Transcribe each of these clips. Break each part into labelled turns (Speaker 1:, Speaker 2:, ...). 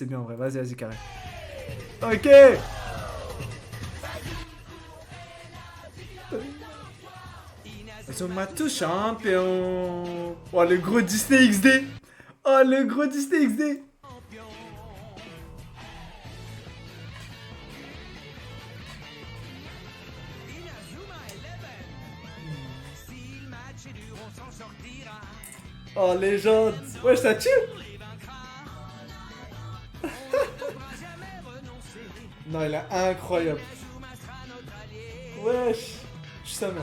Speaker 1: C'est bien en vrai, vas-y, carré. Ok. Ils sont ma tout champion. Oh le gros Disney XD. Oh le gros Disney XD. Oh légende. Ouais ça tue. Non il est incroyable. Wesh. Je suis sa mère.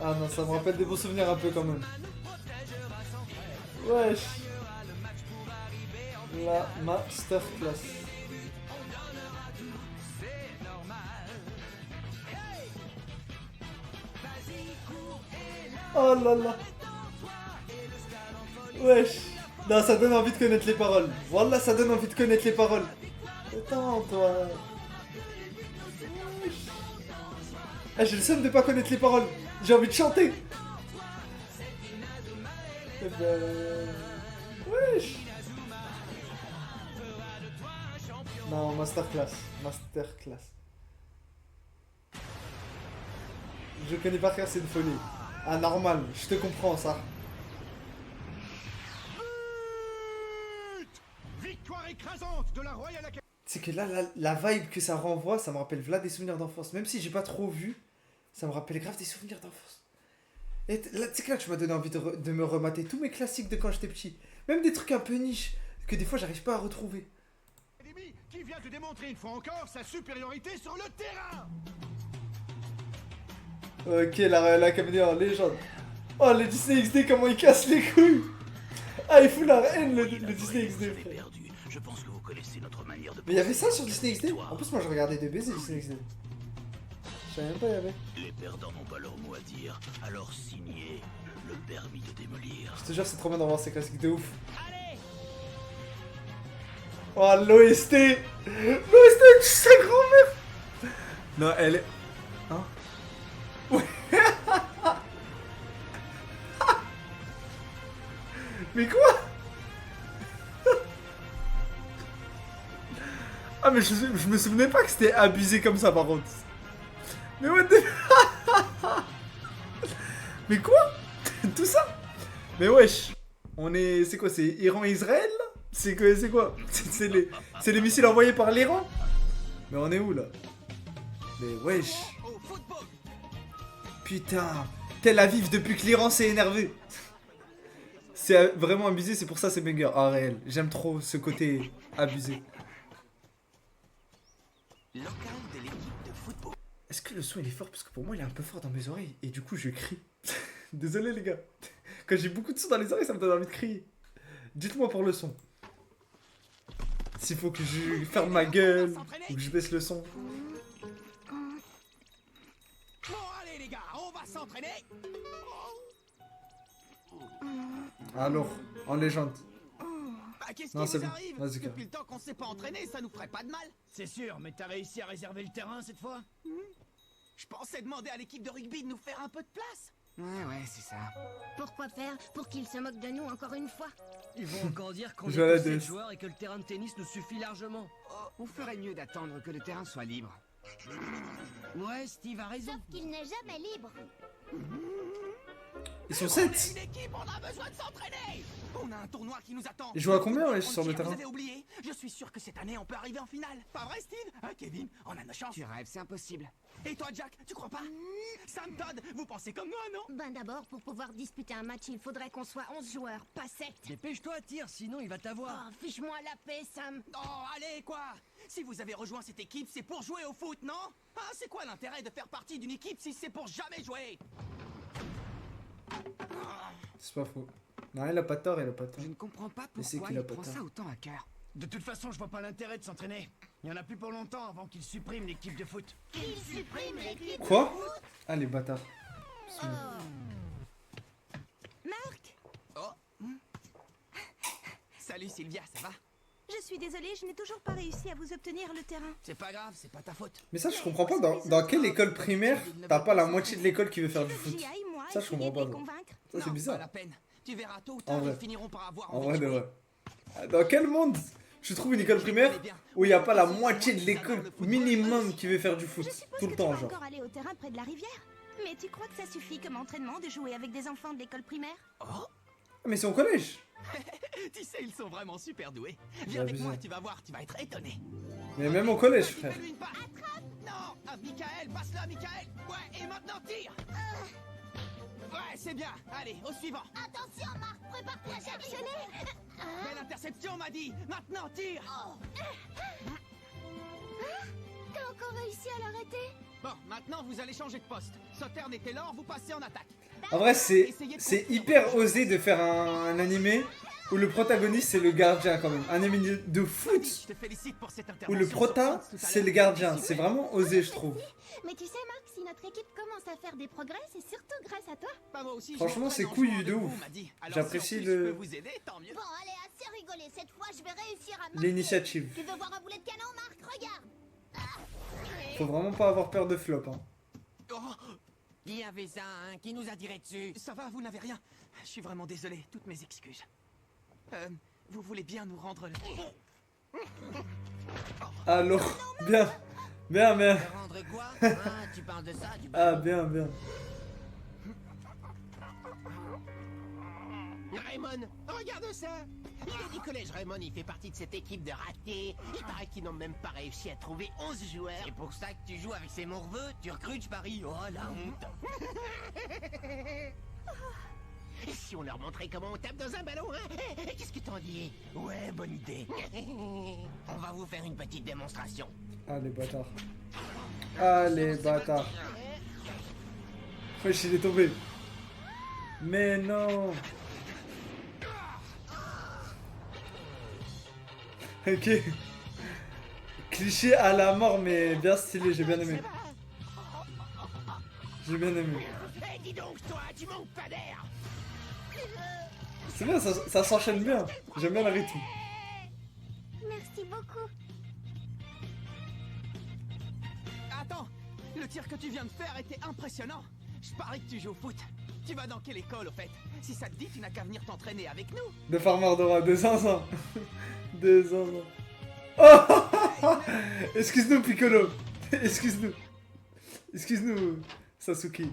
Speaker 1: Ah non, ça me rappelle des beaux souvenirs un peu quand même. Wesh. La masterclass. Oh là là. Wesh. Non, ça donne envie de connaître les paroles. Wallah, ça donne envie de connaître les paroles. Attends, toi. Wesh. Ah, j'ai le seum de pas connaître les paroles. J'ai envie de chanter. Eh ben... Wesh. Non, masterclass. Masterclass. Je connais par cœur, c'est une folie. Ah, normal, je te comprends, ça.
Speaker 2: Victoire écrasante de la Royal Academy.
Speaker 1: C'est que là, la vibe que ça renvoie, ça me rappelle Vlad des souvenirs d'enfance. Même si j'ai pas trop vu, ça me rappelle grave des souvenirs d'enfance. Et là, tu sais que là, tu m'as donné envie de me remater tous mes classiques de quand j'étais petit. Même des trucs un peu niches, que des fois, j'arrive pas à retrouver.
Speaker 2: Qui vient de démontrer une fois encore sa supériorité sur le terrain.
Speaker 1: Ok, la caméra en légende. Oh, le Disney XD, comment il casse les couilles. Ah, il fout la haine, le Disney XD, frère.
Speaker 3: Je pense que vous connaissez notre manière de.
Speaker 1: Mais il y avait ça sur Disney XD. En plus, moi, je regardais des baisers Disney XD. Je savais même pas, il y avait.
Speaker 3: Les perdants n'ont pas leur mot à dire, alors signez le permis de démolir.
Speaker 1: Je te jure, c'est trop bien d'avoir ces classiques de ouf. Oh, l'OST. L'OST de sa grand-mère. Non, elle est... Hein? Ouais. Mais quoi? Ah mais je me souvenais pas que c'était abusé comme ça par contre. Mais what the... Mais quoi? Tout ça? Mais wesh. On est... C'est quoi? C'est Iran-Israël là? C'est quoi? C'est les missiles envoyés par l'Iran? Mais on est où là? Mais wesh. Putain. Tel Aviv depuis que l'Iran s'est énervé. C'est vraiment abusé, c'est pour ça c'est banger. Ah réel, j'aime trop ce côté abusé. Est-ce que le son il est fort? Parce que pour moi il est un peu fort dans mes oreilles. Et du coup je crie. Désolé les gars. Quand j'ai beaucoup de son dans les oreilles ça me donne envie de crier. Dites-moi pour le son. S'il faut que je ferme ma gueule ou que je baisse le son.
Speaker 2: Bon allez les gars, on va s'entraîner.
Speaker 1: Alors, en légende.
Speaker 2: Bah qu'est-ce
Speaker 1: Non,
Speaker 2: qui
Speaker 1: c'est
Speaker 2: vous
Speaker 1: bon.
Speaker 2: arrive?
Speaker 1: Vas-y, Car.
Speaker 2: Depuis le temps qu'on s'est pas entraîné, ça nous ferait pas de mal.
Speaker 4: C'est sûr, mais t'as réussi à réserver le terrain cette fois?
Speaker 2: Je pensais demander à l'équipe de rugby de nous faire un peu de place.
Speaker 5: Ouais, c'est ça.
Speaker 6: Pourquoi faire? Pour qu'ils se moquent de nous encore une fois?
Speaker 4: Ils vont encore dire qu'on est
Speaker 1: Je la
Speaker 4: que 7
Speaker 1: laisse.
Speaker 4: joueurs et que le terrain de tennis nous suffit largement.
Speaker 5: On ferait mieux d'attendre que le terrain soit libre.
Speaker 4: Ouais, Steve a raison.
Speaker 6: Sauf qu'il n'est jamais libre.
Speaker 1: Ils sont
Speaker 2: On
Speaker 1: 7.
Speaker 2: est une équipe, on a besoin de s'entraîner. On a un tournoi qui nous attend.
Speaker 1: Ils jouent à combien ouais, sur le
Speaker 2: Frontier,
Speaker 1: terrain?
Speaker 2: Vous avez oublié? Je suis sûr que cette année on peut arriver en finale. Pas vrai Steve? Hein Kevin? On a nos chances.
Speaker 5: Tu rêves, c'est impossible.
Speaker 2: Et toi Jack, tu crois pas? Sam Todd, vous pensez comme moi, non?
Speaker 6: Ben d'abord, pour pouvoir disputer un match, il faudrait qu'on soit 11 joueurs, pas 7.
Speaker 4: Dépêche-toi, tire, sinon il va t'avoir.
Speaker 6: Oh, fiche-moi la paix, Sam.
Speaker 2: Oh, allez, quoi! Si vous avez rejoint cette équipe, c'est pour jouer au foot, non? Ah, c'est quoi l'intérêt de faire partie d'une équipe si c'est pour jamais jouer?
Speaker 1: C'est pas faux. Non, il a pas tort, il a pas tort.
Speaker 5: Je ne comprends pas
Speaker 1: Mais c'est
Speaker 5: pourquoi
Speaker 1: qu'il a
Speaker 5: il
Speaker 1: pas
Speaker 5: prend
Speaker 1: tort.
Speaker 5: ça autant à cœur.
Speaker 4: De toute façon, je vois pas l'intérêt de s'entraîner. Il y en a plus pour longtemps avant qu'ils suppriment l'équipe de foot.
Speaker 6: Il supprime l'équipe.
Speaker 1: Quoi? Ah, les bâtards.
Speaker 6: Marc,
Speaker 2: Oh! Salut Sylvia, ça va?
Speaker 6: Je suis désolée, je n'ai toujours pas réussi à vous obtenir le terrain.
Speaker 2: C'est pas grave, c'est pas ta faute.
Speaker 1: Mais ça, je comprends pas. Dans quelle école primaire t'as pas la moitié de l'école qui veut faire
Speaker 6: Tu
Speaker 1: du
Speaker 6: veux que
Speaker 1: foot?
Speaker 6: j'y aille, moi,
Speaker 1: Ça, je
Speaker 6: essayer
Speaker 1: comprends
Speaker 6: de
Speaker 1: pas.
Speaker 6: les convaincre?
Speaker 1: Ça, c'est
Speaker 2: Non,
Speaker 1: bizarre.
Speaker 2: pas la peine. Tu verras tôt ou
Speaker 1: En
Speaker 2: tard,
Speaker 1: vrai.
Speaker 2: ils finiront par avoir
Speaker 1: En
Speaker 2: envie
Speaker 1: vrai,
Speaker 2: de
Speaker 1: de
Speaker 2: jouer.
Speaker 1: vrai. Dans quel monde tu trouves une école primaire où il n'y a pas la moitié de l'école minimum qui veut faire du foot
Speaker 6: Je suppose
Speaker 1: tout
Speaker 6: que
Speaker 1: le
Speaker 6: tu
Speaker 1: temps,
Speaker 6: vas
Speaker 1: genre?
Speaker 6: encore aller au terrain près de la rivière. Mais tu crois que ça suffit comme entraînement de jouer avec des enfants de l'école primaire?
Speaker 2: Oh,
Speaker 1: Mais c'est au collège.
Speaker 2: tu sais, ils sont vraiment super doués.
Speaker 1: J'ai
Speaker 2: Viens avec
Speaker 1: abusé.
Speaker 2: moi, tu vas voir, tu vas être étonné.
Speaker 1: Mais même au collège,
Speaker 2: Vas-y,
Speaker 1: frère.
Speaker 2: fais-lui une passe. Non, ah, Michael, passe-le à Michael. Ouais, et maintenant tire. Ouais, c'est bien. Allez, au suivant.
Speaker 6: Attention, Marc, prépare-toi à sanctionner.
Speaker 2: Belle interception, m'a dit. Maintenant tire.
Speaker 6: T'as encore réussi à l'arrêter?
Speaker 2: Bon, maintenant vous allez changer de poste. Sauterne et Taylor, vous passez en attaque.
Speaker 1: En vrai, c'est hyper osé de faire un animé où le protagoniste c'est le gardien quand même. Un animé de
Speaker 2: Je
Speaker 1: foot
Speaker 2: te félicite pour cette
Speaker 1: où
Speaker 2: intervention.
Speaker 1: le prota
Speaker 2: sur France tout à
Speaker 1: c'est
Speaker 2: l'heure.
Speaker 1: le gardien. C'est vraiment osé, je trouve.
Speaker 6: Mais tu sais, Marc, si notre équipe commence à faire des progrès, c'est surtout grâce à toi.
Speaker 2: Bah, moi aussi, je
Speaker 1: Franchement,
Speaker 2: m'entraîne
Speaker 1: c'est
Speaker 2: en
Speaker 1: couillu
Speaker 2: jouant
Speaker 1: de
Speaker 2: avec
Speaker 1: ouf.
Speaker 2: vous, m'a dit. Alors,
Speaker 1: J'apprécie
Speaker 2: si en plus
Speaker 1: le-
Speaker 2: je peux vous aider, tant mieux.
Speaker 6: Bon, allez, assez rigolé. Cette fois, je vais réussir à marquer.
Speaker 1: L'initiative.
Speaker 6: Tu veux voir un boulet de canon, Marc? Regarde.
Speaker 1: Faut vraiment pas avoir peur de flop. Hein.
Speaker 2: Oh,
Speaker 5: Qui avait ça, hein? Qui nous a tiré dessus?
Speaker 2: ça va, vous n'avez rien. Je suis vraiment désolé, toutes mes excuses. Vous voulez bien nous rendre le...
Speaker 1: Alors, bien. Bien, bien.
Speaker 5: Te rendre quoi? Hein? Tu parles de ça, du
Speaker 1: Ah, bien, bien.
Speaker 7: Raymond, regarde ça. Il est du collège, Raymond, il fait partie de cette équipe de ratés. Il paraît qu'ils n'ont même pas réussi à trouver 11 joueurs.
Speaker 5: C'est pour ça que tu joues avec ces morveux? Tu recrutes, je parie? Oh la honte!
Speaker 7: Et si on leur montrait comment on tape dans un ballon, hein? Qu'est-ce que t'en dis?
Speaker 5: Ouais, bonne idée. On va vous faire une petite démonstration.
Speaker 1: Ah, les bâtards. Ah, les bâtards. Wesh, il est tombé. Mais non. Ok. Cliché à la mort, mais bien stylé, j'ai bien aimé. J'ai bien aimé.
Speaker 7: Eh, dis donc, toi, tu manques pas d'air.
Speaker 1: C'est bien, ça s'enchaîne bien. J'aime bien le rythme.
Speaker 6: Merci beaucoup.
Speaker 2: Attends, le tir que tu viens de faire était impressionnant. Je parie que tu joues au foot. Tu vas dans quelle école, au fait? Si ça te dit, tu n'as qu'à venir t'entraîner avec nous.
Speaker 1: De Farmardora, de 500. De 500. Oh. Excuse-nous, Piccolo. Excuse-nous. Excuse-nous, Sasuke.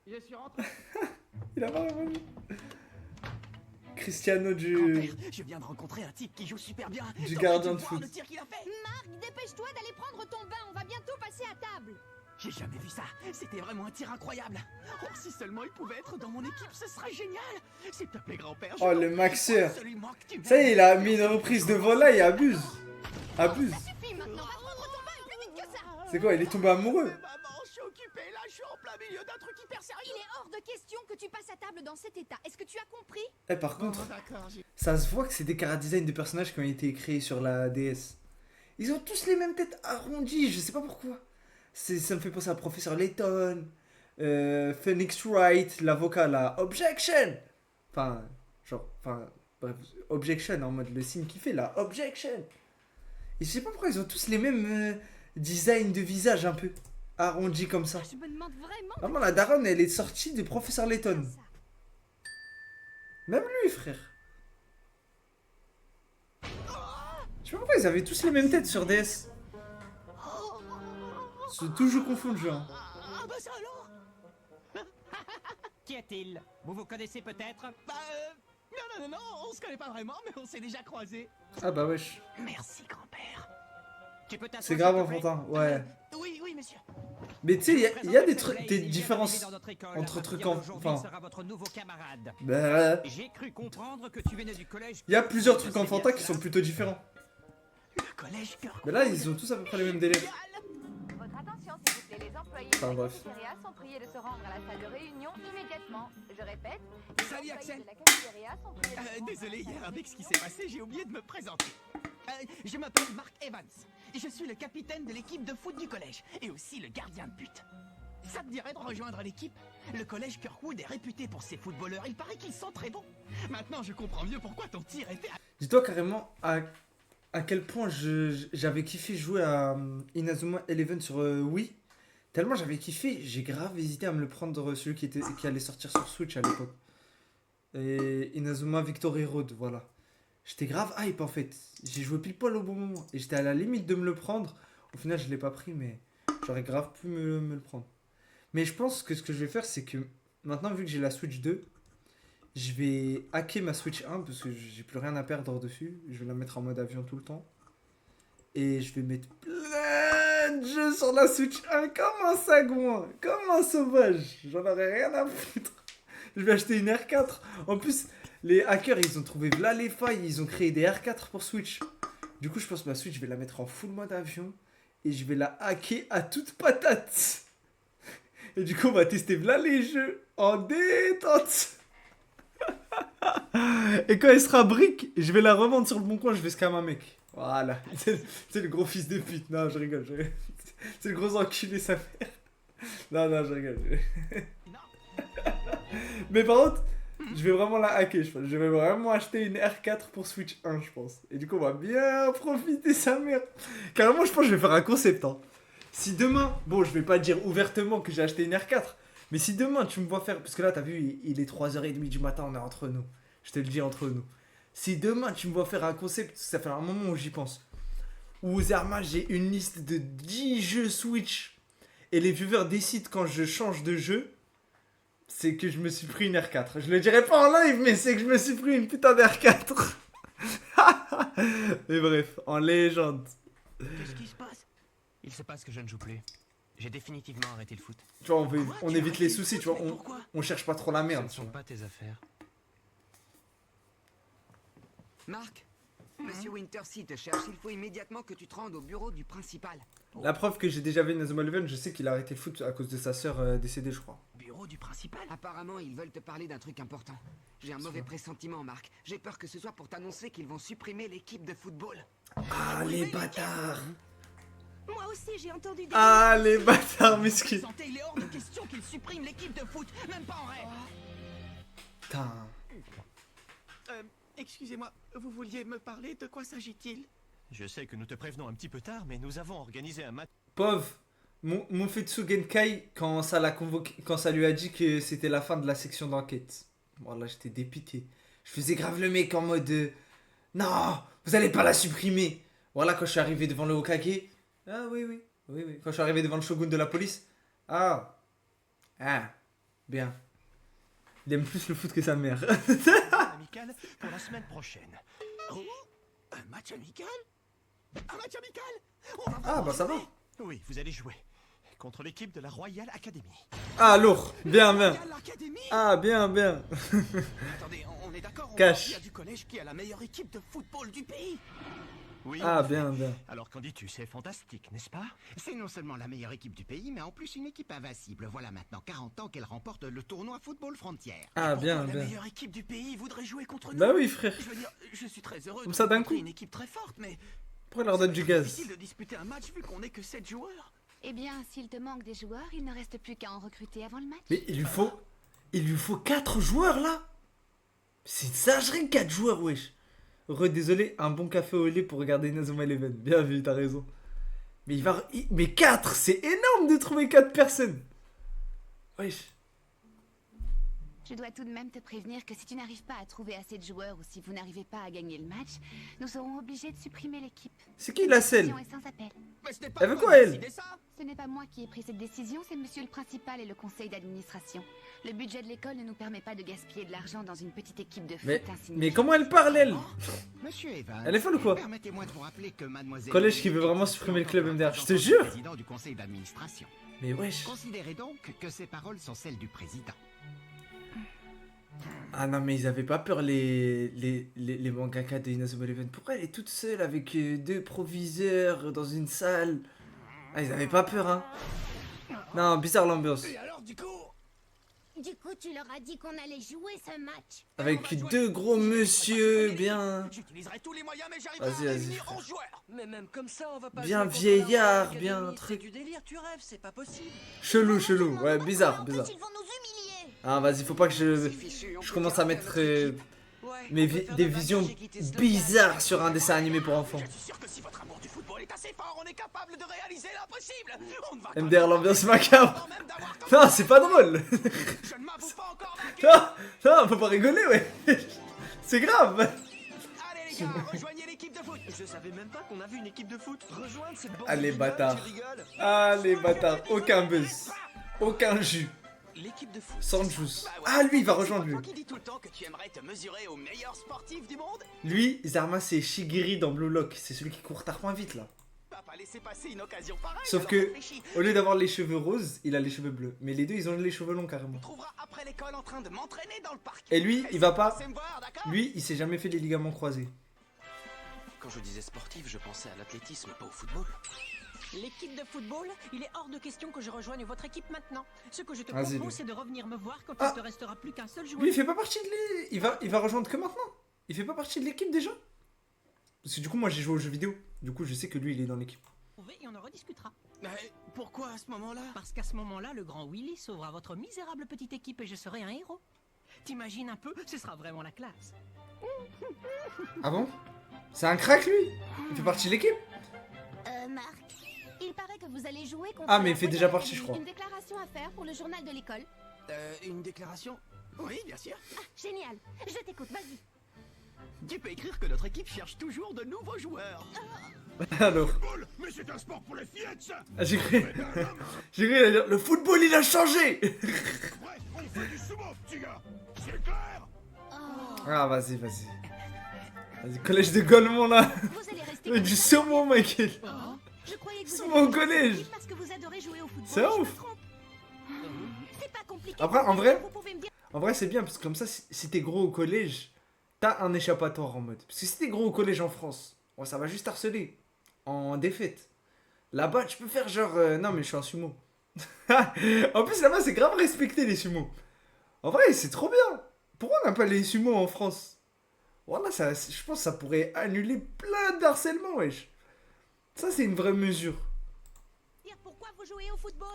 Speaker 2: Je suis rentré.
Speaker 1: Il a pas répondu. Cristiano
Speaker 2: Grand-père,
Speaker 1: du...
Speaker 2: je viens de rencontrer un type qui joue super bien.
Speaker 1: Du
Speaker 2: T'aurais
Speaker 1: gardien
Speaker 2: dû
Speaker 1: de
Speaker 2: voir
Speaker 1: foot.
Speaker 2: le tir qu'il a fait.
Speaker 6: Marc, dépêche-toi d'aller prendre ton bain. On va bientôt passer à table.
Speaker 2: J'ai jamais vu ça. C'était vraiment un tir incroyable. Oh, si seulement il pouvait être dans mon équipe, ce serait génial. S'il te plaît, grand-père.
Speaker 1: Oh, le maxeur.
Speaker 2: Absolument que tu
Speaker 1: Ça y est, il a mis une reprise de volaille, abuse. Abuse.
Speaker 6: Suffit maintenant. Va prendre ton bain plus vite que ça.
Speaker 1: C'est quoi, il est tombé amoureux?
Speaker 2: Mais maman, je suis occupé. Là, je suis en plein milieu d'un truc hyper sérieux.
Speaker 6: Il est hors de question que tu passes à table dans cet état. Est-ce que tu as compris?
Speaker 1: Eh, par contre,
Speaker 2: D'accord,
Speaker 1: ça se voit que c'est des chara-design de personnages qui ont été créés sur la DS. Ils ont tous les mêmes têtes arrondies, je sais pas pourquoi. Ça me fait penser à Professeur Layton, Phoenix Wright, l'avocat là, Objection. Bref, Objection en mode le signe qu'il fait là, Objection. Et je sais pas pourquoi ils ont tous les mêmes designs de visage un peu arrondis comme ça.
Speaker 6: Je me demande vraiment.
Speaker 1: Vraiment, la daronne, elle est sortie de Professeur Layton. Même lui, frère. Je sais pas pourquoi ils avaient tous les mêmes têtes sur DS. C'est toujours confondu, hein.
Speaker 2: Ah, bah ça alors.
Speaker 5: Qu'y a-t-il? Vous vous connaissez peut-être?
Speaker 2: Bah, non, on se connaît pas vraiment, mais on s'est déjà croisés.
Speaker 1: Ah bah wesh.
Speaker 2: Merci, grand-père.
Speaker 5: Tu peux t'asseoir,
Speaker 1: C'est grave
Speaker 5: s'il te plaît?
Speaker 1: enfantin, ouais.
Speaker 2: Oui, monsieur.
Speaker 1: Mais tu sais, il y a des trucs, des
Speaker 5: Il vient
Speaker 1: différences
Speaker 5: d'arriver dans notre école.
Speaker 1: entre
Speaker 5: À
Speaker 1: trucs
Speaker 5: partir d'aujourd'hui,
Speaker 1: enfin.
Speaker 5: il sera votre nouveau camarade.
Speaker 1: Bah,
Speaker 5: J'ai cru comprendre que tu venais du collège.
Speaker 1: il y a plusieurs
Speaker 5: Je
Speaker 1: trucs
Speaker 5: sais
Speaker 1: enfantins
Speaker 5: bien
Speaker 1: qui
Speaker 5: cela.
Speaker 1: sont plutôt différents.
Speaker 2: Le collège cœur.
Speaker 1: Mais là, ils ont tous à peu près les mêmes délires.
Speaker 8: Votre attention, s'il vous plaît, les employés
Speaker 1: Enfin,
Speaker 8: de la
Speaker 1: bref.
Speaker 8: cafétéria sont priés de se rendre à la salle de réunion immédiatement. Je répète, les
Speaker 2: Salut,
Speaker 8: employés
Speaker 2: Axel.
Speaker 8: de la cafétéria sont priés de se rendre
Speaker 2: Désolé,
Speaker 8: à la
Speaker 2: hier
Speaker 8: salle
Speaker 2: avec
Speaker 8: de
Speaker 2: ce qui
Speaker 8: réunion
Speaker 2: s'est passé, j'ai oublié de me présenter. Je m'appelle Mark Evans. Et je suis le capitaine de l'équipe de foot du collège. Et aussi le gardien de but. Ça te dirait de rejoindre l'équipe? Le collège Kirkwood est réputé pour ses footballeurs. Il paraît qu'ils sont très bons. Maintenant, je comprends mieux pourquoi ton tir était...
Speaker 1: Dis-toi carrément à quel point j'avais kiffé jouer à Inazuma Eleven sur Wii. Tellement j'avais kiffé, j'ai grave hésité à me le prendre, celui qui allait sortir sur Switch à l'époque. Et Inazuma Victory Road, voilà. J'étais grave hype en fait. J'ai joué pile poil au bon moment. Et j'étais à la limite de me le prendre. Au final, je l'ai pas pris, mais j'aurais grave pu me le prendre. Mais je pense que ce que je vais faire, c'est que maintenant, vu que j'ai la Switch 2, je vais hacker ma Switch 1 parce que j'ai plus rien à perdre dessus. Je vais la mettre en mode avion tout le temps. Et je vais mettre plein de jeux sur la Switch 1 comme un sagouin, comme un sauvage. J'en aurais rien à foutre. Je vais acheter une R4. En plus, les hackers, ils ont trouvé là les failles. Ils ont créé des R4 pour Switch. Du coup, je pense que ma Switch, je vais la mettre en full mode avion. Et je vais la hacker à toute patate. Et du coup, on va tester là les jeux en détente. Et quand elle sera brique, je vais la revendre sur le bon coin. Je vais scam un mec. Voilà. C'est le gros fils de pute. Non, je rigole. C'est le gros enculé, sa mère. Non, je rigole. Mais par contre, je vais vraiment la hacker, je pense. Je vais vraiment acheter une R4 pour Switch 1, je pense. Et du coup, on va bien profiter, sa mère. Carrément, je pense que je vais faire un concept. Hein. Si demain, bon, je vais pas dire ouvertement que j'ai acheté une R4, mais si demain tu me vois faire. Parce que là, t'as vu, il est 3h30 du matin, on est entre nous. Je te le dis entre nous. Si demain tu me vois faire un concept, ça fait un moment où j'y pense. Où Zerma, j'ai une liste de 10 jeux Switch. Et les viewers décident quand je change de jeu. C'est que je me suis pris une R4. Je le dirai pas en live, mais c'est que je me suis pris une putain d'R4. Mais bref, en légende.
Speaker 2: Qu'est-ce qui se passe? Il se passe que je ne joue plus. J'ai définitivement arrêté le foot.
Speaker 1: Tu vois, on évite les soucis, tu vois.
Speaker 2: Mais pourquoi?
Speaker 1: On cherche pas trop la
Speaker 2: Ce
Speaker 1: merde.
Speaker 2: ne sont pas tes affaires.
Speaker 5: Marc, Monsieur Wintersea te cherche. Il faut immédiatement que tu te rendes au bureau du principal.
Speaker 1: La preuve que j'ai déjà vu Inazuma Eleven, je sais qu'il a arrêté le foot à cause de sa sœur décédée, je crois.
Speaker 2: Bureau du principal?
Speaker 5: Apparemment, ils veulent te parler d'un truc important. J'ai un mauvais pressentiment, Marc. J'ai peur que ce soit pour t'annoncer qu'ils vont supprimer l'équipe de football.
Speaker 1: Ah, les bâtards.
Speaker 6: Moi aussi, j'ai entendu des...
Speaker 1: Ah, les bâtards, mesquins.
Speaker 2: Santé, il est hors de question qu'ils suppriment l'équipe de foot, même pas en rêve.
Speaker 1: Putain.
Speaker 2: Excusez-moi, vous vouliez me parler? De quoi s'agit-il?
Speaker 9: Je sais que nous te prévenons un petit peu tard, mais nous avons organisé un match.
Speaker 1: Pauvre. Mofetsu Genkai, quand ça l'a convoqué, quand ça lui a dit que c'était la fin de la section d'enquête. Voilà, j'étais dépité. Je faisais grave le mec en mode non, vous allez pas la supprimer. Voilà, quand je suis arrivé devant le Hokage. Ah oui. Quand je suis arrivé devant le shogun de la police. Ah, bien. Il aime plus le foot que sa mère.
Speaker 9: Amical pour la semaine prochaine.
Speaker 2: Oh, un match amical? Un match amical? On va
Speaker 1: Ah, bah ça va.
Speaker 9: Oui, vous allez jouer contre l'équipe de la Royal Academy.
Speaker 1: Ah, lourd. Bien.
Speaker 2: l'Académie?
Speaker 1: Ah, bien.
Speaker 2: Attendez, on est d'accord?
Speaker 1: Cache.
Speaker 2: Il y a du collège qui a la meilleure équipe de football du pays.
Speaker 9: Oui.
Speaker 1: Ah,
Speaker 9: en effet.
Speaker 1: bien.
Speaker 9: Alors qu'en dis-tu? C'est fantastique, n'est-ce pas?
Speaker 4: C'est non seulement la meilleure équipe du pays, mais en plus une équipe invincible. Voilà maintenant 40 ans qu'elle remporte le tournoi Football Frontière.
Speaker 1: Ah,
Speaker 2: Pourquoi
Speaker 1: bien.
Speaker 2: la meilleure équipe du pays voudrait jouer contre nous?
Speaker 1: Bah oui, frère.
Speaker 2: Je veux dire, je suis très heureux
Speaker 1: Comme
Speaker 2: de
Speaker 1: ça, d'un
Speaker 2: rencontrer
Speaker 1: coup.
Speaker 2: une équipe très forte, mais
Speaker 1: Pourquoi leur donne du
Speaker 2: c'est
Speaker 1: gaz?
Speaker 2: difficile de disputer un match vu qu'on n'est que 7 joueurs.
Speaker 6: Eh bien, s'il te manque des joueurs, il ne reste plus qu'à en recruter avant le match.
Speaker 1: Mais il lui faut 4 joueurs là. C'est une singerie 4 joueurs, wesh. Désolé, un bon café au lait pour regarder Inazuma Eleven. Bien vu, t'as raison. Mais mais 4, c'est énorme de trouver 4 personnes. Wesh.
Speaker 6: Je dois tout de même te prévenir que si tu n'arrives pas à trouver assez de joueurs ou si vous n'arrivez pas à gagner le match, nous serons obligés de supprimer l'équipe.
Speaker 1: C'est qui la selle?
Speaker 6: Décision est sans appel.
Speaker 2: Mais ce n'est pas
Speaker 1: Elle veut
Speaker 2: moi
Speaker 1: quoi,
Speaker 2: qui ai
Speaker 1: elle?
Speaker 2: décidé ça.
Speaker 6: Ce n'est pas moi qui ai pris cette décision, c'est monsieur le principal et le conseil d'administration. Le budget de l'école ne nous permet pas de gaspiller de l'argent dans une petite équipe de foot
Speaker 1: Mais
Speaker 6: insignifiante.
Speaker 1: comment elle parle, elle?
Speaker 4: Monsieur Evans,
Speaker 1: Elle est folle ou quoi?
Speaker 4: permettez-moi de vous rappeler que mademoiselle...
Speaker 1: Collège qui veut vraiment supprimer le club MDR, je te jure.
Speaker 4: Président du conseil d'administration.
Speaker 1: Mais wesh.
Speaker 4: Considérez donc que ces paroles sont celles du président.
Speaker 1: Ah non, mais ils avaient pas peur, les mangaka de Inazuma Eleven. Pourquoi elle est toute seule avec 2 proviseurs dans une salle? Ah, ils avaient pas peur, hein. Non, bizarre l'ambiance.
Speaker 2: Et alors, du coup,
Speaker 10: Du coup, tu leur as dit qu'on allait jouer ce match.
Speaker 1: Avec deux gros monsieur bien...
Speaker 2: J'utiliserai tous les moyens, mais j'arrive
Speaker 1: Vas-y,
Speaker 2: à
Speaker 1: vas-y,
Speaker 2: réunir
Speaker 1: frère.
Speaker 2: 11 joueurs.
Speaker 11: Mais même comme ça, on va pas
Speaker 1: Bien
Speaker 11: jouer contre
Speaker 1: vieillard,
Speaker 11: la
Speaker 1: bien
Speaker 11: Académie,
Speaker 1: truc.
Speaker 11: c'est du délire, tu rêves, c'est pas possible.
Speaker 1: Chelou, chelou. Ouais, bizarre, bizarre.
Speaker 10: Ils vont nous humilier.
Speaker 1: Ah, vas-y, faut pas que je commence à mettre des visions bizarres sur un dessin animé pour enfants.
Speaker 2: Je suis sûr que si votre amour du football est assez fort, on est capable de réaliser l'impossible. On ne va
Speaker 1: MDR, l'ambiance macabre. Non, c'est pas drôle.
Speaker 2: Je ne m'avoue pas encore vaincu.
Speaker 1: Non, non, faut pas rigoler, ouais. C'est grave.
Speaker 2: Allez les gars, rejoignez l'équipe de foot.
Speaker 11: Je savais même pas qu'on avait une équipe de foot. Rejoindre ces bandes
Speaker 1: Allez,
Speaker 11: de
Speaker 1: bâtard.
Speaker 11: tu rigoles.
Speaker 1: Allez, bâtard. Aucun buzz. Aucun jus.
Speaker 11: L'équipe de foot.
Speaker 1: Sans juice. Ah, lui, il va rejoindre lui.
Speaker 2: Toi qui dis tout le temps que tu aimerais te mesurer aux meilleurs sportifs du monde.
Speaker 1: Lui, Zarma, c'est Shigiri dans Blue Lock. C'est celui qui court moins vite, là.
Speaker 2: Va pas laisser passer une occasion pareille.
Speaker 1: Sauf
Speaker 2: alors
Speaker 1: que,
Speaker 2: réfléchis.
Speaker 1: au lieu d'avoir les cheveux roses, il a les cheveux bleus. Mais les deux, ils ont les cheveux longs, carrément.
Speaker 2: Tu trouveras après l'école en train de m'entraîner dans le parc.
Speaker 1: Et lui, il va pas...
Speaker 2: Passez me voir, d'accord ?
Speaker 1: Lui, il s'est jamais fait les ligaments croisés.
Speaker 11: Quand je disais sportif, je pensais à l'athlétisme, pas au football.
Speaker 12: L'équipe de football, il est hors de question que je rejoigne votre équipe maintenant. Ce que je te
Speaker 1: Vas-y,
Speaker 12: propose,
Speaker 1: lui.
Speaker 12: c'est de revenir me voir quand
Speaker 1: Ah.
Speaker 12: il te restera plus qu'un seul joueur.
Speaker 1: Lui, il fait pas partie de les... Il va rejoindre que maintenant. Il fait pas partie de l'équipe déjà. Parce que du coup, moi, j'ai joué aux jeux vidéo. Du coup, je sais que lui, il est dans l'équipe.
Speaker 12: Et on en rediscutera.
Speaker 2: Mais pourquoi à ce moment-là ?
Speaker 12: Parce qu'à ce moment-là, le grand Willy sauvera votre misérable petite équipe et je serai un héros. T'imagines un peu, ce sera vraiment la classe.
Speaker 1: Ah bon? C'est un crack, lui. Il fait partie de l'équipe.
Speaker 10: Marc, il paraît que vous allez jouer contre...
Speaker 1: Ah, mais
Speaker 10: la
Speaker 1: il fait
Speaker 10: Royal
Speaker 1: déjà partie,
Speaker 10: Academy.
Speaker 1: je crois.
Speaker 10: Une déclaration à faire pour le journal de l'école.
Speaker 2: Une déclaration ? Oui, bien sûr.
Speaker 10: Ah, génial. Je t'écoute, vas-y.
Speaker 2: Tu peux écrire que notre équipe cherche toujours de nouveaux joueurs.
Speaker 1: Alors.
Speaker 3: Mais c'est un sport pour les fillettes, ça.
Speaker 1: Ah, j'ai cru. J'ai cru qu'il allait dire, le football, il a changé.
Speaker 3: Ouais, on fait du sumo, petit gars. C'est clair.
Speaker 1: Ah, vas-y, vas-y. Vas-y, collège de Golemont, là.
Speaker 10: Vous allez rester...
Speaker 1: Du saumon, Michael.
Speaker 10: Je croyais que vous
Speaker 1: Saumon
Speaker 10: alliez
Speaker 1: au collège.
Speaker 10: jouer parce que vous adorez jouer au football.
Speaker 1: C'est
Speaker 10: je me
Speaker 1: ouf.
Speaker 10: trompe. C'est pas compliqué.
Speaker 1: Après, en vrai,
Speaker 10: Vous pouvez me dire...
Speaker 1: en vrai, c'est bien parce que comme ça, si t'es gros au collège, t'as un échappatoire en mode. Parce que si t'es gros au collège en France, bon, ça va juste harceler en défaite. Là-bas, tu peux faire genre, non, mais je suis un sumo. En plus, là-bas, c'est grave respecté les sumos. En vrai, c'est trop bien. Pourquoi on n'a pas les sumos en France? Voilà, ça, je pense que ça pourrait annuler plein d'harcèlement, wesh. Ça, c'est une vraie mesure.
Speaker 10: Pourquoi vous jouez au football?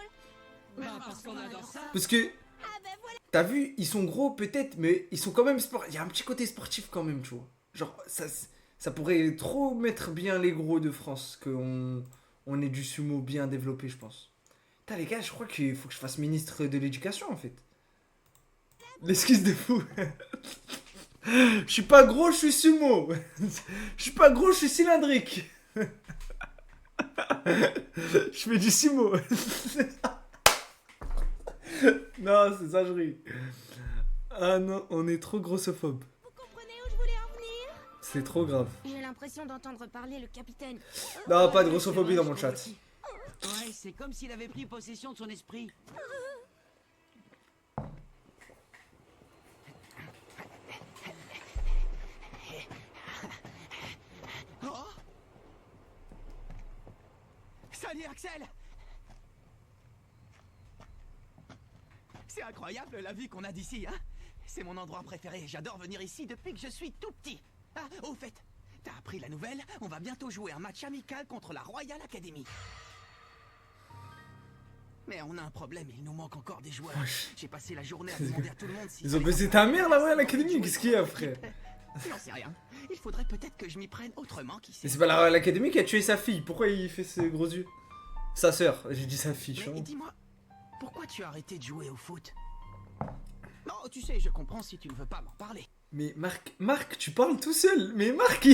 Speaker 12: Parce qu'on adore ça.
Speaker 1: Parce que,
Speaker 10: Ah ben voilà.
Speaker 1: t'as vu, ils sont gros peut-être, mais ils sont quand même sport. Il y a un petit côté sportif quand même, tu vois. Genre, ça pourrait trop mettre bien les gros de France qu'on ait du sumo bien développé, je pense. Putain, les gars, je crois qu'il faut que je fasse ministre de l'éducation, en fait. L'excuse de fou. Je suis pas gros, je suis sumo. Je suis pas gros, je suis cylindrique. Je fais du sumo. Non, c'est ça, je ris. Ah non, on est trop grossophobe.
Speaker 10: Vous comprenez où je voulais en venir?
Speaker 1: C'est trop grave.
Speaker 10: J'ai l'impression d'entendre parler le capitaine.
Speaker 1: Non, pas de grossophobie dans mon chat.
Speaker 13: Ouais, c'est comme s'il avait pris possession de son esprit.
Speaker 2: Oh! Salut Axel! C'est incroyable la vue qu'on a d'ici, hein? C'est mon endroit préféré, j'adore venir ici depuis que je suis tout petit. Ah, au fait, t'as appris la nouvelle? On va bientôt jouer un match amical contre la Royal Academy. Mais on a un problème, il nous manque encore des joueurs. J'ai passé la journée à demander à tout le monde si...
Speaker 1: Ils ont baisé ta mère, la Royal Academy. Qu'est-ce qu'il y a, frère?
Speaker 2: J'en sais rien. Il faudrait peut-être que je m'y prenne autrement, qui sait.
Speaker 1: Mais c'est pas la Royal Academy qui a tué sa fille. Pourquoi il fait ses gros yeux? Sa sœur. J'ai dit sa fille,
Speaker 2: Mais dis-moi, pourquoi tu as arrêté de jouer au foot? Non, tu sais, je comprends si tu ne veux pas m'en parler.
Speaker 1: Mais Marc, tu parles tout seul. Mais Marc,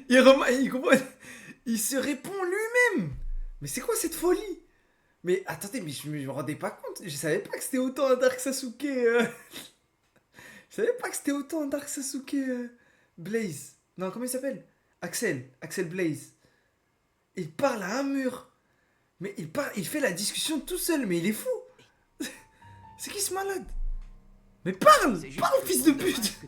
Speaker 1: il comprend. Il se répond lui-même. Mais c'est quoi cette folie? Mais attendez, mais je me rendais pas compte. Je savais pas que c'était autant un Dark Sasuke. Je savais pas que c'était autant un Dark Sasuke Blaze. Non, comment il s'appelle? Axel Blaze. Il parle à un mur. Mais il fait la discussion tout seul, mais il est fou. C'est qui ce malade? Mais parle, fils de pute.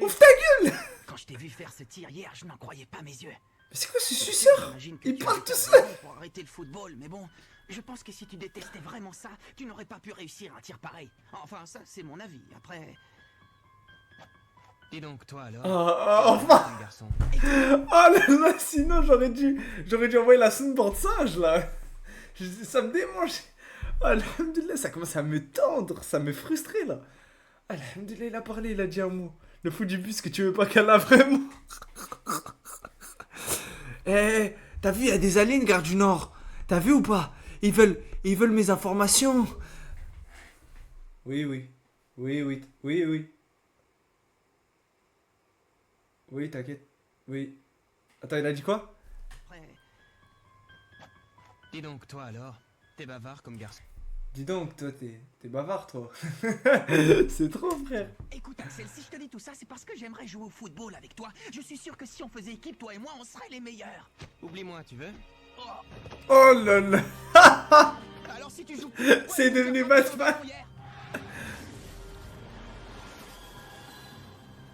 Speaker 1: Ouvre ta gueule.
Speaker 2: Quand je t'ai vu faire ce tir hier, je n'en croyais pas mes yeux.
Speaker 1: Mais c'est quoi ce suceur? Il parle tout seul.
Speaker 2: Pour arrêter le football, mais bon, Je pense que si tu détestais vraiment ça, tu n'aurais pas pu réussir un tir pareil. Enfin, ça, c'est mon avis. Après...
Speaker 11: Et donc, toi alors
Speaker 1: Enfin
Speaker 11: garçon.
Speaker 1: Oh là là, sinon j'aurais dû envoyer la soundboard sage là. Ça me démange. Oh, alhamdoulilah, ça commence à me tendre, ça me frustrait là. Alhamdoulilah, il a parlé, il a dit un mot. Le fou du bus que tu veux pas qu'elle a vraiment. Eh, t'as vu, il y a des aliens, Gare du Nord. T'as vu ou pas? Ils veulent mes informations. Oui. Oui, t'inquiète. Oui. Attends, il a dit quoi?
Speaker 11: Et donc, toi alors, t'es bavard comme garçon.
Speaker 1: Dis donc, toi, t'es bavard, toi. C'est trop, frère.
Speaker 2: Écoute, Axel, si je te dis tout ça, c'est parce que j'aimerais jouer au football avec toi. Je suis sûr que si on faisait équipe, toi et moi, on serait les meilleurs.
Speaker 11: Oublie-moi, tu veux?
Speaker 1: Oh là là.
Speaker 2: Alors si tu joues...
Speaker 1: C'est devenu Batman.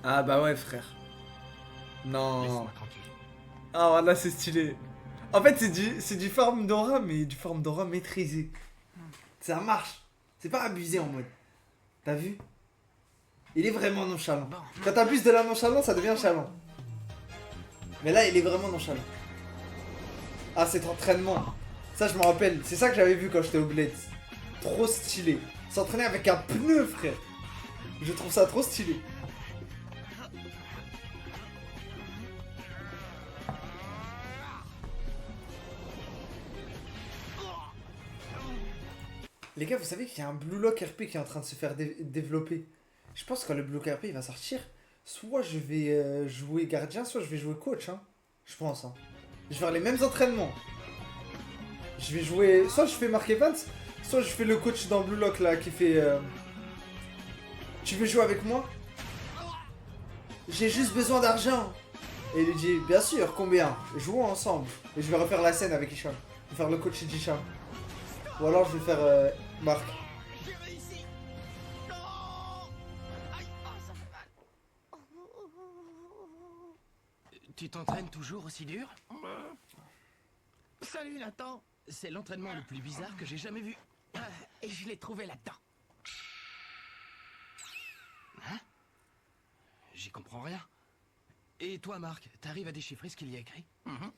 Speaker 1: Ah bah ouais, frère. Non. Ah voilà, c'est stylé. En fait, c'est du Farm Dora, mais du Farm Dora maîtrisé. Ça marche. C'est pas abusé en mode. T'as vu? Il est vraiment nonchalant. Quand t'abuses de la nonchalance, ça devient chalant. Mais là, il est vraiment nonchalant. Ah, cet entraînement. Ça, je me rappelle. C'est ça que j'avais vu quand j'étais au Bled. Trop stylé. S'entraîner avec un pneu, frère. Je trouve ça trop stylé. Les gars, vous savez qu'il y a un Blue Lock RP qui est en train de se faire développer. Je pense que quand le Blue Lock RP il va sortir, soit je vais jouer gardien, soit je vais jouer coach. Hein. Je pense. Hein. Je vais faire les mêmes entraînements. Je vais jouer... Soit je fais Mark Evans, soit je fais le coach dans Blue Lock là qui fait... Tu veux jouer avec moi? J'ai juste besoin d'argent. Et il lui dit, bien sûr, combien? Jouons ensemble. Et je vais refaire la scène avec Hicham. Je vais faire le coach chez Hicham. Ou alors je vais faire Marc.
Speaker 2: J'ai réussi. Non. Aïe, ça fait mal.
Speaker 11: Tu t'entraînes toujours aussi dur?
Speaker 2: Salut Nathan.
Speaker 11: C'est l'entraînement le plus bizarre que j'ai jamais vu.
Speaker 2: Et je l'ai trouvé là-dedans.
Speaker 11: Hein? J'y comprends rien. Et toi, Marc, t'arrives à déchiffrer ce qu'il y a écrit?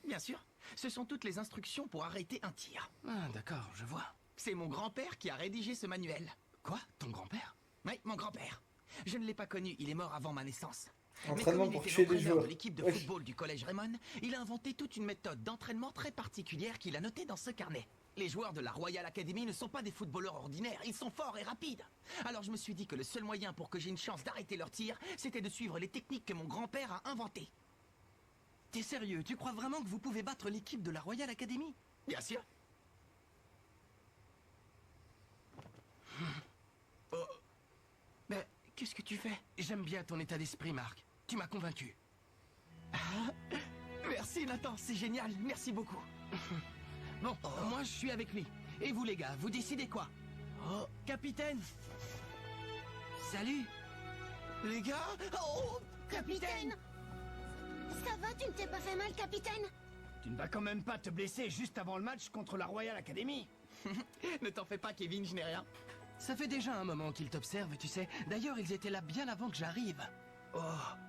Speaker 2: Bien sûr. Ce sont toutes les instructions pour arrêter un tir.
Speaker 11: Ah, d'accord, je vois.
Speaker 2: C'est mon grand-père qui a rédigé ce manuel.
Speaker 11: Quoi? Ton grand-père?
Speaker 2: Oui, mon grand-père. Je ne l'ai pas connu, il est mort avant ma naissance.
Speaker 1: Entraînement pour tuer les joueurs.
Speaker 2: De l'équipe de football du collège Raymond, il a inventé toute une méthode d'entraînement très particulière qu'il a notée dans ce carnet. Les joueurs de la Royal Academy ne sont pas des footballeurs ordinaires, ils sont forts et rapides. Alors je me suis dit que le seul moyen pour que j'ai une chance d'arrêter leur tir, c'était de suivre les techniques que mon grand-père a inventées.
Speaker 11: T'es sérieux? Tu crois vraiment que vous pouvez battre l'équipe de la Royal Academy?
Speaker 2: Bien sûr.
Speaker 11: Oh. Mais qu'est-ce que tu fais? J'aime bien ton état d'esprit, Marc. Tu m'as convaincu.
Speaker 2: Merci Nathan, c'est génial, merci beaucoup.
Speaker 11: Bon, moi je suis avec lui. Et vous les gars, vous décidez quoi? Oh, capitaine! Salut!
Speaker 2: Les gars? Oh,
Speaker 10: capitaine! Ça va, tu ne t'es pas fait mal, capitaine?
Speaker 13: Tu ne vas quand même pas te blesser juste avant le match contre la Royal Academy.
Speaker 2: Ne t'en fais pas, Kevin, je n'ai rien.
Speaker 11: Ça fait déjà un moment qu'ils t'observent, tu sais. D'ailleurs, ils étaient là bien avant que j'arrive.
Speaker 5: Oh,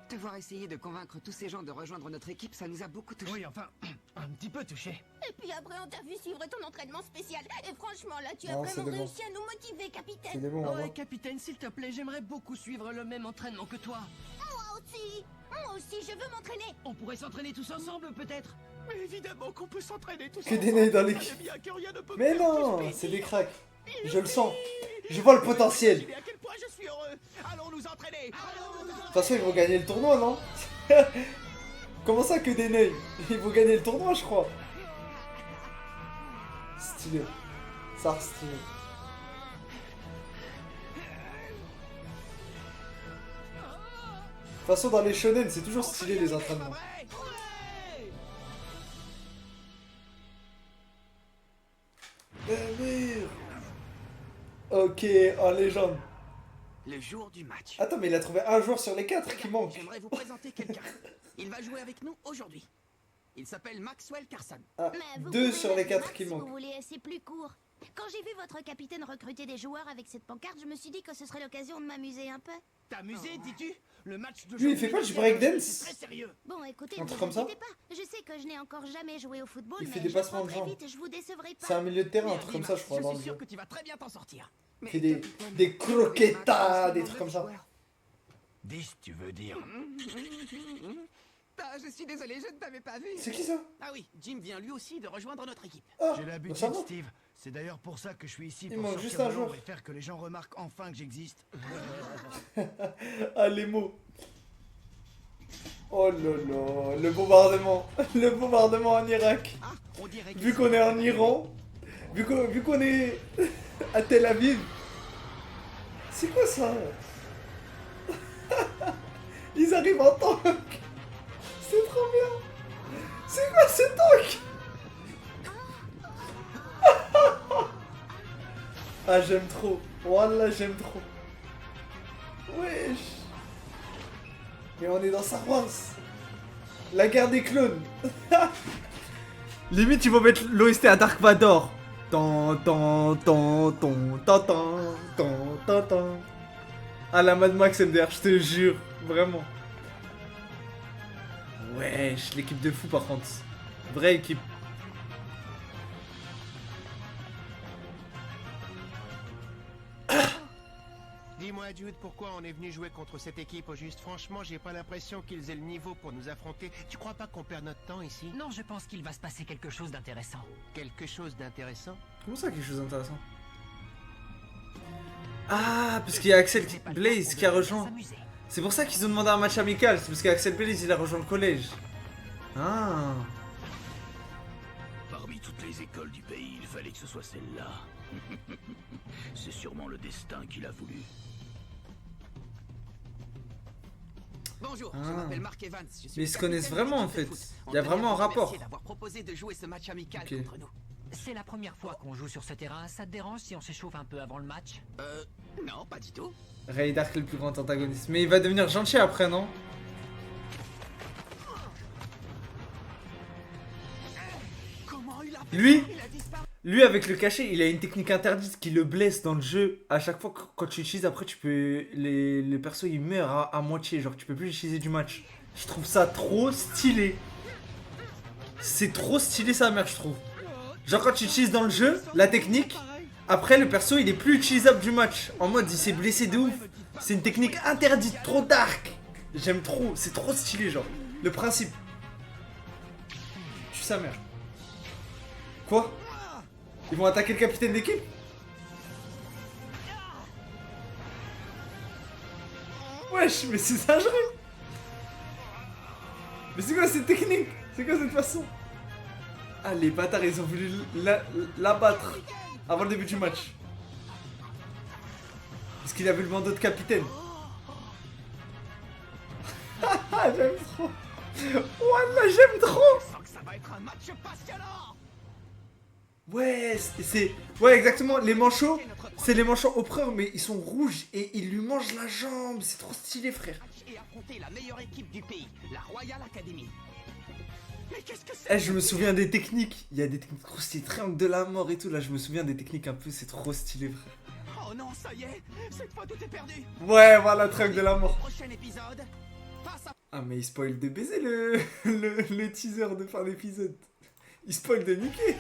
Speaker 5: te voir essayer de convaincre tous ces gens de rejoindre notre équipe, ça nous a beaucoup touché.
Speaker 13: Oui, enfin, un petit peu touché.
Speaker 10: Et puis après, on t'a vu suivre ton entraînement spécial. Et franchement, là, tu as
Speaker 1: Non,
Speaker 10: vraiment
Speaker 1: c'est des
Speaker 10: réussi à nous motiver, capitaine.
Speaker 1: C'est des bons,
Speaker 11: ouais, capitaine, s'il te plaît, j'aimerais beaucoup suivre le même entraînement que toi.
Speaker 10: Moi aussi, je veux m'entraîner.
Speaker 13: On pourrait s'entraîner tous ensemble, peut-être.
Speaker 2: Mais évidemment qu'on peut s'entraîner tous
Speaker 1: Que des nez dans l'équipe. Mais non, c'est des cracks. Je le sens. Je vois le potentiel.
Speaker 2: À quel point je suis heureux. Allons nous entraîner.
Speaker 1: De toute façon, ils vont gagner le tournoi, non? Comment ça que des nez? Ils vont gagner le tournoi, je crois. Stylé. Ça, stylé. De toute façon, dans les shonen, c'est toujours stylé les entraînements. Ok, en légende.
Speaker 2: Le jour du match.
Speaker 1: Attends, mais il a trouvé un joueur sur les 4 qui manque.
Speaker 2: J'aimerais vous présenter quelqu'un. Il va jouer avec nous aujourd'hui. Il s'appelle Maxwell Carson.
Speaker 1: Ah,
Speaker 10: Mais vous
Speaker 1: 2
Speaker 10: pouvez
Speaker 1: sur les
Speaker 10: mettre
Speaker 1: 4
Speaker 10: Max
Speaker 1: qui
Speaker 10: si
Speaker 1: manquent.
Speaker 10: vous voulez, c'est plus court. Quand j'ai vu votre capitaine recruter des joueurs avec cette pancarte, je me suis dit que ce serait l'occasion de m'amuser un peu.
Speaker 11: T'amuser, dis-tu? Le match de
Speaker 1: Lui, il fait pas du breakdance?
Speaker 11: C'est très sérieux.
Speaker 10: Bon, écoutez,
Speaker 1: Un
Speaker 10: ne
Speaker 1: truc
Speaker 10: vous
Speaker 1: comme ça?
Speaker 10: inquiétez pas. Je sais que je n'ai encore jamais joué au football,
Speaker 1: Il
Speaker 10: mais
Speaker 1: fait des
Speaker 10: je
Speaker 1: passements
Speaker 10: prends
Speaker 1: de
Speaker 10: très
Speaker 1: jambes.
Speaker 10: vite, je vous décevrai pas.
Speaker 1: C'est un milieu de terrain, un truc comme ça, je crois,
Speaker 2: Je
Speaker 1: dans
Speaker 2: suis
Speaker 1: le
Speaker 2: sûr
Speaker 1: jeu.
Speaker 2: que tu vas très bien t'en sortir.
Speaker 1: Il fait des croquetas, des trucs comme ça.
Speaker 3: 10, tu veux dire?
Speaker 2: Ah, je suis désolé, je ne t'avais pas vu.
Speaker 1: C'est qui ça?
Speaker 2: Ah oui, Jim vient lui aussi de rejoindre notre équipe.
Speaker 1: Ah,
Speaker 14: J'ai
Speaker 1: bah
Speaker 14: l'habitude,
Speaker 1: ça va.
Speaker 14: Steve. C'est d'ailleurs pour ça que je suis ici,
Speaker 1: Il
Speaker 14: pour
Speaker 1: manque
Speaker 14: sortir
Speaker 1: juste un
Speaker 14: de l'ombre
Speaker 1: joueur.
Speaker 14: et faire que les gens remarquent enfin que j'existe.
Speaker 1: Ah, les mots. Oh là là, le bombardement. Le bombardement en Irak.
Speaker 2: Ah, on dirait
Speaker 1: Vu qu'on est en Iran, vu qu'on est à Tel Aviv. C'est quoi ça? Ils arrivent en tank. C'est trop bien. C'est quoi ce tank? Ah, j'aime trop. Wallah, j'aime trop. Wesh. Mais on est dans Star Wars. La guerre des clones. Limite, ils vont mettre l'OST à Dark Vador. Tan tan tan tan tan tan tan tan tan. À la Mad Max MDR, je te jure. Vraiment. Wesh, l'équipe de fou par contre. Vraie équipe.
Speaker 7: Dis-moi, Jude, pourquoi on est venu jouer contre cette équipe au juste? Franchement, j'ai pas l'impression qu'ils aient le niveau pour nous affronter. Tu crois pas qu'on perd notre temps ici?
Speaker 12: Non, je pense qu'il va se passer quelque chose d'intéressant.
Speaker 7: Quelque chose d'intéressant?
Speaker 1: Comment ça, quelque chose d'intéressant? Ah, parce qu'il y a Axel Blaze qui a rejoint. C'est pour ça qu'ils ont demandé un match amical. C'est parce qu'Axel Blaze il a rejoint le collège. Ah.
Speaker 3: Parmi toutes les écoles du pays, il fallait que ce soit celle-là. C'est sûrement le destin qu'il a voulu.
Speaker 2: Bonjour,
Speaker 1: Ah.
Speaker 2: je m'appelle Mark Evans. Je suis
Speaker 1: Mais ils
Speaker 2: le
Speaker 1: se connaissent
Speaker 2: capitaine de
Speaker 1: vraiment en
Speaker 2: l'équipe de
Speaker 1: fait.
Speaker 2: foot.
Speaker 1: Il y a
Speaker 2: On
Speaker 1: vraiment un
Speaker 2: tenait à vous
Speaker 1: rapport.
Speaker 2: remercier d'avoir proposé de jouer ce match amical
Speaker 1: Ok.
Speaker 2: contre nous.
Speaker 12: C'est la première fois qu'on joue sur ce terrain. Ça te dérange si on s'échauffe un peu avant le match?
Speaker 2: Non, pas du tout.
Speaker 1: Ray Dark le plus grand antagoniste. Mais il va devenir gentil après, non?
Speaker 2: Comment il a
Speaker 1: Lui,
Speaker 2: Il a disparu.
Speaker 1: lui avec le cachet, il a une technique interdite qui le blesse dans le jeu. À chaque fois que quand tu l'utilises, après tu peux. Les persos ils meurent à moitié. Genre tu peux plus l'utiliser du match. Je trouve ça trop stylé. C'est trop stylé sa mère, je trouve. Genre quand tu utilises dans le jeu, la technique, après le perso il est plus utilisable du match. En mode il s'est blessé de ouf. C'est une technique interdite, trop dark. J'aime trop, c'est trop stylé genre. Le principe. Je suis sa mère. Quoi? Ils vont attaquer le capitaine d'équipe? Wesh, mais c'est dangereux. Mais c'est quoi cette technique? C'est quoi cette façon? Ah, les bâtards, ils ont voulu l'abattre avant le début du match. Parce qu'il avait le bandeau de capitaine. J'aime trop. Wallah, j'aime trop.
Speaker 2: Ça va être un match passionnant.
Speaker 1: Ouais, c'est... Ouais, exactement, les manchots, c'est les manchots oppreurs, mais ils sont rouges et ils lui mangent la jambe. C'est trop stylé, frère.
Speaker 2: Et affronter la meilleure équipe du pays, la Royal Academy. Mais qu'est-ce que c'est?
Speaker 1: Eh, je me souviens des techniques. Il y a des techniques trop stylées, triangle de la mort et tout. Là, je me souviens des techniques un peu, c'est trop stylé, frère.
Speaker 2: Oh non, ça y est, cette fois tout est perdu.
Speaker 1: Ouais, voilà, triangle de la mort.
Speaker 2: Prochain épisode, face à...
Speaker 1: Ah, mais il spoil de baiser le teaser de fin d'épisode. Il spoil de niquer.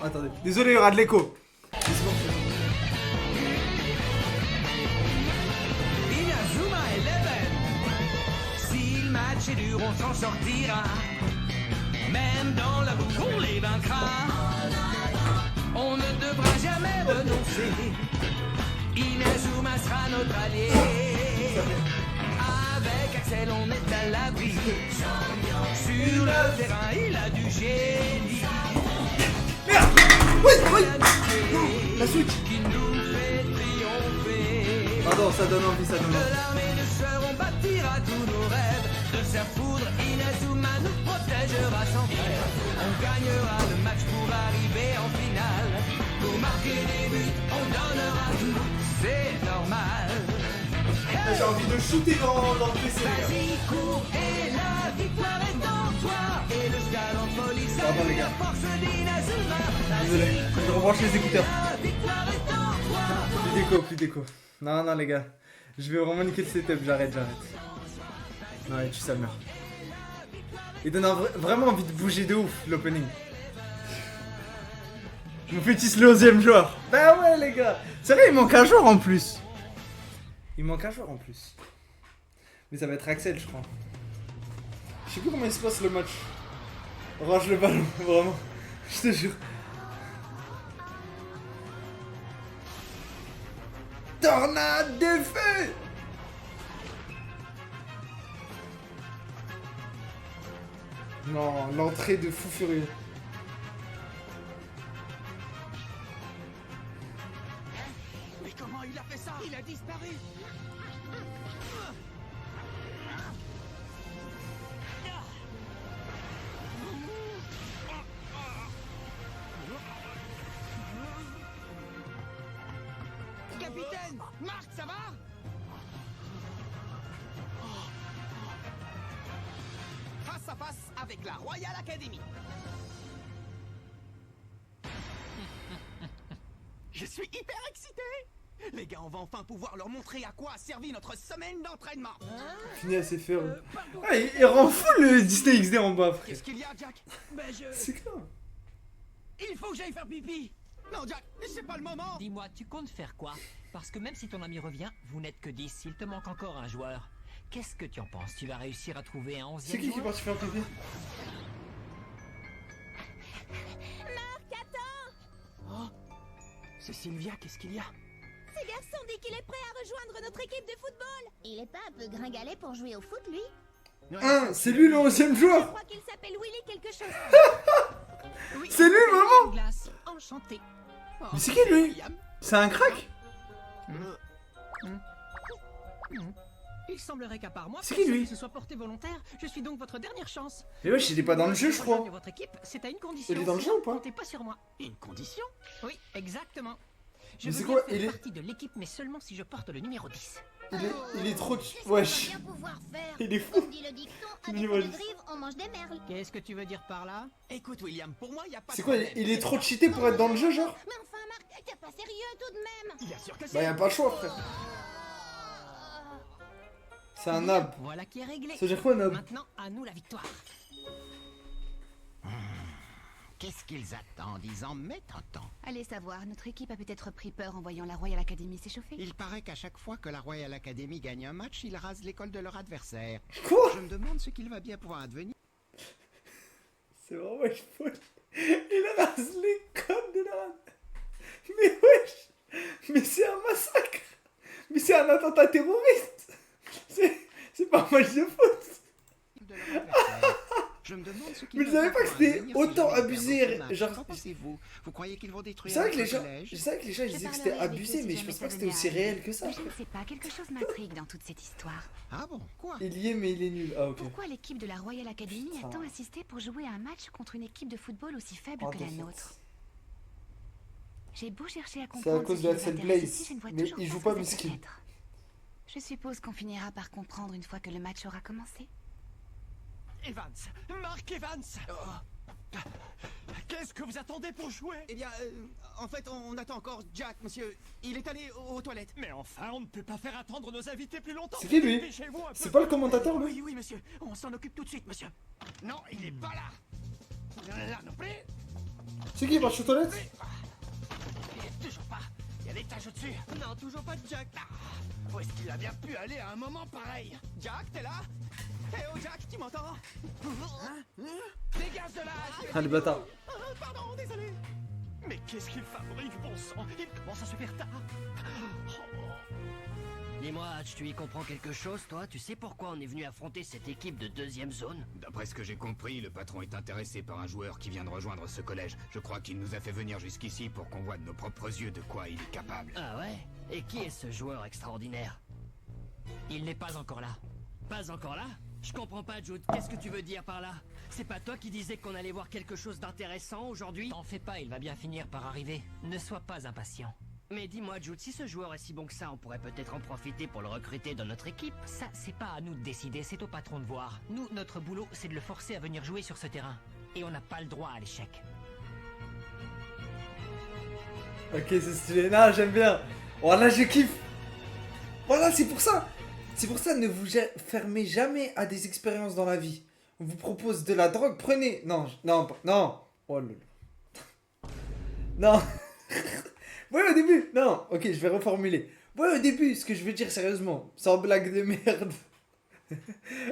Speaker 1: Attendez, désolé, il y aura de l'écho.
Speaker 15: Inazuma 11. Si le match est dur, on s'en sortira. Même dans la boue, on les vaincra. On ne devra jamais renoncer. Inazuma sera notre allié. Avec Axel, on est à l'abri. Sur le terrain, il a du génie.
Speaker 1: Merde! Oui, oui! La Switch!
Speaker 15: Qui nous fait triompher.
Speaker 1: Pardon, ça donne envie, ça donne
Speaker 15: De
Speaker 1: envie.
Speaker 15: l'armée de sœurs, on bâtira tous nos rêves. De sa foudre, Inazuma nous protégera sans frère. On gagnera le match pour arriver en finale. Pour marquer des buts, on donnera tout. C'est énorme.
Speaker 1: J'ai envie de shooter dans le PC.
Speaker 15: Vas-y, cours et la victoire est en toi. Et le Scalamboli, c'est
Speaker 1: Pardon, les gars.
Speaker 15: la force d'Inazuma.
Speaker 1: Désolé, je rebranche les écouteurs.
Speaker 15: La victoire est en toi.
Speaker 1: Plus d'écho. Non, non, les gars. Je vais vraiment niquer le setup, j'arrête. Non, et tu ça meurt. Il donne vraiment envie de bouger de ouf, l'opening. Mon fétiche le 11ème joueur. Bah ouais, les gars. C'est vrai, il manque un joueur en plus. Mais ça va être Axel, je crois. Je sais plus comment il se passe le match. Range le ballon, vraiment. Je te jure. Tornade de feu! Non, l'entrée de fou furieux.
Speaker 2: Mais comment il a fait ça? Il a disparu. Capitaine! Marc, ça va? Face à face avec la Royal Academy. Je suis hyper excité! Les gars, on va enfin pouvoir leur montrer à quoi a servi notre semaine d'entraînement.
Speaker 1: Fini à ses faire. Ah, il rend fou le Disney XD en bas, frère.
Speaker 2: Qu'est-ce qu'il y a, Jack?
Speaker 1: C'est grave.
Speaker 11: Il faut que j'aille faire pipi.
Speaker 2: Non, Jack, c'est pas le moment.
Speaker 12: Dis-moi, tu comptes faire quoi? Parce que même si ton ami revient, vous n'êtes que 10, il te manque encore un joueur. Qu'est-ce que tu en penses? Tu vas réussir à trouver un 11e
Speaker 1: C'est qui est parti faire pipi?
Speaker 10: Marc, attends!
Speaker 2: Oh, c'est Sylvia, qu'est-ce qu'il y a?
Speaker 10: Ce garçon dit qu'il est prêt à rejoindre notre équipe de football. Il est pas un peu gringalet pour jouer au foot, lui?
Speaker 1: Ah, c'est lui le 11ème
Speaker 10: Je
Speaker 1: joueur.
Speaker 10: crois qu'il s'appelle Willy quelque chose.
Speaker 1: C'est lui, maman.
Speaker 12: Glace, enchanté.
Speaker 1: Mais c'est qui lui? C'est un crack?
Speaker 12: Il semblerait qu'à part moi,
Speaker 1: C'est qui, lui?
Speaker 12: personne ne se soit porté volontaire. Je suis donc votre dernière chance.
Speaker 1: Mais wesh, il est pas dans le jeu, je crois.
Speaker 12: Rejoignez votre équipe, c'est à une condition.
Speaker 1: Il est dans le jeu ou pas?
Speaker 12: Comptez pas sur moi.
Speaker 2: Une condition?
Speaker 12: Oui, exactement. Je
Speaker 1: Mais
Speaker 12: veux
Speaker 1: c'est
Speaker 12: bien
Speaker 1: quoi,
Speaker 12: faire
Speaker 1: il est-
Speaker 12: partie de l'équipe, mais seulement si je porte le numéro 10.
Speaker 1: Il est trop... Wesh. Il est fou.
Speaker 10: Dit le dicton,
Speaker 1: Il
Speaker 10: avec
Speaker 1: est
Speaker 10: le
Speaker 1: valide.
Speaker 10: drive, on mange des merles.
Speaker 12: Qu'est-ce que tu veux dire par là?
Speaker 2: Écoute, William, pour moi, il y a pas
Speaker 1: C'est
Speaker 2: de
Speaker 1: quoi,
Speaker 2: problème.
Speaker 1: il est trop cheaté pour être dans le jeu, genre?
Speaker 10: Mais enfin, Marc, t'es pas sérieux tout de même.
Speaker 2: Bien sûr que
Speaker 1: Bah, y a pas le choix, frère. C'est un nab.
Speaker 12: Voilà qui est réglé.
Speaker 1: Ça veut dire quoi, nab?
Speaker 12: Maintenant, à nous la victoire.
Speaker 4: Qu'est-ce qu'ils attendent? Ils en mettent un temps.
Speaker 6: Allez savoir, notre équipe a peut-être pris peur en voyant la Royal Academy s'échauffer.
Speaker 4: Il paraît qu'à chaque fois que la Royal Academy gagne un match, ils rasent l'école de leur adversaire.
Speaker 1: Quoi?
Speaker 4: Je me demande ce qu'il va bien pouvoir advenir.
Speaker 1: C'est vraiment folle. Il rase les codes de la... Mais wesh. Mais c'est un massacre. Mais c'est un attentat terroriste. C'est pas un match de foot.
Speaker 4: Je me demande ce qu'ils
Speaker 1: Mais je savais pas que c'était autant abusé. Genre...
Speaker 4: Qu'en pensez-vous? Vous croyez qu'ils vont détruire
Speaker 1: C'est vrai que
Speaker 4: notre
Speaker 1: les gens,
Speaker 4: collège?
Speaker 1: je savais que les gens ils
Speaker 6: Je
Speaker 1: disaient que
Speaker 6: parlerai
Speaker 1: c'était
Speaker 6: avec eux
Speaker 1: abusé,
Speaker 6: si
Speaker 1: mais je
Speaker 6: jamais
Speaker 1: pense
Speaker 6: ça
Speaker 1: pas que c'était
Speaker 6: venait
Speaker 1: aussi
Speaker 6: à
Speaker 1: réel que ça.
Speaker 6: Mais je ne sais pas, quelque chose m'intrigue dans toute cette histoire.
Speaker 4: Ah bon? Quoi?
Speaker 1: Il y est, mais il est nul. Ah, ok.
Speaker 6: Pourquoi l'équipe de la Royal Academy
Speaker 1: Putain.
Speaker 6: a tant insisté pour jouer à un match contre une équipe de football aussi faible
Speaker 1: Oh,
Speaker 6: que la
Speaker 1: de fait.
Speaker 6: nôtre? J'ai beau chercher à
Speaker 1: C'est à
Speaker 6: comprendre
Speaker 1: cause
Speaker 6: ce
Speaker 1: de
Speaker 6: qui les
Speaker 1: Axel
Speaker 6: intéresse
Speaker 1: Blaze,
Speaker 6: ici, je ne vois
Speaker 1: mais
Speaker 6: toujours
Speaker 1: il joue
Speaker 6: ce
Speaker 1: pas
Speaker 6: que ça
Speaker 1: Miskin.
Speaker 6: peut être. Je suppose qu'on finira par comprendre une fois que le match aura commencé.
Speaker 11: Evans, Mark Evans. Qu'est-ce que vous attendez pour jouer?
Speaker 2: Eh bien, en fait, on attend encore Jack, monsieur. Il est allé aux toilettes.
Speaker 11: Mais enfin, on ne peut pas faire attendre nos invités plus longtemps.
Speaker 1: C'est qui, lui?
Speaker 11: Dépêchez-vous un peu.
Speaker 1: C'est pas le commentateur, lui?
Speaker 2: Oui, oui, monsieur. On s'en occupe tout de suite, monsieur.
Speaker 11: Non, il est pas là. Là non plus.
Speaker 1: C'est qui, il marche aux toilettes?
Speaker 11: Toujours pas. Il y a des taches au-dessus. Non, toujours pas de Jack. Où est-ce qu'il a bien pu aller à un moment pareil?
Speaker 2: Jack, t'es là? Eh oh, Jack, tu m'entends?
Speaker 11: Hein? Dégage de là.
Speaker 1: Ah, le bâtard.
Speaker 11: Pardon, désolé. Mais qu'est-ce qu'il fabrique, bon sang? Il commence à se faire tard.
Speaker 13: Dis-moi, Hatch, tu y comprends quelque chose, toi? Tu sais pourquoi on est venu affronter cette équipe de deuxième zone?
Speaker 3: D'après ce que j'ai compris, le patron est intéressé par un joueur qui vient de rejoindre ce collège. Je crois qu'il nous a fait venir jusqu'ici pour qu'on voit de nos propres yeux de quoi il est capable.
Speaker 13: Ah ouais? Et qui est ce joueur extraordinaire?
Speaker 12: Il n'est pas encore là.
Speaker 13: Pas encore là? Je comprends pas, Jude. Qu'est-ce que tu veux dire par là? C'est pas toi qui disais qu'on allait voir quelque chose d'intéressant aujourd'hui?
Speaker 12: T'en fais pas, il va bien finir par arriver. Ne sois pas impatient.
Speaker 13: Mais dis-moi, Jude, si ce joueur est si bon que ça, on pourrait peut-être en profiter pour le recruter dans notre équipe.
Speaker 12: Ça, c'est pas à nous de décider, c'est au patron de voir. Nous, notre boulot, c'est de le forcer à venir jouer sur ce terrain. Et on n'a pas le droit à l'échec.
Speaker 1: Ok, c'est stylé. Non, j'aime bien. Voilà, je kiffe. Voilà, c'est pour ça. C'est pour ça, ne vous fermez jamais à des expériences dans la vie. On vous propose de la drogue, prenez. Non, non, non. Oh là là. Non. Ouais, au début. Non, ok, je vais reformuler. Ouais, au début, ce que je veux dire sérieusement, sans blague de merde.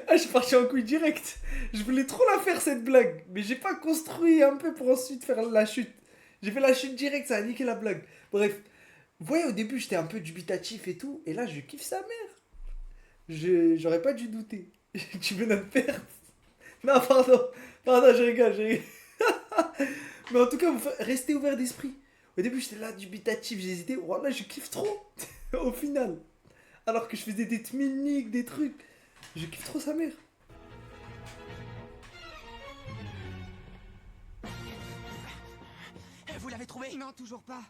Speaker 1: Ah, je suis parti en couille direct. Je voulais trop la faire cette blague, mais j'ai pas construit un peu pour ensuite faire la chute. J'ai fait la chute direct, ça a niqué la blague. Bref, vous voyez, au début, j'étais un peu dubitatif et tout, et là, je kiffe sa mère. J'aurais pas dû douter. Tu veux notre perte? Non, pardon, je rigole. Mais en tout cas, restez ouvert d'esprit. Au début, j'étais là, dubitatif, j'hésitais. Voilà, je kiffe trop. Au final. Alors que je faisais des tminiques, des trucs. Je kiffe trop sa mère.
Speaker 2: Vous l'avez trouvé?
Speaker 5: Non, toujours pas.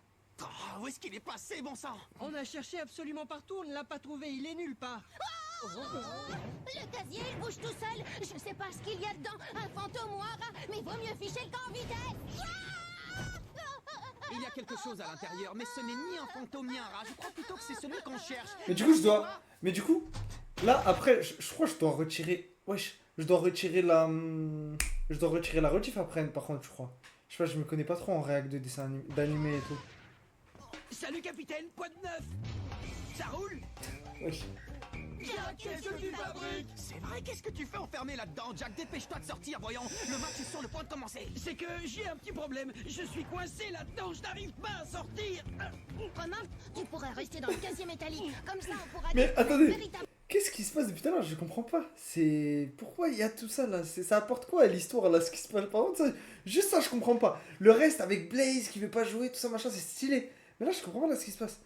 Speaker 2: Oh, où est-ce qu'il est passé, bon sang?
Speaker 11: On a cherché absolument partout, on ne l'a pas trouvé, il est nulle part.
Speaker 10: Le casier, il bouge tout seul. Je sais pas ce qu'il y a dedans, un fantôme ou un rat, mais vaut mieux ficher le camp en vitesse.
Speaker 2: Il y a quelque chose à l'intérieur, mais ce n'est ni un fantôme ni un rat. Je crois plutôt que c'est celui qu'on cherche.
Speaker 1: Mais du coup, je dois... Mais du coup, là, après, je crois que je dois retirer... Wesh, je dois retirer la... Je dois retirer la rediff après, par contre, je crois. Je sais pas, je me connais pas trop en réac de dessin d'animé et tout.
Speaker 11: Salut capitaine, quoi de neuf? Ça roule?
Speaker 1: Wesh.
Speaker 11: Jack, qu'est-ce que tu fabriques?
Speaker 2: C'est vrai, qu'est-ce que tu fais enfermé là-dedans, Jack? Dépêche-toi de sortir, voyons. Le match est sur le point de commencer.
Speaker 11: C'est que j'ai un petit problème. Je suis coincé là-dedans, je n'arrive pas à sortir.
Speaker 10: Remarque, tu pourrais rester dans le casier métallique. Comme ça, on pourra...
Speaker 1: Mais attendez, qu'est-ce qui se passe depuis tout à l'heure? Je comprends pas. C'est... Pourquoi il y a tout ça là? Ça apporte quoi à l'histoire là, ce qui se passe? Par contre, ça... juste ça, je comprends pas. Le reste avec Blaze qui veut pas jouer, tout ça machin, c'est stylé. Mais là, je comprends pas là ce qui se passe.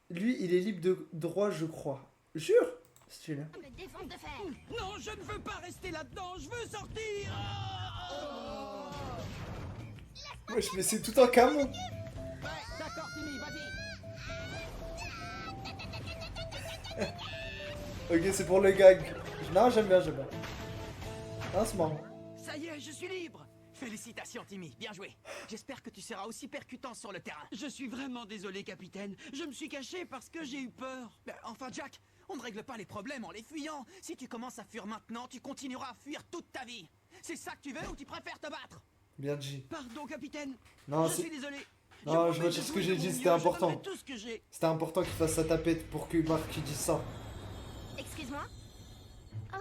Speaker 1: Lui, il est libre de droit, je crois. Jure? Stylé.
Speaker 11: Non, je ne veux pas rester là-dedans, je veux sortir.
Speaker 1: Wesh, mais c'est tout un camion.
Speaker 2: Ouais, d'accord, Timmy, vas-y.
Speaker 1: Ok, c'est pour le gag. Non, j'aime bien. Ah, c'est marrant.
Speaker 11: Ça y est, je suis libre.
Speaker 2: Félicitations, Timmy, bien joué. J'espère que tu seras aussi percutant sur le terrain.
Speaker 11: Je suis vraiment désolé, capitaine. Je me suis caché parce que j'ai eu peur.
Speaker 2: Ben, enfin, Jack, on ne règle pas les problèmes en les fuyant. Si tu commences à fuir maintenant, tu continueras à fuir toute ta vie. C'est ça que tu veux ou tu préfères te battre?
Speaker 1: Bien dit.
Speaker 11: Pardon, capitaine.
Speaker 1: Non,
Speaker 11: je suis désolé.
Speaker 1: Non, je retire ce que j'ai dit, c'était important.
Speaker 11: Tout ce que j'ai.
Speaker 1: C'était important qu'il fasse sa tapette pour que Marc il dise ça.
Speaker 6: Excuse-moi. Oh,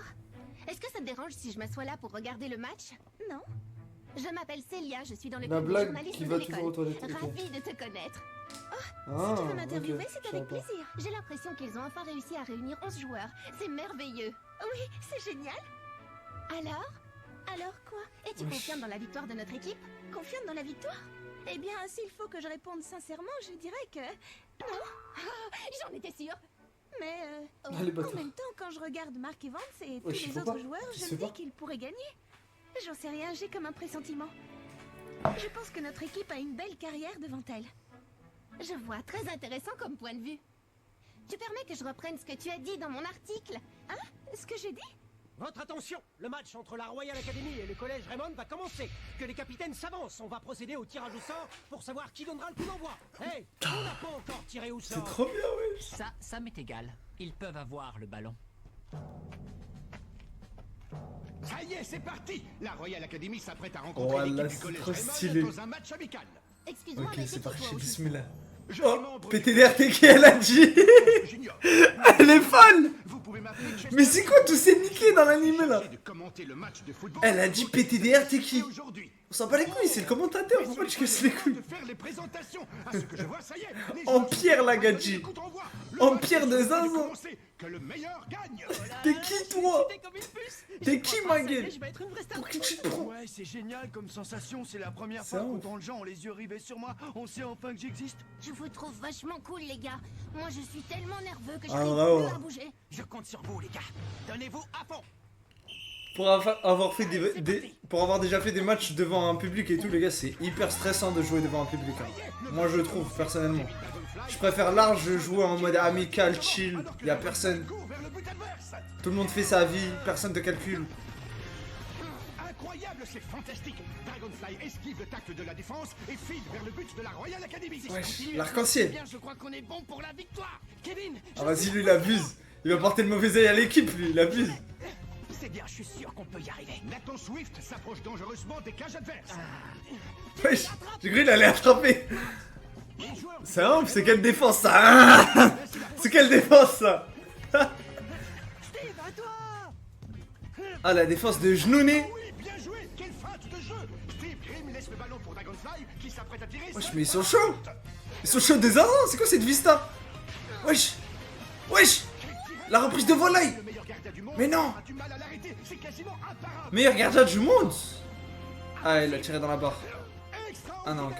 Speaker 6: est-ce que ça te dérange si je m'assois là pour regarder le match? Non. Je m'appelle Célia, je suis dans le
Speaker 1: La
Speaker 6: club des
Speaker 1: blague
Speaker 6: journalistes
Speaker 1: qui
Speaker 6: de
Speaker 1: va toujours aux
Speaker 6: l'école.
Speaker 1: toilettes.
Speaker 6: Ravie de te connaître. Oh,
Speaker 1: Ah,
Speaker 6: si tu veux m'interviewer,
Speaker 1: ok,
Speaker 6: c'est
Speaker 1: je savais
Speaker 6: avec
Speaker 1: pas.
Speaker 6: plaisir. J'ai l'impression qu'ils ont enfin réussi à réunir 11 joueurs. C'est merveilleux. Oui, c'est génial. Alors quoi? Es-tu confiante dans la victoire de notre équipe? Confiante dans la victoire? Eh bien, s'il faut que je réponde sincèrement, je dirais que... Non. J'en étais sûre. Mais en même temps, quand je regarde Mark Evans et tous les autres joueurs, je me dis qu'ils pourraient gagner. J'en sais rien, j'ai comme un pressentiment. Je pense que notre équipe a une belle carrière devant elle. Je vois, très intéressant comme point de vue. Tu permets que je reprenne ce que tu as dit dans mon article? Hein? Ce que j'ai dit?
Speaker 11: Votre attention, le match entre la Royal Academy et le collège Raymond va commencer. Que les capitaines s'avancent, on va procéder au tirage au sort pour savoir qui donnera le coup d'envoi. Hey, on n'a pas encore tiré au sort.
Speaker 1: C'est trop bien, wesh.
Speaker 12: Ça m'est égal. Ils peuvent avoir le ballon.
Speaker 3: Ça y est, c'est parti. La Royal Academy s'apprête à rencontrer
Speaker 1: Voilà,
Speaker 3: l'équipe du
Speaker 1: c'est
Speaker 3: collège
Speaker 1: trop
Speaker 3: Raymond
Speaker 1: stylé.
Speaker 3: dans un match amical.
Speaker 6: Excuse-moi,
Speaker 1: Ok,
Speaker 6: mais
Speaker 1: c'est
Speaker 6: qui, toi
Speaker 1: parti,
Speaker 6: aussi?
Speaker 1: bismillah.
Speaker 3: Je suis
Speaker 1: Oh,
Speaker 3: membre
Speaker 1: PTDRTK, elle a dit. Elle est folle. Mais c'est quoi tous ces niqués dans l'anime là?
Speaker 3: de commenter le match de football.
Speaker 1: Elle a dit PTDRTK. On s'en bat les couilles, c'est le commentateur, pourquoi tu casses les couilles?
Speaker 3: De faire les présentations. À ce que je vois, ça y est. les
Speaker 1: En
Speaker 3: joueurs
Speaker 1: pierre
Speaker 3: sont
Speaker 1: la
Speaker 3: prêts à
Speaker 1: gadji.
Speaker 3: donner le coup d'envoi. Le
Speaker 1: En
Speaker 3: match
Speaker 1: pierre de
Speaker 3: est en train
Speaker 1: zinzin.
Speaker 3: commencer. Que le meilleur gagne.
Speaker 1: T'es qui toi? T'es qui ma gueule? Pour qui tu te prends?
Speaker 14: Ouais, c'est génial comme sensation. C'est la première
Speaker 1: C'est
Speaker 14: fois
Speaker 1: ouf.
Speaker 14: qu'autant de gens ont les yeux rivés sur moi. On sait enfin que j'existe.
Speaker 10: Je vous trouve vachement cool, les gars. Moi, je suis tellement nerveux que
Speaker 1: Ah,
Speaker 10: j'arrive
Speaker 1: bravo.
Speaker 10: plus à bouger.
Speaker 2: Je compte sur vous, les gars. Donnez-vous à fond.
Speaker 1: Pour avoir fait pour avoir déjà fait des matchs devant un public et tout, les gars, c'est hyper stressant de jouer devant un public. Hein. Moi, je trouve, personnellement. Je préfère large jouer en mode amical, chill. Y a personne. Tout le monde fait sa vie, personne te calcule.
Speaker 7: Incroyable, c'est fantastique. Dragonfly esquive le tacle de la défense et file vers le but de la Royal Academy.
Speaker 1: Wesh, l'arc-en-ciel.
Speaker 7: Je crois qu'on est bon pour la victoire. Kevin.
Speaker 1: Ah vas-y, lui, il abuse. Il va porter le mauvais œil à l'équipe, lui, il abuse.
Speaker 7: C'est bien, je suis sûr qu'on peut y arriver. Nathan Swift s'approche dangereusement des cages adverses.
Speaker 1: Wesh, j'ai cru qu'il allait attraper. C'est un c'est quelle défense ça. C'est quelle défense ça. Ah, la défense de Genouné.
Speaker 7: Bien joué, quelle feinte de jeu. Steve Grimm laisse le ballon pour Dragonfly qui s'apprête à tirer.
Speaker 1: Wesh, mais ils sont chauds. Ils sont chauds des armes. C'est quoi cette vista? Wesh. Wesh. La reprise de volaille. Mais non. Meilleur gardien du monde. Ah, il a tiré dans la barre. Ah non, ok.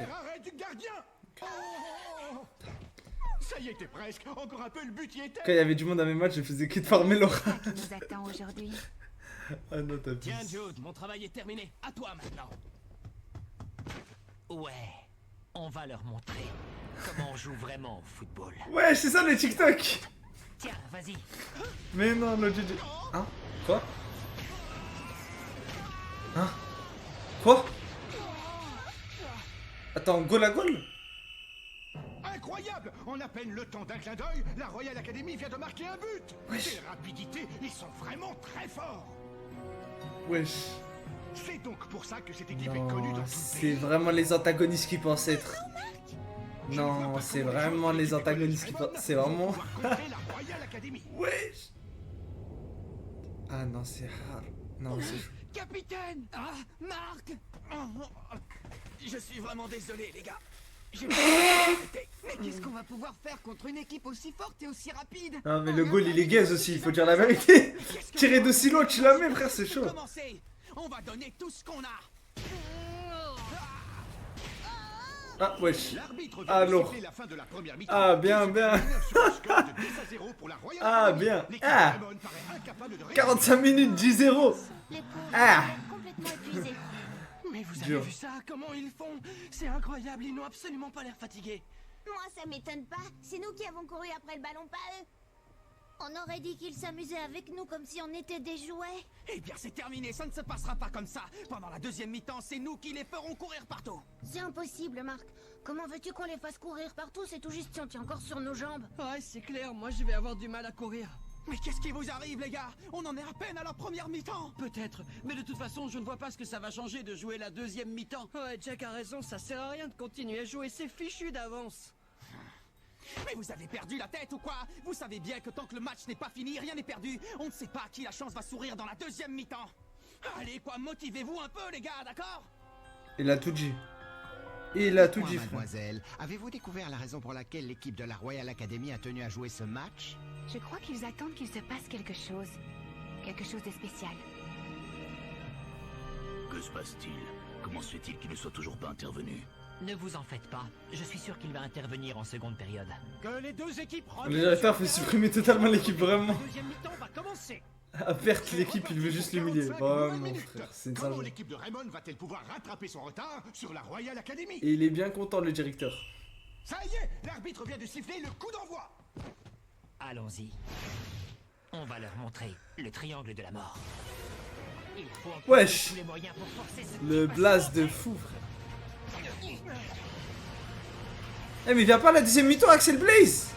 Speaker 7: Ça y était presque. Encore un peu, le but y était.
Speaker 1: Quand il y avait du monde à mes matchs, je faisais que de farmer Laura.
Speaker 6: Qui nous attend aujourd'hui?
Speaker 1: Ah non, t'as
Speaker 2: Tiens, Jude, mon travail est terminé. À toi maintenant.
Speaker 12: Ouais, on va leur montrer comment on joue vraiment au football.
Speaker 1: Ouais, c'est ça les TikTok.
Speaker 12: Tiens, vas-y.
Speaker 1: Mais non, le GG. Hein? Quoi? Hein? Quoi? Attends, goal à goal?
Speaker 7: Incroyable! En à peine le temps d'un clin d'œil, la Royal Academy vient de marquer un but!
Speaker 1: Wesh.
Speaker 7: Quelle rapidité! Ils sont vraiment très forts!
Speaker 1: Wesh.
Speaker 7: C'est donc pour ça que cette équipe est
Speaker 1: Non,
Speaker 7: connue dans tout le
Speaker 1: c'est
Speaker 7: pays.
Speaker 1: vraiment les antagonistes qui pensent être. Non, c'est vraiment les antagonistes qui pensent. C'est vraiment. Wesh. Ah non, c'est hard. Non, c'est chaud.
Speaker 2: Capitaine! Ah, Marc! Je suis vraiment désolé, les gars.
Speaker 5: Mais qu'est-ce qu'on va pouvoir faire contre une équipe aussi forte et aussi rapide?
Speaker 1: Non, mais le goal il est gaze aussi, il faut dire la vérité. Tirer d'aussi loin, tu la mets, frère, c'est chaud.
Speaker 2: On va donner tout ce qu'on a.
Speaker 1: Ah, wesh. Ah, lourd. Ah, bien, bien. Ah, bien. Ah. 45 minutes, 10-0. Ah.
Speaker 2: Mais vous avez vu ça? Comment ils font? C'est incroyable, ils n'ont absolument pas l'air fatigués.
Speaker 10: Moi, ça m'étonne pas. C'est nous qui avons couru après le ballon, pas eux. On aurait dit qu'ils s'amusaient avec nous comme si on était des jouets.
Speaker 2: Eh bien, c'est terminé, ça ne se passera pas comme ça. Pendant la deuxième mi-temps, c'est nous qui les ferons courir partout.
Speaker 10: C'est impossible, Marc. Comment veux-tu qu'on les fasse courir partout? C'est tout juste si on tient encore sur nos jambes.
Speaker 5: Ouais, c'est clair, moi je vais avoir du mal à courir.
Speaker 2: Mais qu'est-ce qui vous arrive, les gars? On en est à peine à la première mi-temps.
Speaker 5: Peut-être, mais de toute façon, je ne vois pas ce que ça va changer de jouer la deuxième mi-temps. Ouais, Jack a raison, ça sert à rien de continuer à jouer, c'est fichu d'avance.
Speaker 2: Mais vous avez perdu la tête ou quoi? Vous savez bien que tant que le match n'est pas fini, rien n'est perdu. On ne sait pas à qui la chance va sourire dans la deuxième mi-temps. Allez, quoi, motivez-vous un peu, les gars, d'accord?
Speaker 1: Il a tout dit. Il a tout dit, frère.
Speaker 4: Mademoiselle, avez-vous découvert la raison pour laquelle l'équipe de la Royal Academy a tenu à jouer ce match?
Speaker 6: Je crois qu'ils attendent qu'il se passe quelque chose. Quelque chose de spécial.
Speaker 3: Que se passe-t-il? Comment se fait-il qu'il ne soit toujours pas intervenu?
Speaker 12: Ne vous en faites pas, je suis sûr qu'il va intervenir en seconde période.
Speaker 11: Que les deux équipes
Speaker 1: Le directeur fait supprimer totalement l'équipe, vraiment.
Speaker 11: La deuxième mi-temps va commencer.
Speaker 1: À perte l'équipe, il veut juste l'humilier. Vraiment, frère, c'est une
Speaker 7: Comment
Speaker 1: singe.
Speaker 7: l'équipe de Raymond va-t-elle pouvoir rattraper son retard sur la Royal Academy?
Speaker 1: Et il est bien content, le directeur.
Speaker 7: Ça y est, l'arbitre vient de siffler le coup d'envoi.
Speaker 12: Allons-y. On va leur montrer le triangle de la mort. Il faut
Speaker 1: Wesh.
Speaker 12: tous les moyens pour forcer ce
Speaker 1: Le blast de fou, frère. Eh mais viens pas à la deuxième mi-temps, Axel Blaze.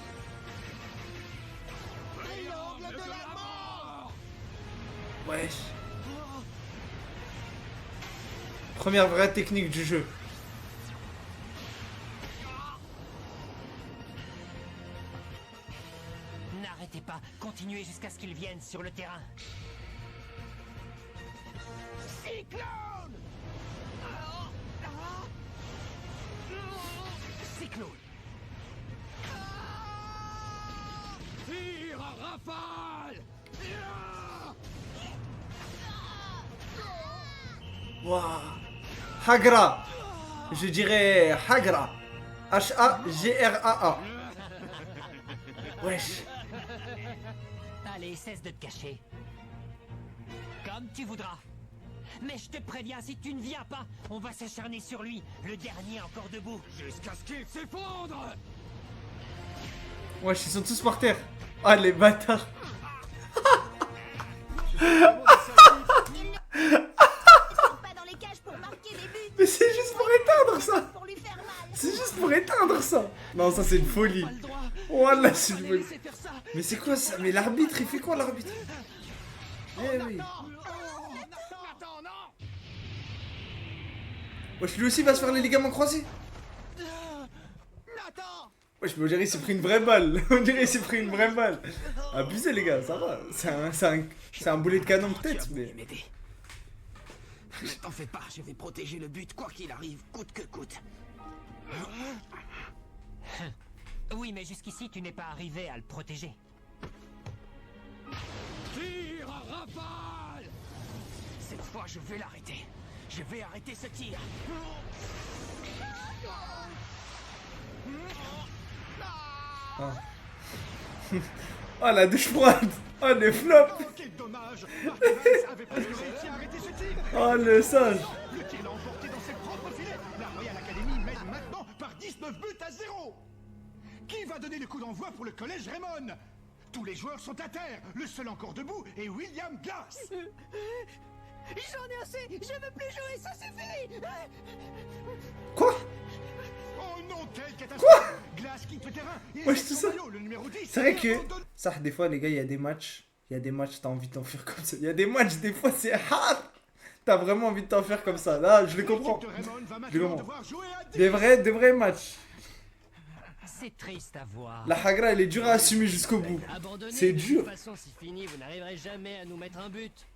Speaker 1: Wesh. Première vraie technique du jeu.
Speaker 12: N'arrêtez pas, continuez jusqu'à ce qu'ils viennent sur le terrain.
Speaker 2: Cyclone! Cyclone!
Speaker 11: Tire à rafale!
Speaker 1: Waouh. Hagra. Je dirais Hagra. H-A-G-R-A-A. Wesh.
Speaker 12: Allez, cesse de te cacher. Comme comme tu voudras. Mais je te préviens, si tu ne viens pas, on va s'acharner sur lui, le dernier encore debout.
Speaker 3: Jusqu'à ce qu'il s'effondre.
Speaker 1: Wesh, ils sont tous par terre. Ah, les bâtards. Mais c'est juste pour éteindre ça. C'est juste pour éteindre ça. Non, ça c'est une folie. Wallah, c'est une folie. Mais c'est quoi ça? Mais l'arbitre, il fait quoi l'arbitre? Eh oui. Wesh, lui aussi va se faire les ligaments croisés. Wesh, mais on dirait qu'il s'est pris une vraie balle. On dirait qu'il s'est pris une vraie balle. Abusé les gars, ça va. C'est un boulet de canon peut-être, mais...
Speaker 2: Ne t'en fais pas, je vais protéger le but quoi qu'il arrive, coûte que coûte.
Speaker 12: Oui, mais jusqu'ici, tu n'es pas arrivé à le protéger.
Speaker 2: Tire à rafale! Cette fois, je vais l'arrêter. Je vais arrêter ce tir.
Speaker 1: Ah. Oh la douche froide. Oh les flops.
Speaker 9: Oh, quel dommage. Avait presque réussi à arrêter ce tir.
Speaker 1: Oh le singe.
Speaker 9: Le tir l'a emporté dans ses propres filets. La Royal Academy mène maintenant par 19 buts à 0. Qui va donner le coup d'envoi pour le collège Raymond? Tous les joueurs sont à terre. Le seul encore debout est William Glass.
Speaker 10: J'en ai assez. Je veux plus jouer, ça suffit.
Speaker 1: Quoi?
Speaker 9: Oh non, quelle catastrophe. Glass quitte le terrain.
Speaker 1: Wesh, tout ça. C'est vrai que ça, des fois les gars, il y a des matchs, t'as envie de t'enfuir comme ça. Il y a des matchs, des fois c'est hard. T'as vraiment envie de t'enfuir comme ça. Là, je le comprends. Je le comprends. Des vrais matchs.
Speaker 12: C'est triste à voir.
Speaker 1: La Hagra, elle est dure à assumer jusqu'au bout. C'est dur.
Speaker 13: De toute façon, c'est fini, vous n'arriverez jamais à nous mettre un but.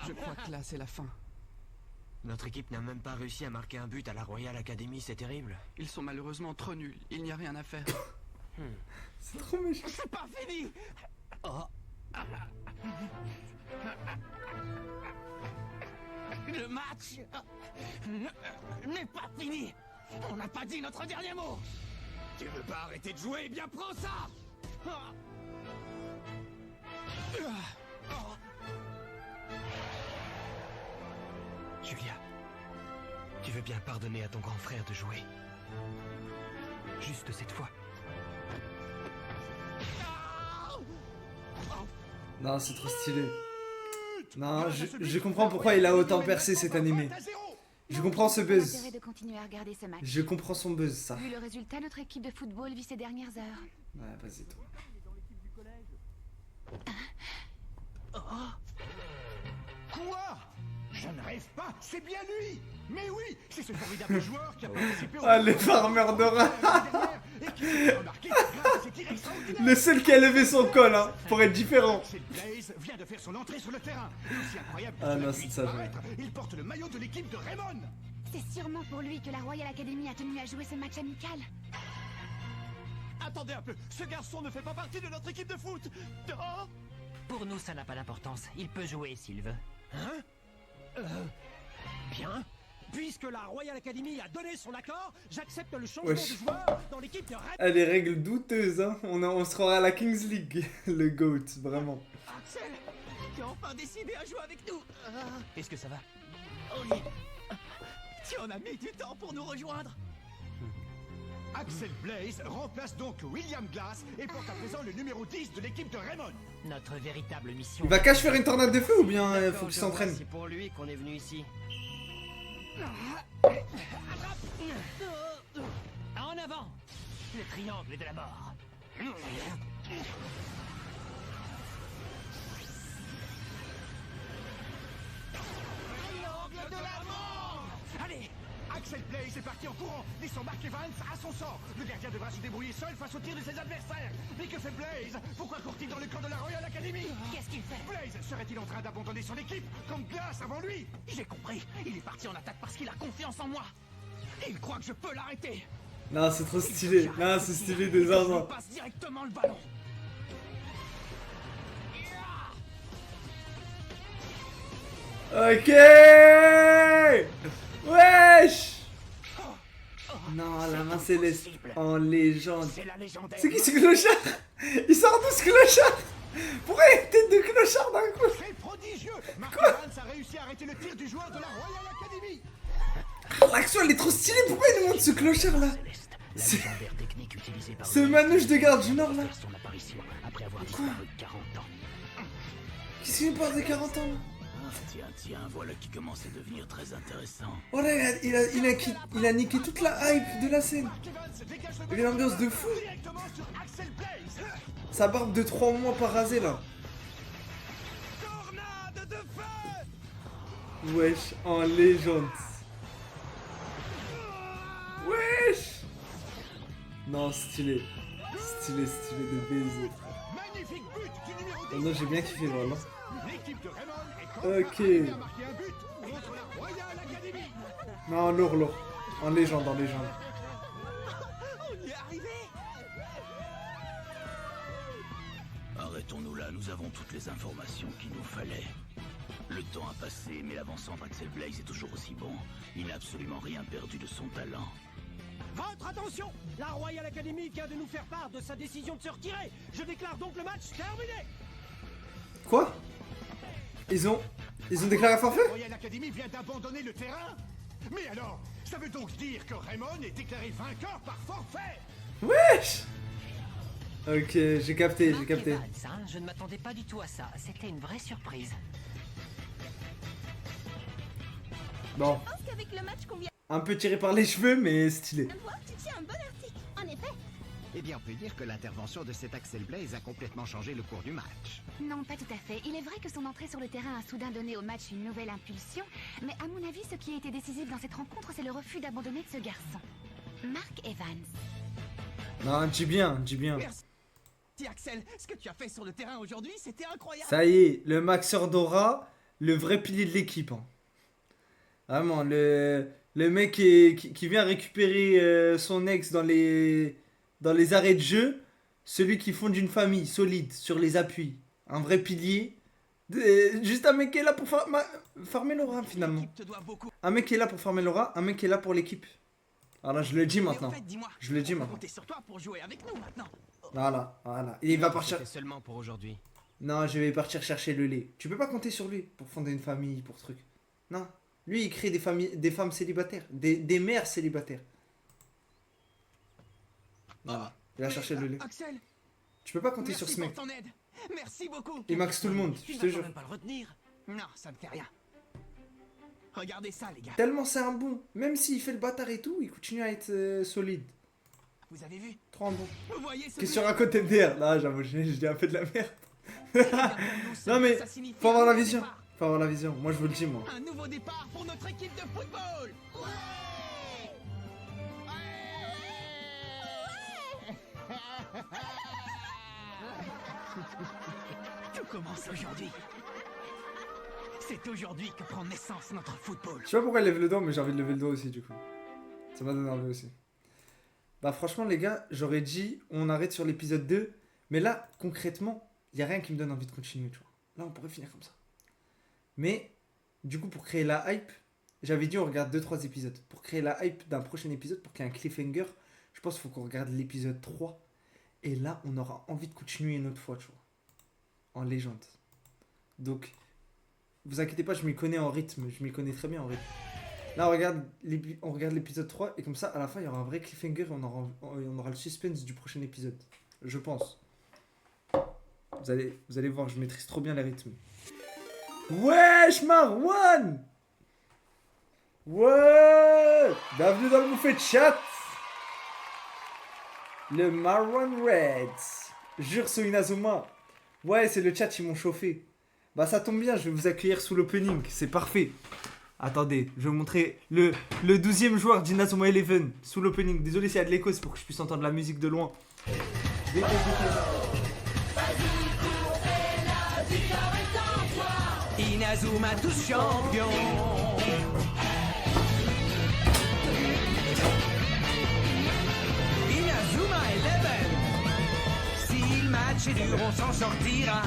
Speaker 2: Je crois que là, c'est la fin.
Speaker 13: Notre équipe n'a même pas réussi à marquer un but à la Royal Academy, c'est terrible.
Speaker 2: Ils sont malheureusement trop nuls. Il n'y a rien à faire.
Speaker 1: C'est trop méchant.
Speaker 2: C'est pas fini. Oh. Le match n'est pas fini. On n'a pas dit notre dernier mot.
Speaker 3: Tu veux pas arrêter de jouer? Eh bien, prends ça.
Speaker 13: Julia, tu veux bien pardonner à ton grand frère de jouer? Juste cette fois.
Speaker 1: Non, c'est trop stylé. Non, je comprends pourquoi il a autant percé cet animé. Je comprends ce buzz. Je comprends son buzz, ça.
Speaker 6: Vu le résultat, notre équipe de football vit ces dernières heures.
Speaker 1: Ouais, vas-y, toi.
Speaker 9: Quoi? Je ne rêve pas, c'est bien lui. Mais oui, c'est ce formidable joueur qui a participé au...
Speaker 1: Ah, les farmers de rats. Le seul qui a levé son col, hein, pour être différent.
Speaker 9: Blaze vient de faire son entrée sur le terrain. Et aussi incroyable
Speaker 1: ah non, c'est ça.
Speaker 9: Il porte le maillot de l'équipe de Raymond.
Speaker 6: C'est sûrement pour lui que la Royal Academy a tenu à jouer ce match amical.
Speaker 14: Attendez un peu, ce garçon ne fait pas partie de notre équipe de foot. Oh.
Speaker 12: Pour nous, ça n'a pas d'importance. Il peut jouer s'il veut.
Speaker 11: Hein? Bien. Puisque la Royal Academy a donné son accord, j'accepte le changement de joueur dans l'équipe de Red.
Speaker 1: Ah, les règles douteuses, hein. On sera à la Kings League, le GOAT, vraiment.
Speaker 2: Axel, tu as enfin décidé à jouer avec nous.
Speaker 12: Est-ce que ça va?
Speaker 2: Oui. Tu en as mis du temps pour nous rejoindre.
Speaker 9: Axel Blaze remplace donc William Glass et porte à présent le numéro 10 de l'équipe de Raymond.
Speaker 12: Notre véritable mission...
Speaker 1: Il va cache faire une tornade de feu ou bien faut qu'il s'entraîne?
Speaker 13: C'est pour lui qu'on est venu ici.
Speaker 12: En avant! Le triangle de la mort.
Speaker 9: Triangle de la mort! Allez! Axel Blaze est parti en courant, laissant Mark Evans à son sort. Le gardien devra se débrouiller seul face au tir de ses adversaires. Mais que fait Blaze? Pourquoi court-il dans le camp de la Royal Academy?
Speaker 12: Qu'est-ce qu'il fait?
Speaker 9: Blaze serait-il en train d'abandonner son équipe comme Glass avant lui?
Speaker 2: J'ai compris. Il est parti en attaque parce qu'il a confiance en moi. Il croit que je peux l'arrêter.
Speaker 1: Non, c'est trop stylé. Non, c'est stylé des zinzins.
Speaker 2: Il passe directement le ballon.
Speaker 1: Ok. Wesh. Non, la main céleste en légende.
Speaker 7: C'est la légendaire.
Speaker 1: C'est qui ce clochard? Il sort d'où ce clochard? Pourquoi il y a une tête de clochard d'un coup?
Speaker 9: C'est prodigieux. Mark Evans a réussi à arrêter le tir du joueur de la Royal Academy.
Speaker 1: L'action elle est trop stylée, pourquoi il nous montre ce clochard là? Ce manouche de garde du Nord là. Quoi? Qu'est-ce qu'il parle de 40 ans là?
Speaker 16: Tiens, voilà qui commence à devenir très intéressant.
Speaker 1: Oh là, il a niqué toute la hype de la scène. Il y a une ambiance de fou. Sa barbe de 3 mois pas rasée là. Wesh, en légende. Wesh. Non, stylé. Stylé de baiser. Oh non, j'ai bien kiffé voilà. Ok. Non, lourd. En légende.
Speaker 2: On y est arrivé.
Speaker 16: Arrêtons-nous là, nous avons toutes les informations qu'il nous fallait. Le temps a passé, mais l'avancement d'Axel Blaze est toujours aussi bon. Il n'a absolument rien perdu de son talent.
Speaker 11: Votre attention! La Royal Academy vient de nous faire part de sa décision de se retirer. Je déclare donc le match terminé.
Speaker 1: Quoi? Ils ont déclaré forfait?
Speaker 9: La Royal Academy vient d'abandonner le terrain. Mais alors, ça veut donc dire que Raymond est déclaré vainqueur par forfait.
Speaker 1: Wesh. Ok, j'ai capté.
Speaker 12: Evans, hein, je ne m'attendais pas du tout à ça. C'était une vraie surprise.
Speaker 1: Bon.
Speaker 6: Je pense qu'avec le match qu'on vient
Speaker 1: Un peu tiré par les cheveux, mais stylé.
Speaker 6: de voir, tu tiens un bon article. En effet.
Speaker 4: Eh bien, on peut dire que l'intervention de cet Axel Blaze a complètement changé le cours du match.
Speaker 10: Non, pas tout à fait. Il est vrai que son entrée sur le terrain a soudain donné au match une nouvelle impulsion, mais à mon avis, ce qui a été décisif dans cette rencontre, c'est le refus d'abandonner de ce garçon. Mark Evans.
Speaker 1: Non, dis bien.
Speaker 2: Merci Axel, ce que tu as fait sur le terrain aujourd'hui, c'était incroyable.
Speaker 1: Ça y est, le Maxeur Dora, le vrai pilier de l'équipe. Hein. Vraiment, le mec qui vient récupérer son ex dans les arrêts de jeu, celui qui fonde une famille solide sur les appuis. Un vrai pilier. Juste un mec qui est là pour farmer l'aura finalement. Un mec qui est là pour farmer l'aura, un mec qui est là pour l'équipe. Alors je le dis maintenant. Je le dis maintenant.
Speaker 2: Comptez sur toi pour jouer avec nous maintenant.
Speaker 1: Voilà. Et il va partir.
Speaker 13: C'était seulement pour aujourd'hui.
Speaker 1: Non, je vais partir chercher le lait. Tu peux pas compter sur lui pour fonder une famille, pour truc. Non. Lui, il crée des femmes célibataires, des mères célibataires. Voilà. Il va chercher le lait.
Speaker 2: Axel,
Speaker 1: tu peux pas compter sur ce mec.
Speaker 2: Ton aide. Merci beaucoup.
Speaker 1: Il max tout le monde, je te jure.
Speaker 2: Même pas le retenir. Non, ça me fait rien. Regardez ça, les gars.
Speaker 1: Tellement c'est un bon. Même s'il fait le bâtard et tout, il continue à être solide.
Speaker 2: Vous avez vu?
Speaker 1: Trop un bon.
Speaker 2: Vous voyez ce
Speaker 1: sur un côté de DR. Là, j'avoue, je dis un peu de la merde. Non mais, faut avoir la vision. Faut avoir la vision. Moi, je vous le dis, moi.
Speaker 2: Un nouveau départ pour notre équipe de football. Tout commence aujourd'hui. C'est aujourd'hui que prend naissance notre football.
Speaker 1: Je sais pas pourquoi elle lève le doigt, mais j'ai envie de lever le doigt aussi, du coup. Ça m'a donné envie aussi. Bah franchement, les gars, j'aurais dit on arrête sur l'épisode 2. Mais là, concrètement, il n'y a rien qui me donne envie de continuer, tu vois. Là, on pourrait finir comme ça. Mais, du coup, pour créer la hype, j'avais dit on regarde 2-3 épisodes. Pour créer la hype d'un prochain épisode, pour qu'il y ait un cliffhanger, je pense qu'il faut qu'on regarde l'épisode 3. Et là, on aura envie de continuer une autre fois, tu vois. En légende. Donc, vous inquiétez pas, je m'y connais en rythme. Je m'y connais très bien en rythme. Là, on regarde l'épisode 3. Et comme ça, à la fin, il y aura un vrai cliffhanger. Et on aura le suspense du prochain épisode. Je pense. Vous allez voir, je maîtrise trop bien les rythmes. Wesh, Marwan! Ouais! Bienvenue dans le bouffet de chat! Le Marwan Reds. Jure sur Inazuma. Ouais, c'est le chat, ils m'ont chauffé. Bah ça tombe bien, je vais vous accueillir sous l'opening. C'est parfait. Attendez, je vais vous montrer le 12e joueur d'Inazuma Eleven sous l'opening. Désolé s'il y a de l'écho, c'est pour que je puisse entendre la musique de loin.
Speaker 15: Inazuma tous champions. Inazuma Eleven. Si le match est dur, on s'en sortira.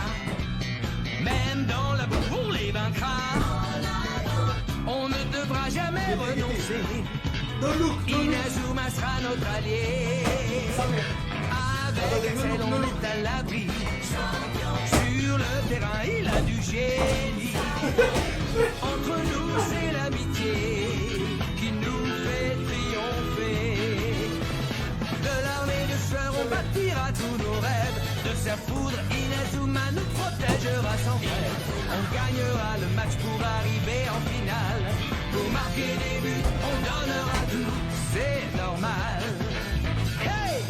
Speaker 15: Même dans la boue, on les vaincra. On ne devra jamais renoncer. Inazuma sera notre allié. Avec Axel, on est à l'abri. Sur le terrain, il a du génie. Entre nous, c'est l'amitié qui nous fait triompher. De l'armée de sueur, on bâtira tous nos rêves. De sa foudre, Inazuma nous protégera sans grève. On gagnera le match pour arriver en finale. Pour marquer des buts, on donnera tout, c'est normal. Hey!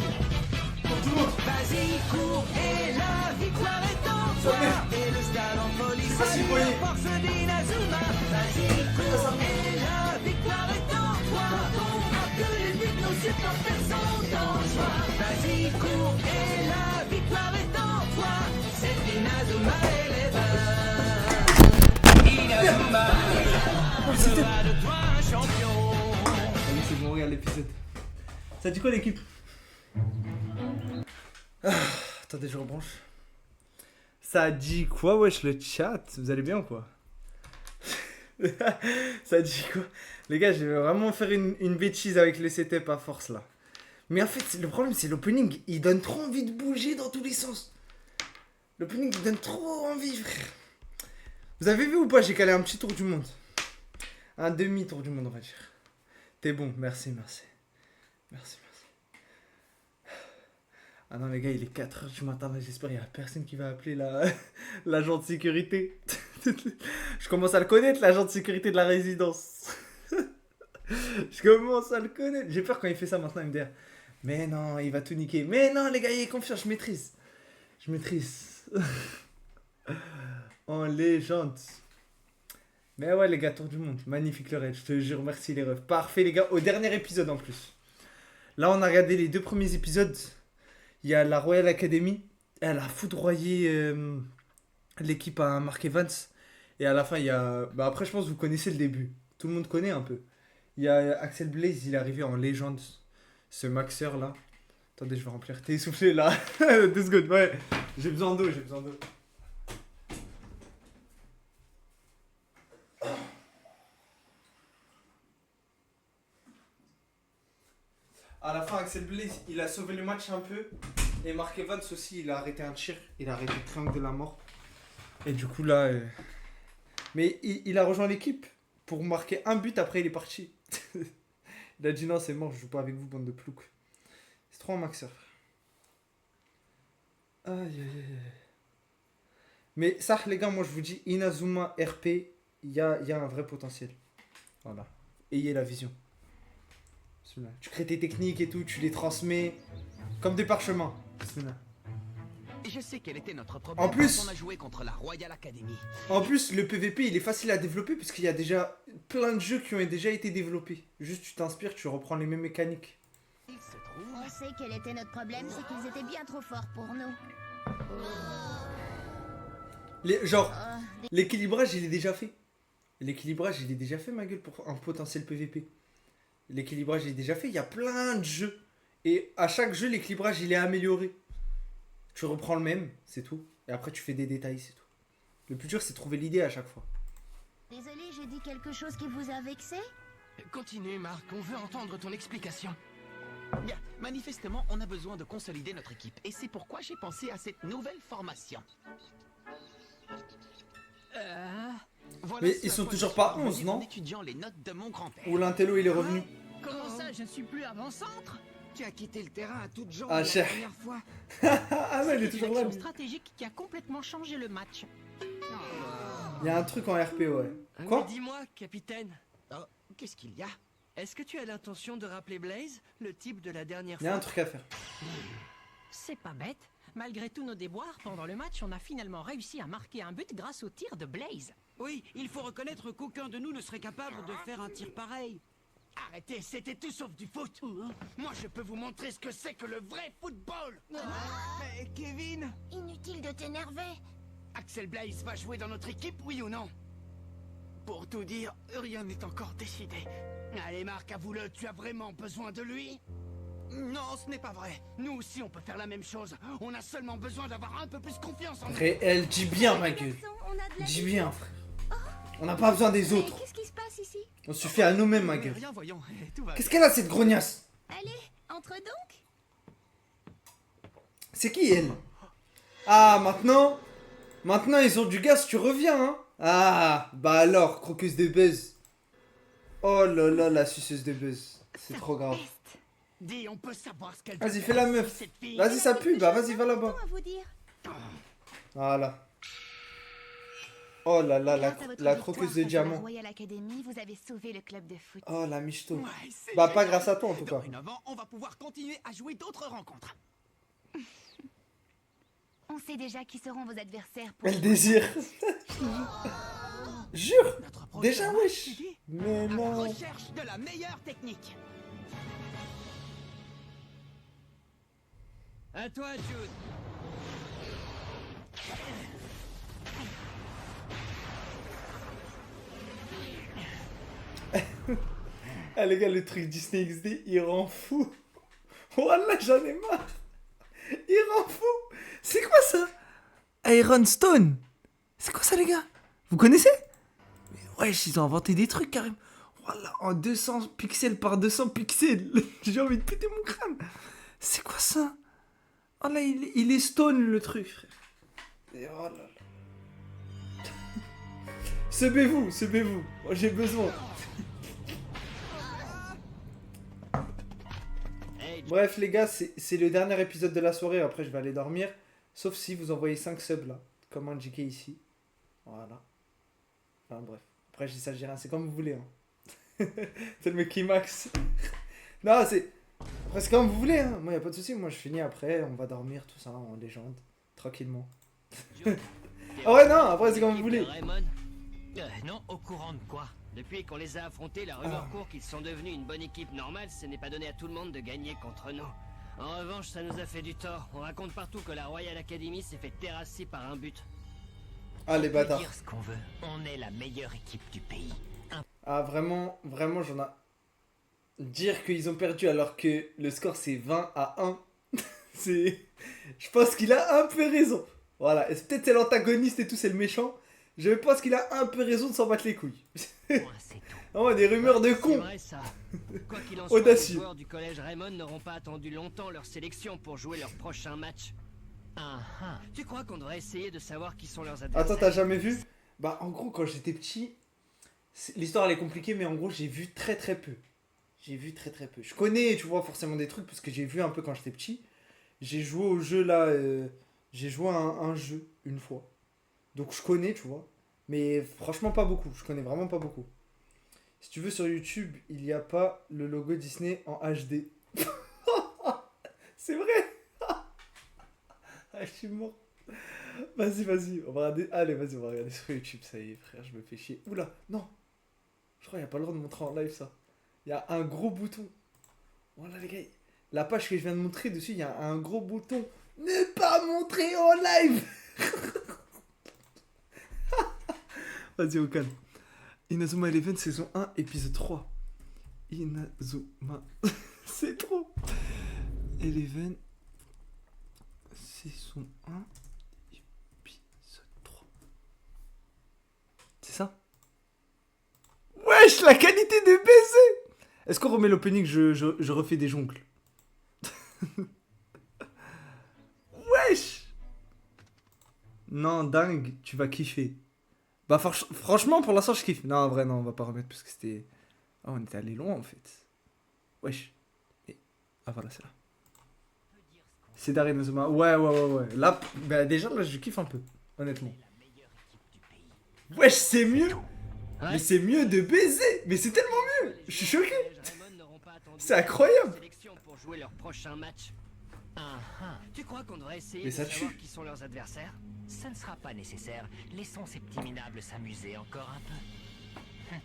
Speaker 15: Vas-y, cours, et la victoire est en toi. Et le stade en folie, c'est la force d'Inazuma. Vas-y, cours, et la victoire est en toi. On marque les buts, nos supporters sont en joie. Vas-y, cours, et la victoire est en toi. C'est Inazuma et les bains. Inazuma fera de toi un champion.
Speaker 1: Allez, c'est bon, regarde l'épisode. Ça dit quoi l'équipe? Attendez, je rebranche. Ça dit quoi, wesh, le chat? Vous allez bien ou quoi? Ça dit quoi? Les gars, je vais vraiment faire une bêtise avec le setup à force là. Mais en fait, le problème, c'est l'opening. Il donne trop envie de bouger dans tous les sens. L'opening, il donne trop envie, frère. Vous avez vu ou pas? J'ai calé un petit tour du monde. Un demi-tour du monde, on va dire. T'es bon, merci. Ah non les gars, il est 4h du matin, là, j'espère qu'il n'y a personne qui va appeler l'agent de sécurité. Je commence à le connaître, l'agent de sécurité de la résidence. Je commence à le connaître. J'ai peur quand il fait ça maintenant, il me dit mais non, il va tout niquer. Mais non les gars, ayez confiance, je maîtrise. En légende. Mais ouais les gars, tour du monde, magnifique le raid, je te jure, merci les refs. Parfait les gars, au dernier épisode en plus. Là on a regardé les 2 premiers épisodes. Il y a la Royal Academy, elle a foudroyé l'équipe à Mark Evans. Et à la fin, il y a... Bah après, je pense que vous connaissez le début. Tout le monde connaît un peu. Il y a Axel Blaze, il est arrivé en légende. Ce maxeur là. Attendez, je vais remplir. T'es essoufflé là. 2 secondes, ouais. J'ai besoin d'eau. À la fin, Axel Blaze, il a sauvé le match un peu. Et Mark Evans aussi, il a arrêté un tir. Il a arrêté le triangle de la mort. Et du coup, là... Mais il a rejoint l'équipe pour marquer un but. Après, il est parti. Il a dit non, c'est mort, je joue pas avec vous, bande de ploucs. C'est trop un maxeur. Aïe. Mais ça, les gars, moi, je vous dis, Inazuma RP, il y a un vrai potentiel. Voilà. Ayez la vision. Tu crées tes techniques et tout, tu les transmets comme des parchemins.
Speaker 2: Je sais quel était notre problème
Speaker 1: en plus,
Speaker 2: quand on a joué contre la Royal Academy.
Speaker 1: En plus, le PVP, il est facile à développer parce qu'il y a déjà plein de jeux qui ont déjà été développés. Juste, tu t'inspires, tu reprends les mêmes mécaniques.
Speaker 6: On sait quel était notre problème, c'est qu'ils étaient bien trop forts pour nous.
Speaker 1: L'équilibrage, il est déjà fait. L'équilibrage, il est déjà fait, ma gueule, pour un potentiel PVP. L'équilibrage est déjà fait, il y a plein de jeux. Et à chaque jeu, l'équilibrage, il est amélioré. Tu reprends le même, c'est tout. Et après, tu fais des détails, c'est tout. Le plus dur, c'est de trouver l'idée à chaque fois.
Speaker 6: Désolé, j'ai dit quelque chose qui vous a vexé?
Speaker 2: Continue, Marc, on veut entendre ton explication. Bien, manifestement, on a besoin de consolider notre équipe. Et c'est pourquoi j'ai pensé à cette nouvelle formation.
Speaker 1: Voilà. Mais ils sont toujours pas 11, non?
Speaker 2: Étudiant les notes de mon grand-père.
Speaker 1: Ou l'intello, il est revenu.
Speaker 5: Comment ça, je suis plus avant-centre?
Speaker 7: Tu as quitté le terrain à toutes jambes
Speaker 1: la
Speaker 7: première fois.
Speaker 1: Ah ouais, il est toujours là.
Speaker 5: C'est une stratégique qui a complètement changé le match.
Speaker 1: Il y a un truc en RP, ouais. Quoi?
Speaker 13: Mais dis-moi, capitaine.
Speaker 7: Oh, qu'est-ce qu'il y a?
Speaker 13: Est-ce que tu as l'intention de rappeler Blaze, le type de la dernière fois?
Speaker 1: Il y a un truc à faire.
Speaker 5: C'est pas bête. Malgré tous nos déboires, pendant le match, on a finalement réussi à marquer un but grâce au tir de Blaze. Oui, il faut reconnaître qu'aucun de nous ne serait capable de faire un tir pareil.
Speaker 7: Arrêtez, c'était tout sauf du foot. Moi, je peux vous montrer ce que c'est que le vrai football.
Speaker 2: Mais Kevin...
Speaker 6: Inutile de t'énerver.
Speaker 7: Axel Blaze va jouer dans notre équipe, oui ou non?
Speaker 2: Pour tout dire, rien n'est encore décidé.
Speaker 7: Allez, Marc, avoue-le, tu as vraiment besoin de lui?
Speaker 2: Non, ce n'est pas vrai.
Speaker 7: Nous aussi, on peut faire la même chose. On a seulement besoin d'avoir un peu plus confiance en nous.
Speaker 1: Réel, dis bien, ma gueule. Dis bien, frère. On n'a pas besoin des autres.
Speaker 6: Qu'est-ce qui se passe ici?
Speaker 1: On suffit à nous-mêmes, ma gueule.
Speaker 2: Rien, voyons. Tout va
Speaker 1: Qu'est-ce qu'elle a, cette grognasse?
Speaker 6: Allez, entre donc.
Speaker 1: C'est qui, elle? Ah, maintenant, ils ont du gaz, tu reviens, hein? Ah, bah alors, croqueuse de buzz. Oh là là, la suceuse de buzz. C'est trop grave.
Speaker 7: Dis, on peut savoir ce qu'elle
Speaker 1: Vas-y, fais la meuf. Vas-y, ça pue, bah vas-y, va là-bas.
Speaker 6: À vous dire.
Speaker 1: Voilà. Oh là là,
Speaker 10: Grâce à votre
Speaker 1: la
Speaker 10: victoire
Speaker 1: croqueuse de
Speaker 10: face à la
Speaker 1: diamant.
Speaker 10: Royal Academy, vous avez sauvé le club de foot.
Speaker 1: Oh la michto.
Speaker 2: Ouais, c'est
Speaker 1: Bah pas
Speaker 2: génial.
Speaker 1: grâce à toi en tout cas.
Speaker 2: Dorénavant, on va pouvoir continuer à jouer d'autres rencontres.
Speaker 10: On sait déjà qui seront vos adversaires pour...
Speaker 1: Elle désire. Jure.
Speaker 2: Notre prochain
Speaker 1: Déjà
Speaker 2: match,
Speaker 1: wesh.
Speaker 2: tu dis
Speaker 1: Mais
Speaker 2: À la
Speaker 1: non.
Speaker 2: recherche de la meilleure technique.
Speaker 13: À toi, Jude.
Speaker 1: Ah les gars, le truc Disney XD, il rend fou. Wallah, j'en ai marre. Il rend fou. C'est quoi ça? Iron Stone. C'est quoi ça les gars? Vous connaissez? Mais wesh, ils ont inventé des trucs carrément. Voilà, en 200 pixels par 200 pixels. J'ai envie de péter mon crâne. C'est quoi ça? Oh là, il est stone le truc, frère. Et oh là là. Sebez-vous. Oh, j'ai besoin. Bref, les gars, c'est le dernier épisode de la soirée. Après, je vais aller dormir. Sauf si vous envoyez 5 subs là. Comme indiqué ici. Voilà. Enfin, bref. Après, je dis ça, j'ai rien. C'est comme vous voulez. Hein. C'est le mec qui max. Non, c'est. Après, c'est comme vous voulez. Hein. Moi, y a pas de souci. Moi, je finis après. On va dormir, tout ça, en légende. Tranquillement. Ah ouais, non, après, c'est comme vous voulez.
Speaker 13: Non, au courant de quoi? Depuis qu'on les a affrontés, la rumeur court qu'ils sont devenus une bonne équipe normale, ce n'est pas donné à tout le monde de gagner contre nous. En revanche, ça nous a fait du tort. On raconte partout que la Royal Academy s'est fait terrasser par un but.
Speaker 1: Ah, les
Speaker 12: On peut
Speaker 1: bâtards.
Speaker 12: dire ce qu'on veut. On est la meilleure équipe du pays.
Speaker 1: Ah, vraiment, j'en ai. Dire qu'ils ont perdu alors que le score c'est 20-1. C'est. Je pense qu'il a un peu raison. Voilà, et peut-être c'est l'antagoniste et tout, c'est le méchant. Je pense qu'il a un peu raison de s'en battre les couilles. Oh, des rumeurs de
Speaker 13: C'est
Speaker 1: cons.
Speaker 13: vrai ça. Quoi qu'il en soit, les
Speaker 1: Audacieux.
Speaker 13: joueurs du collège Raymond n'auront pas attendu longtemps leur sélection pour jouer leur prochain match. Tu crois qu'on devrait essayer de savoir qui sont leurs adversaires?
Speaker 1: Attends, t'as jamais vu? Bah, en gros, quand j'étais petit, l'histoire elle est compliquée, mais en gros, j'ai vu très peu. Je connais, tu vois, forcément des trucs parce que j'ai vu un peu quand j'étais petit. J'ai joué au jeu là, j'ai joué à un jeu une fois. Donc je connais, tu vois. Mais franchement, pas beaucoup. Je connais vraiment pas beaucoup. Si tu veux, sur YouTube, il n'y a pas le logo Disney en HD. C'est vrai. Ah, je suis mort. Vas-y, on va regarder. Allez, vas-y, on va regarder sur YouTube. Ça y est, frère, je me fais chier. Oula, non. Je crois qu'il n'y a pas le droit de montrer en live ça. Il y a un gros bouton. Voilà, les gars. La page que je viens de montrer dessus, il y a un gros bouton. Ne pas montrer en live. Vas-y, au calme. Inazuma Eleven, saison 1, épisode 3. Inazuma. C'est trop. Eleven, saison 1, épisode 3. C'est ça? Wesh, la qualité de baiser. Est-ce qu'on remet l'opening, je refais des jongles? Wesh. Non, dingue, tu vas kiffer. Bah franchement, pour l'instant, je kiffe. Non, en vrai, non, on va pas remettre parce que c'était... Oh, on était allé loin, en fait. Wesh. Et... Ah, voilà, c'est là. C'est Darinazuma. Ouais. Là, bah, déjà, là, je kiffe un peu, honnêtement. Wesh, c'est mieux. Mais c'est mieux de baiser. Mais c'est tellement mieux. Je suis choqué. C'est incroyable.
Speaker 13: Pour jouer leur prochain match. Tu crois qu'on devrait essayer
Speaker 1: Mais
Speaker 13: de
Speaker 1: ça
Speaker 13: savoir
Speaker 1: tue.
Speaker 13: qui sont leurs adversaires?
Speaker 12: Ça ne sera pas nécessaire. Laissons ces petits minables s'amuser encore un peu.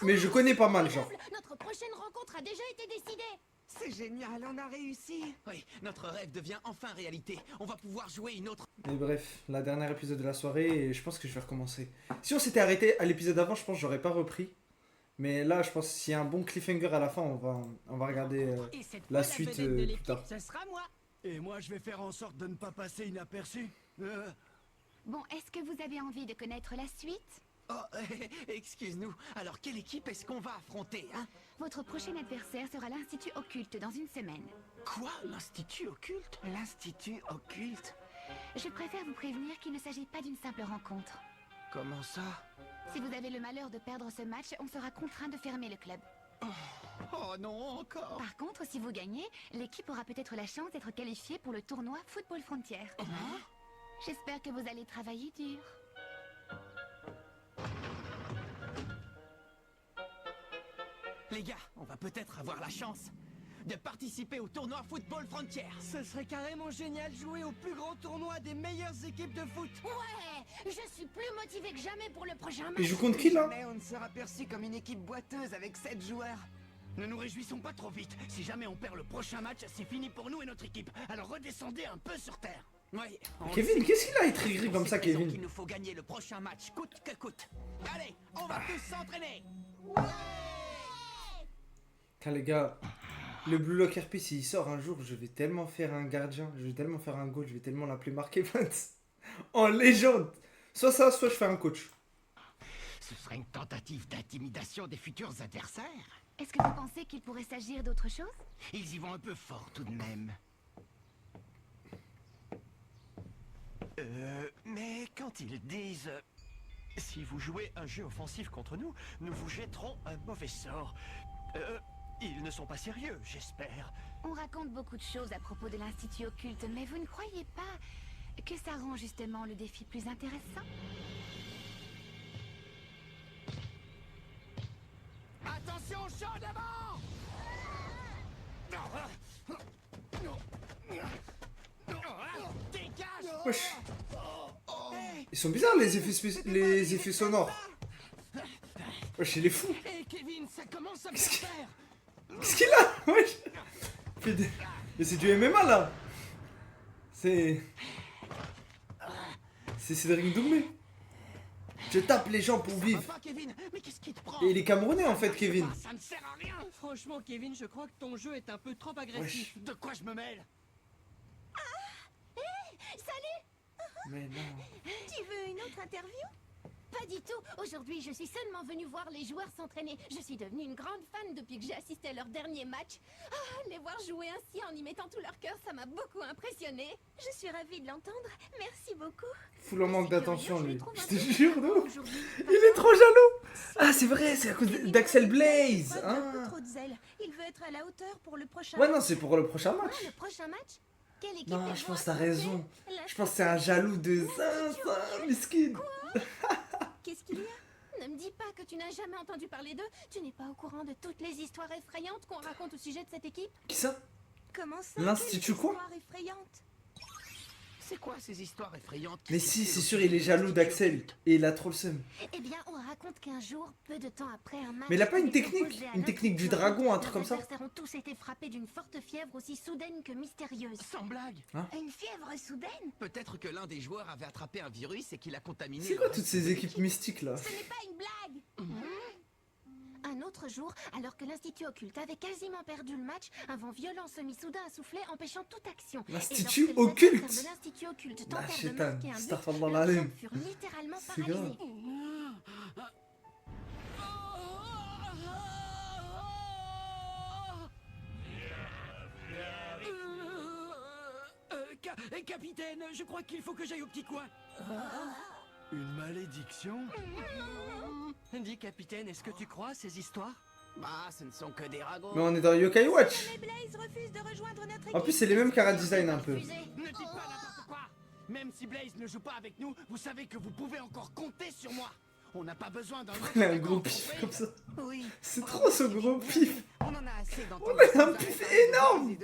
Speaker 1: Mais je connais pas mal, genre.
Speaker 6: Notre prochaine rencontre a déjà été décidée.
Speaker 2: C'est génial, on a réussi. Oui, notre rêve devient enfin réalité. On va pouvoir jouer une autre...
Speaker 1: Mais bref, la dernière épisode de la soirée, et je pense que je vais recommencer. Si on s'était arrêté à l'épisode d'avant, je pense que j'aurais pas repris. Mais là, je pense s'il y a un bon cliffhanger à la fin, on va regarder la suite plus tard.
Speaker 11: Ce sera moi. Et moi, je vais faire en sorte de ne pas passer inaperçu.
Speaker 10: Bon, est-ce que vous avez envie de connaître la suite?
Speaker 2: Oh, excuse-nous. Alors, quelle équipe est-ce qu'on va affronter, hein?
Speaker 10: Votre prochain adversaire sera l'Institut Occulte dans une semaine.
Speaker 2: Quoi? L'Institut Occulte? L'Institut Occulte?
Speaker 10: Je préfère vous prévenir qu'il ne s'agit pas d'une simple rencontre.
Speaker 2: Comment ça?
Speaker 10: Si vous avez le malheur de perdre ce match, on sera contraint de fermer le club.
Speaker 2: Oh non, encore.
Speaker 10: Par contre, si vous gagnez, l'équipe aura peut-être la chance d'être qualifiée pour le tournoi Football Frontière. J'espère que vous allez travailler dur.
Speaker 2: Les gars, on va peut-être avoir la chance de participer au tournoi Football Frontière.
Speaker 11: Ce serait carrément génial de jouer au plus grand tournoi des meilleures équipes de foot.
Speaker 6: Ouais, je suis plus motivée que jamais pour le prochain match.
Speaker 1: Et je compte qui là?
Speaker 2: Mais on ne sera perçu comme une équipe boiteuse avec 7 joueurs. Ne nous réjouissons pas trop vite. Si jamais on perd le prochain match, c'est fini pour nous et notre équipe. Alors redescendez un peu sur terre. Oui.
Speaker 1: Kevin, qu'est-ce qu'il a être gris comme ça, Kevin?
Speaker 2: Il nous faut gagner le prochain match, coûte que coûte. Allez, on va tous s'entraîner.
Speaker 1: Car les gars, le Blue Lock RP, s'il sort un jour, je vais tellement faire un gardien, je vais tellement faire un goal, je vais tellement l'appeler Mark Evans en légende. Soit ça, soit je fais un coach.
Speaker 4: Ce serait une tentative d'intimidation des futurs adversaires.
Speaker 10: Est-ce que vous pensez qu'il pourrait s'agir d'autre chose?
Speaker 4: Ils y vont un peu fort tout de même.
Speaker 14: Mais quand ils disent si vous jouez un jeu offensif contre nous, nous vous jetterons un mauvais sort. Ils ne sont pas sérieux, j'espère.
Speaker 10: On raconte beaucoup de choses à propos de l'Institut Occulte, mais vous ne croyez pas que ça rend justement le défi plus intéressant?
Speaker 2: Attention, chaud devant! Dégage!
Speaker 1: Wesh. Ils sont bizarres les effets sonores. Wesh, il est fou.
Speaker 2: Hey Kevin, ça commence à bien faire.
Speaker 1: Qu'est-ce qu'il a? Wesh. Mais c'est du MMA là. C'est Cédric Doumbé. Je tape les gens pour vivre. Et il est camerounais en fait, Kevin.
Speaker 2: Ça ne sert à rien.
Speaker 11: Franchement, Kevin, je crois que ton jeu est un peu trop agressif.
Speaker 2: De quoi je me mêle?
Speaker 6: Salut!
Speaker 1: Mais non.
Speaker 6: Tu veux une autre interview? Pas du tout. Aujourd'hui, je suis seulement venue voir les joueurs s'entraîner. Je suis devenue une grande fan depuis que j'ai assisté à leur dernier match. Ah, les voir jouer ainsi en y mettant tout leur cœur, ça m'a beaucoup impressionnée. Je suis ravie de l'entendre. Merci beaucoup.
Speaker 1: Full en manque d'attention, lui. Je te jure, non. Il est trop jaloux. Ah, c'est vrai, c'est à cause d'Axel Blaze.
Speaker 6: Un peu trop de zèle. Il veut être à la hauteur pour le prochain
Speaker 1: Ouais,
Speaker 6: match.
Speaker 1: non, c'est pour le prochain match.
Speaker 6: Le prochain match? Quelle équipe
Speaker 1: Non,
Speaker 6: ils
Speaker 1: je
Speaker 6: vont
Speaker 1: pense que t'as
Speaker 6: affronter?
Speaker 1: raison. Je pense que c'est un jaloux de ça, miskin.
Speaker 6: Qu'est-ce qu'il y a? Ne me dis pas que tu n'as jamais entendu parler d'eux. Tu n'es pas au courant de toutes les histoires effrayantes qu'on raconte au sujet de cette équipe?
Speaker 1: Qui ça?
Speaker 6: Comment ça?
Speaker 1: L'Institut quoi?
Speaker 6: Histoires effrayantes.
Speaker 2: C'est quoi ces histoires effrayantes?
Speaker 1: Mais si, c'est sûr, il est jaloux d'Axel. Et il a trop le seum.
Speaker 6: Eh bien, on raconte qu'un jour, peu de temps après un match...
Speaker 1: Mais il a pas une
Speaker 6: les
Speaker 1: technique?
Speaker 6: opposés à
Speaker 1: Une technique du dragon, un truc comme ça?
Speaker 6: Nos adversaires ont tous été frappés d'une forte fièvre aussi soudaine que mystérieuse.
Speaker 2: Sans blague.
Speaker 1: Hein?
Speaker 6: Une fièvre soudaine?
Speaker 2: Peut-être que l'un des joueurs avait attrapé un virus et qu'il a contaminé...
Speaker 1: C'est quoi toutes ces équipes mystiques là?
Speaker 6: Ce n'est pas une blague. Un autre jour, alors que l'Institut Occulte avait quasiment perdu le match, un vent violent se mit soudain à souffler, empêchant toute action.
Speaker 1: L'Institut
Speaker 6: Et lorsque les
Speaker 1: Occulte?
Speaker 6: adversaires de l'Institut Occulte
Speaker 1: La
Speaker 6: tentèrent de
Speaker 1: chétane,
Speaker 6: marquer un but,
Speaker 1: astaghfirullah
Speaker 6: leurs
Speaker 1: l'azim.
Speaker 6: jambes furent littéralement
Speaker 1: C'est grave.
Speaker 6: paralysées.
Speaker 11: Capitaine, je crois qu'il faut que j'aille au petit coin.
Speaker 14: Une malédiction?
Speaker 11: Dis, capitaine, est-ce que tu crois à ces histoires?
Speaker 2: Bah, ce ne sont que des ragots.
Speaker 1: Mais on est dans Yokai Watch.
Speaker 6: Mais Blaze refuse de rejoindre notre équipe.
Speaker 1: En plus, c'est les mêmes cara design un peu.
Speaker 2: Ne dites pas n'importe quoi. Même si Blaze ne joue pas avec nous, vous savez que vous pouvez encore compter sur moi. On n'a pas besoin d'un...
Speaker 1: Il a un gros pif comme ça.
Speaker 2: Oui.
Speaker 1: C'est trop ce gros pif.
Speaker 2: On en a assez d'entendre...
Speaker 1: On a un pif énorme.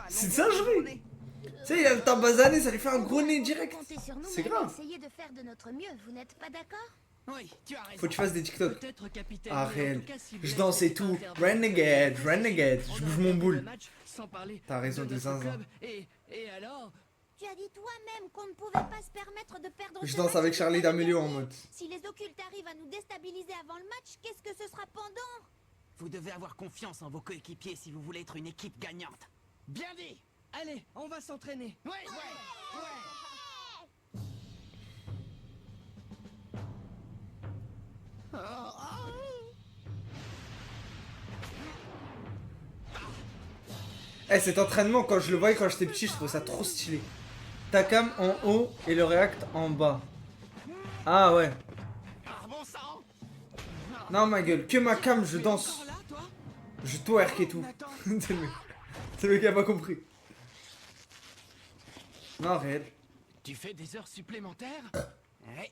Speaker 1: C'est singerie. Tu sais, il a le temps basané, ça lui fait un gros nez direct.
Speaker 6: Comptez sur nous,
Speaker 1: C'est
Speaker 6: mais
Speaker 1: grave.
Speaker 6: essayez de faire de notre mieux. Vous n'êtes pas d'accord?
Speaker 2: Oui, tu as raison.
Speaker 1: Faut que tu fasses des TikTok.
Speaker 11: Peut-être, capitaine.
Speaker 1: Ah,
Speaker 11: mais en
Speaker 1: réel.
Speaker 11: tout cas, si
Speaker 1: Je
Speaker 11: Blaze
Speaker 1: danse et
Speaker 11: n'est pas
Speaker 1: tout.
Speaker 11: interdit,
Speaker 1: Renegade, renegade. Je bouge mon boule.
Speaker 11: le match, sans parler
Speaker 1: T'as raison,
Speaker 11: de
Speaker 1: de
Speaker 11: notre
Speaker 1: zinzin.
Speaker 11: club. Et alors?
Speaker 6: Tu as dit toi-même qu'on ne pouvait pas se permettre de perdre
Speaker 1: Je
Speaker 6: ce
Speaker 1: danse
Speaker 6: match
Speaker 1: avec
Speaker 6: et
Speaker 1: Charlie
Speaker 6: de pas
Speaker 1: D'Amelio en
Speaker 6: gagner.
Speaker 1: mode.
Speaker 6: Si les occultes arrivent à nous déstabiliser avant le match, qu'est-ce que ce sera pendant?
Speaker 2: Vous devez avoir confiance en vos coéquipiers si vous voulez être une équipe gagnante. Bien dit.
Speaker 11: Allez, on va s'entraîner.
Speaker 2: Ouais.
Speaker 1: Eh, cet entraînement, quand je le voyais quand j'étais petit, je trouvais ça trop stylé. Ta cam en haut et le react en bas. Ah ouais. Non, ma gueule, que ma cam, je danse. Je twerk et tout. C'est le mec qui a pas compris. Non, réel.
Speaker 2: Tu fais des heures supplémentaires? Ouais.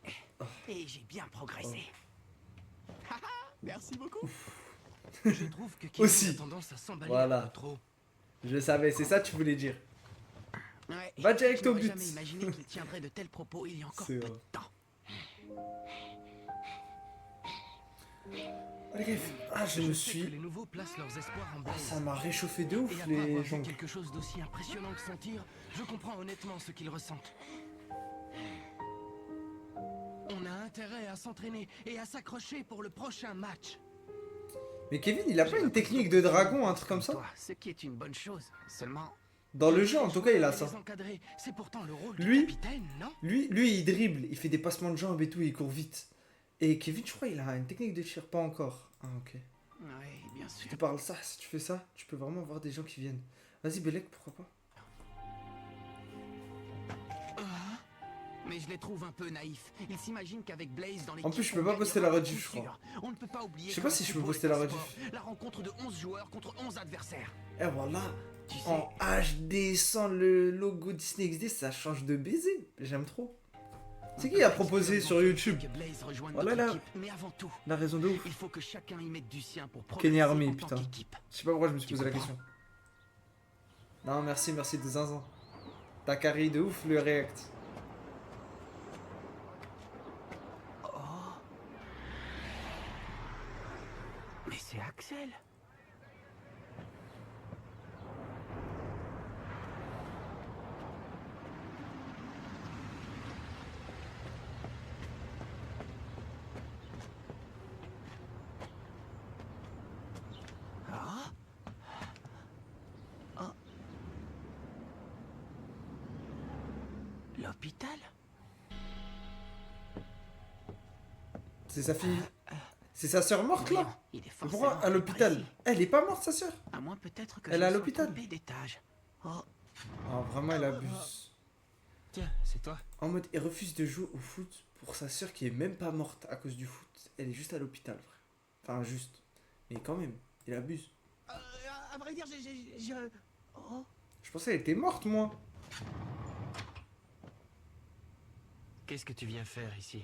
Speaker 2: Et j'ai bien progressé. Merci beaucoup. Je trouve que Kevin
Speaker 1: Aussi.
Speaker 2: a tendance à s'emballer
Speaker 1: Voilà.
Speaker 2: un peu trop.
Speaker 1: Je savais, c'est ça que tu voulais dire.
Speaker 2: Ouais.
Speaker 1: Va direct au
Speaker 2: J'aurais
Speaker 1: but.
Speaker 2: jamais imaginé qu'il tiendrait de tels propos il y a encore peu
Speaker 1: C'est
Speaker 2: de
Speaker 1: vrai.
Speaker 2: temps.
Speaker 1: Oh, les gars, je me
Speaker 2: sais
Speaker 1: suis...
Speaker 2: que les nouveaux placent leurs espoirs en Blaze.
Speaker 1: Ça m'a réchauffé de ouf,
Speaker 2: Et après
Speaker 1: les
Speaker 2: avoir vu
Speaker 1: jambes.
Speaker 2: quelque chose d'aussi impressionnant que son tir, je comprends honnêtement ce qu'ils ressentent. On a intérêt à s'entraîner et à s'accrocher pour le prochain match.
Speaker 1: Mais Kevin, il a pas une technique de dragon, un truc comme ça?
Speaker 2: Ce qui est une bonne chose. Seulement,
Speaker 1: Dans le jeu, en tout cas, il a ça.
Speaker 2: c'est pourtant le rôle
Speaker 1: Lui,
Speaker 2: du capitaine, non?
Speaker 1: lui, il dribble, il fait des passements de jambes et tout, il court vite. Et Kevin, je crois, il a une technique de tir, pas encore. Ah, ok.
Speaker 2: Ouais, bien sûr.
Speaker 1: Tu parles ça, si tu fais ça, tu peux vraiment avoir des gens qui viennent. Vas-y, Belek, pourquoi pas?
Speaker 2: Mais je les trouve un peu naïfs. Ils s'imaginent qu'avec Blaze dans l'équipe...
Speaker 1: En plus, je peux pas poster la rediff, je crois.
Speaker 2: On ne peut pas oublier.
Speaker 1: Je sais pas si je peux poster la rediff.
Speaker 2: La rencontre de 11 joueurs contre 11 adversaires.
Speaker 1: Et voilà, en HD sans le logo Disney XD, ça change de baiser. J'aime trop. C'est qui a proposé sur YouTube? Voilà là.
Speaker 2: Mais avant tout,
Speaker 1: la raison de ouf.
Speaker 2: il faut que chacun y mette du sien pour
Speaker 1: Kenny
Speaker 2: progresser
Speaker 1: Army,
Speaker 2: en tant
Speaker 1: putain.
Speaker 2: qu'équipe.
Speaker 1: Je sais pas pourquoi je me suis posé la question. Non, merci de zinzin. T'as carré de ouf le react.
Speaker 2: Mais c'est Axel. L'hôpital?
Speaker 1: C'est sa fille. C'est sa sœur morte là?
Speaker 2: Il est
Speaker 1: Mais
Speaker 2: forcément
Speaker 1: pourquoi à l'hôpital? Elle est pas morte sa sœur?
Speaker 2: À moins peut-être que
Speaker 1: Elle
Speaker 2: je
Speaker 1: est à
Speaker 2: me sois
Speaker 1: l'hôpital?
Speaker 2: trompé d'étage. Oh.
Speaker 1: Ah, vraiment, elle abuse.
Speaker 2: Tiens, c'est toi.
Speaker 1: En mode, il refuse de jouer au foot pour sa sœur qui est même pas morte à cause du foot. Elle est juste à l'hôpital, frère. Enfin, juste. Mais quand même, il abuse.
Speaker 2: À vrai dire, Oh.
Speaker 1: Je pensais qu'elle était morte, moi.
Speaker 13: Qu'est-ce que tu viens faire ici?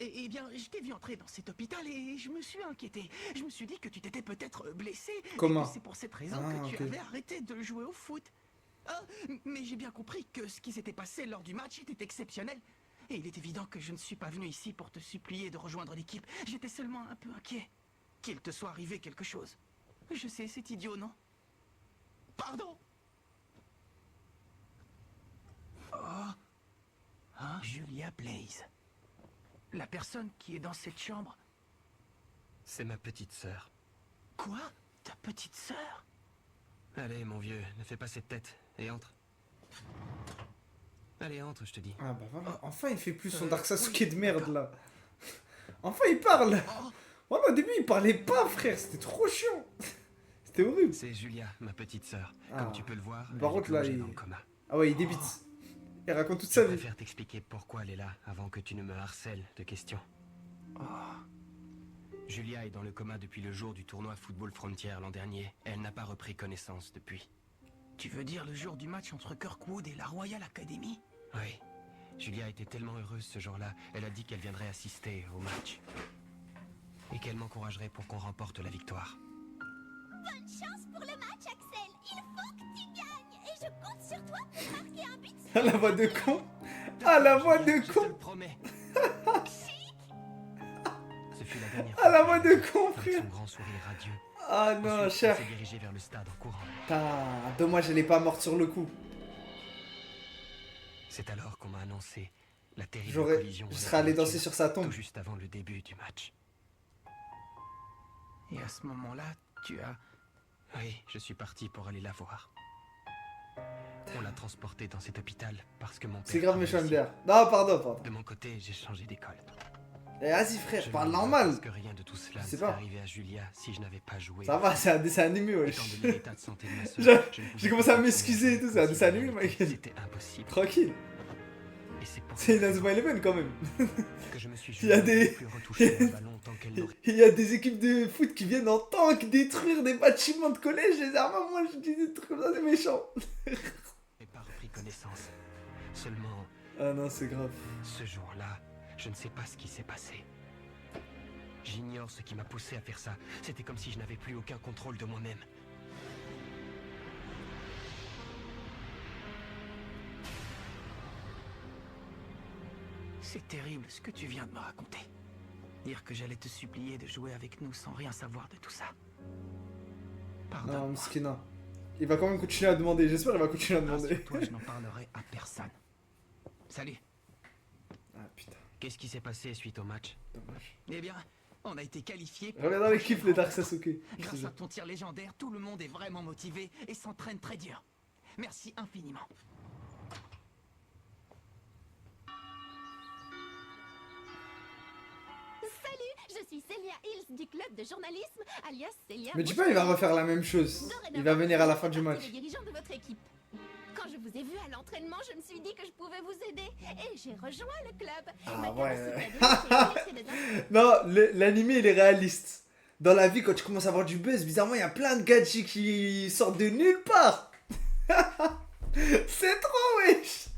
Speaker 2: Eh bien, je t'ai vu entrer dans cet hôpital et je me suis inquiété. Je me suis dit que tu t'étais peut-être blessé.
Speaker 1: Comment?
Speaker 2: Et que c'est pour cette raison
Speaker 1: Ah,
Speaker 2: que tu
Speaker 1: ok.
Speaker 2: avais arrêté de jouer au foot. Ah, mais j'ai bien compris que ce qui s'était passé lors du match était exceptionnel. Et il est évident que je ne suis pas venu ici pour te supplier de rejoindre l'équipe. J'étais seulement un peu inquiet. Qu'il te soit arrivé quelque chose. Je sais, c'est idiot, non? Pardon. Oh. Hein? Julia Blaze. La personne qui est dans cette chambre.
Speaker 13: C'est ma petite sœur.
Speaker 2: Quoi? Ta petite sœur?
Speaker 13: Allez, mon vieux, ne fais pas cette tête. Et entre. Allez, entre, je te dis.
Speaker 1: Ah bah voilà, enfin il fait plus son Dark Sasuke de merde là. Enfin il parle. Voilà, au début il parlait pas, frère, c'était trop chiant. C'était horrible.
Speaker 13: C'est Julia, ma petite sœur.
Speaker 1: Ah.
Speaker 13: Comme tu peux le voir,
Speaker 1: Par
Speaker 13: elle est
Speaker 1: contre là,
Speaker 13: plongée
Speaker 1: il...
Speaker 13: dans le coma.
Speaker 1: Ah ouais, il débite. Il raconte toute
Speaker 13: Je
Speaker 1: sa vie.
Speaker 13: préfère t'expliquer pourquoi elle est là avant que tu ne me harcèles de questions. Julia est dans le coma depuis le jour du tournoi Football Frontier l'an dernier. Elle n'a pas repris connaissance depuis.
Speaker 2: Tu veux dire le jour du match entre Kirkwood et la Royal Academy?
Speaker 13: Oui. Julia était tellement heureuse ce jour-là, elle a dit qu'elle viendrait assister au match. Et qu'elle m'encouragerait pour qu'on remporte la victoire.
Speaker 6: Bonne chance pour le match, Axel. Il faut que tu gagnes. Et je compte sur toi pour marquer un but.
Speaker 1: Ah la voix de con. Ah la voix de con.
Speaker 13: Promets. Ce fut la dernière
Speaker 1: Ah la voix de con,
Speaker 13: Avec
Speaker 1: frère.
Speaker 13: son grand sourire radieux.
Speaker 1: Ah non,
Speaker 13: Ensuite,
Speaker 1: cher.
Speaker 13: elle s'est dirigée vers le stade en courant.
Speaker 1: Putain, dommage, elle est pas morte sur le coup.
Speaker 13: C'est alors qu'on m'a annoncé la terrible
Speaker 1: J'aurais...
Speaker 13: collision.
Speaker 1: Je
Speaker 13: à la
Speaker 1: serais allé
Speaker 13: voiture,
Speaker 1: danser sur sa tombe.
Speaker 13: Tout juste avant le début du match.
Speaker 2: Et à ce moment-là, tu as...
Speaker 13: Oui, je suis parti pour aller la voir. On l'a transportée dans cet hôpital parce que mon père...
Speaker 1: C'est grave
Speaker 13: travaille
Speaker 1: méchant
Speaker 13: ici.
Speaker 1: MDR. Non, pardon.
Speaker 13: De mon côté, j'ai changé d'école.
Speaker 1: Eh, vas-y frère,
Speaker 14: Je
Speaker 1: parle
Speaker 14: me
Speaker 1: normal.
Speaker 14: pense que rien de tout cela
Speaker 1: Je
Speaker 14: ne
Speaker 1: sais
Speaker 14: serait
Speaker 1: pas.
Speaker 14: arrivé à Julia si je n'avais pas joué.
Speaker 1: Ça va, c'est un dessin animé, wesh.
Speaker 14: Étant donné l'état de santé de ma sœur, je ne pouvais
Speaker 1: J'ai commencé
Speaker 14: pas
Speaker 1: à m'excuser et tout, c'est un dessin animé,
Speaker 14: continuer
Speaker 1: mec.
Speaker 14: C'était impossible.
Speaker 1: Tranquille.
Speaker 14: Et c'est pour
Speaker 1: C'est Inazuma Eleven quand même.
Speaker 14: que je me suis
Speaker 1: Il y a
Speaker 14: juré de ne
Speaker 1: des...
Speaker 14: plus retoucher un ballon tant qu'elle n'aurait
Speaker 1: Il y a des équipes de foot qui viennent en tank détruire des bâtiments de collège, les armes, moi je dis des trucs comme ça, c'est méchant.
Speaker 14: pas repris connaissance. Seulement,
Speaker 1: Ah non, c'est grave.
Speaker 14: ce jour-là, je ne sais pas ce qui s'est passé. J'ignore ce qui m'a poussé à faire ça. C'était comme si je n'avais plus aucun contrôle de moi-même.
Speaker 2: C'est terrible ce que tu viens de me raconter. Dire que j'allais te supplier de jouer avec nous sans rien savoir de tout ça.
Speaker 1: Non, Mskina. Il va quand même continuer à demander, j'espère qu'il va continuer à demander.
Speaker 2: Toi, je n'en parlerai à personne. Salut.
Speaker 1: Ah putain.
Speaker 14: Qu'est-ce qui s'est passé suite au match?
Speaker 1: Dommage.
Speaker 2: Eh bien, on a été qualifiés.
Speaker 1: Reviens dans l'équipe, les Dark Sasuke.
Speaker 2: Grâce à ton tir légendaire, tout le monde est vraiment motivé et s'entraîne très dur. Merci infiniment.
Speaker 6: Salut, je suis Célia Hills du club de journalisme, alias Célia.
Speaker 1: Mais dis pas, il va refaire la même chose. Il va venir à la fin du match.
Speaker 6: Le dirigeant de votre équipe. Quand je vous ai vu à l'entraînement, je me suis dit que je pouvais vous aider et j'ai rejoint le club.
Speaker 1: Ah ouais. Non, l'animé il est réaliste. Dans la vie, quand tu commences à avoir du buzz, bizarrement, il y a plein de gadgets qui sortent de nulle part. C'est trop, wesh.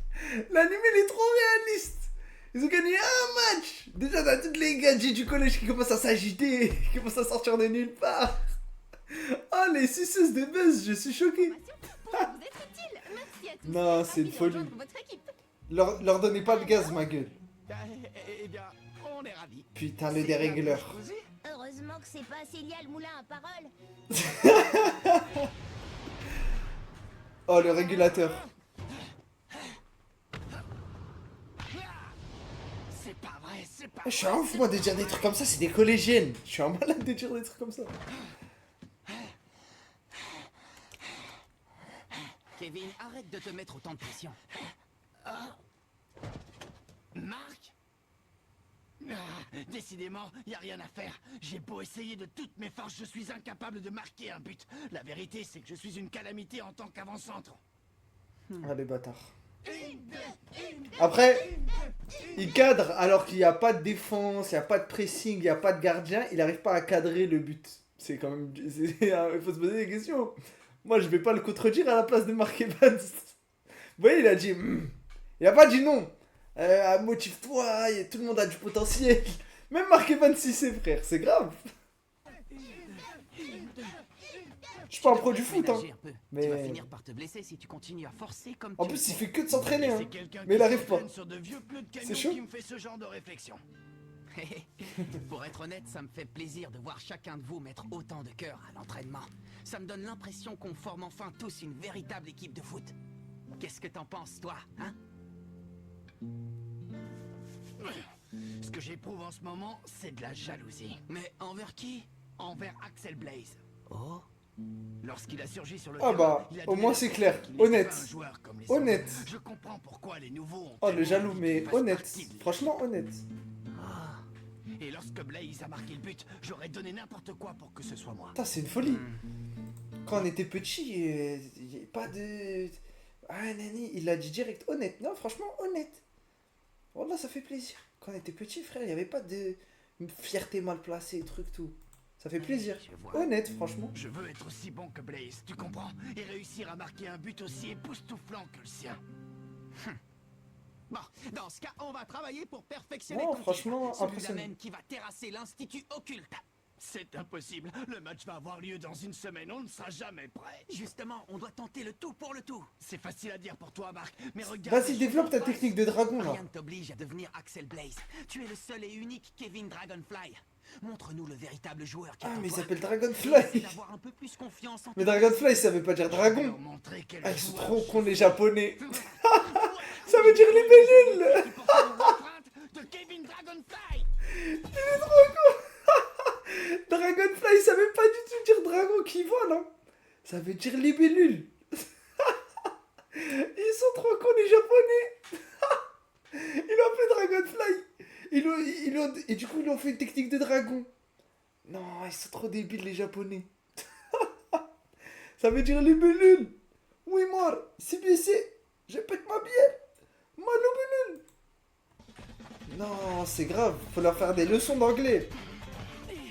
Speaker 1: L'animé il est trop réaliste. Ils ont gagné un match. Déjà, t'as tous les gadgets du collège qui commencent à s'agiter, qui commencent à sortir de nulle part. Oh, les suceuses de buzz, je suis choqué. Non, c'est une folie. Leur donnez pas de gaz, ma gueule.
Speaker 2: Eh bien, on est ravis.
Speaker 1: Putain, le dérégleur.
Speaker 6: Heureusement que c'est pas Célia le moulin à parole.
Speaker 1: Oh, le régulateur.
Speaker 2: C'est pas vrai, c'est pas
Speaker 1: Je suis un ouf, moi, de dire des trucs comme ça, c'est des collégiennes. Je suis un malade de dire des trucs comme ça.
Speaker 2: Kevin, arrête de te mettre autant de pression. Marc? Décidément, y a rien à faire. J'ai beau essayer de toutes mes forces, je suis incapable de marquer un but. La vérité, c'est que je suis une calamité en tant qu'avant-centre.
Speaker 1: Ah, les bâtards. Après, il cadre alors qu'il n'y a pas de défense, il n'y a pas de pressing, il n'y a pas de gardien, il n'arrive pas à cadrer le but. C'est quand même... Il faut se poser des questions. Moi, je vais pas le contredire à la place de Mark Evans. Vous voyez, il a dit... Il a pas dit non. Motive-toi, tout le monde a du potentiel. Même Mark Evans, si c'est frère, c'est grave. Je suis pas un pro du foot, hein. Mais...
Speaker 2: Tu vas finir par te blesser si tu continues à forcer comme
Speaker 1: en plus, il fait que de s'entraîner, hein. Mais il arrive pas. C'est chaud.
Speaker 2: Qui me fait ce genre de réflexion. Pour être honnête, ça me fait plaisir de voir chacun de vous mettre autant de cœur à l'entraînement. Ça me donne l'impression qu'on forme enfin tous une véritable équipe de foot. Qu'est-ce que t'en penses, toi, hein? Ce que j'éprouve en ce moment, c'est de la jalousie. Mais envers qui? Envers Axel Blaze. Oh. Lorsqu'il a surgi sur le
Speaker 1: terrain, bah, au moins c'est clair, honnête. Honnête.
Speaker 2: Je comprends pourquoi les nouveaux ont...
Speaker 1: Oh, le jaloux, mais honnête. Franchement, honnête.
Speaker 2: Et lorsque Blaze a marqué le but, j'aurais donné n'importe quoi pour que ce soit moi.
Speaker 1: Putain, c'est une folie. Quand on était petit, il n'y avait pas de... Ah, nani, il a dit direct, honnête. Non, franchement, honnête. Wallah, ça fait plaisir. Quand on était petit, frère, il n'y avait pas de fierté mal placée, truc, tout. Ça fait plaisir. Honnête, franchement.
Speaker 2: Je veux être aussi bon que Blaze, tu comprends? Et réussir à marquer un but aussi époustouflant que le sien. Bon, dans ce cas, on va travailler pour perfectionner ton
Speaker 1: franchement,
Speaker 2: tir. Celui-là
Speaker 1: impressionnant.
Speaker 2: même qui va terrasser l'Institut Occulte. C'est impossible. Le match va avoir lieu dans une semaine. On ne sera jamais prêt. Justement, on doit tenter le tout pour le tout. C'est facile à dire pour toi, Marc. Mais regarde...
Speaker 1: Vas-y, développe ta technique de dragon, là.
Speaker 2: Rien ne t'oblige à devenir Axel Blaze. Tu es le seul et unique Kevin Dragonfly. Montre-nous le véritable joueur qui est
Speaker 1: Ah,
Speaker 2: en
Speaker 1: mais il
Speaker 2: toi.
Speaker 1: s'appelle Dragonfly.
Speaker 2: D'avoir un peu plus confiance en
Speaker 1: Mais
Speaker 2: toi.
Speaker 1: Dragonfly, ça veut pas dire dragon. Ah, ils sont trop cons, les japonais. Ça veut dire libellule.
Speaker 2: De Kevin Dragonfly.
Speaker 1: Il est trop con. Dragonfly, ça veut pas du tout dire dragon qui vole, hein. Ça veut dire libellule. Ils sont trop cons, les japonais. Ils l'ont appelé Dragonfly. Et du coup, ils ont fait une technique de dragon. Non, ils sont trop débiles, les Japonais. Ça veut dire libellule. Oui, moi, CBC, je pète ma bière. Ma libellule. Non, c'est grave, faut leur faire des leçons d'anglais.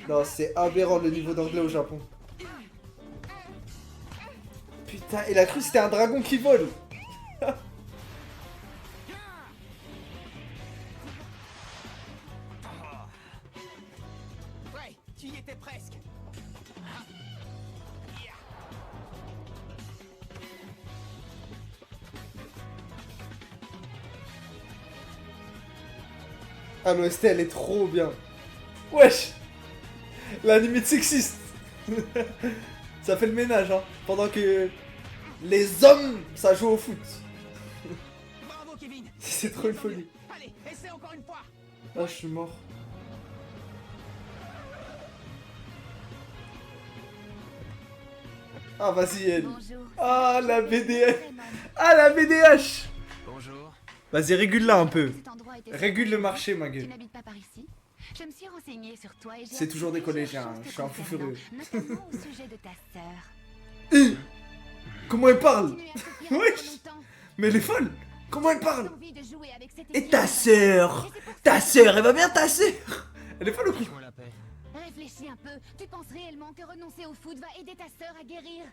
Speaker 1: Non, c'est aberrant le niveau d'anglais au Japon. Putain, il a cru que c'était un dragon qui vole.
Speaker 2: Ouais, tu y étais presque.
Speaker 1: Ah, l'OST, elle est trop bien. Wesh. La limite sexiste. Ça fait le ménage, hein. Pendant que les hommes, ça joue au foot.
Speaker 2: Bravo, Kevin.
Speaker 1: C'est trop une folie.
Speaker 2: Allez, essaie encore une fois.
Speaker 1: Ah, je suis mort. Ah, vas-y, elle. Ah, la BDH. Ah, la BDH.
Speaker 13: Bonjour.
Speaker 1: Vas-y, régule-la un peu.
Speaker 10: Cet endroit était
Speaker 1: Régule le marché, ma
Speaker 10: Tu
Speaker 1: gueule.
Speaker 10: n'habites pas par ici? Je me suis renseignée sur toi et j'ai
Speaker 1: C'est toujours
Speaker 10: appris
Speaker 1: des
Speaker 10: plusieurs
Speaker 1: collégiens,
Speaker 10: choses
Speaker 1: je
Speaker 10: te
Speaker 1: suis un fou
Speaker 10: concernant,
Speaker 1: furieux.
Speaker 10: notamment au sujet de ta sœur.
Speaker 1: Comment elle parle? Wesh. Mais elle est folle. Comment elle parle? Et ta sœur? Ta sœur, elle va bien ta sœur? Elle est folle ou quoi?
Speaker 10: Réfléchis un peu. Tu penses réellement que renoncer au foot va aider ta sœur à guérir?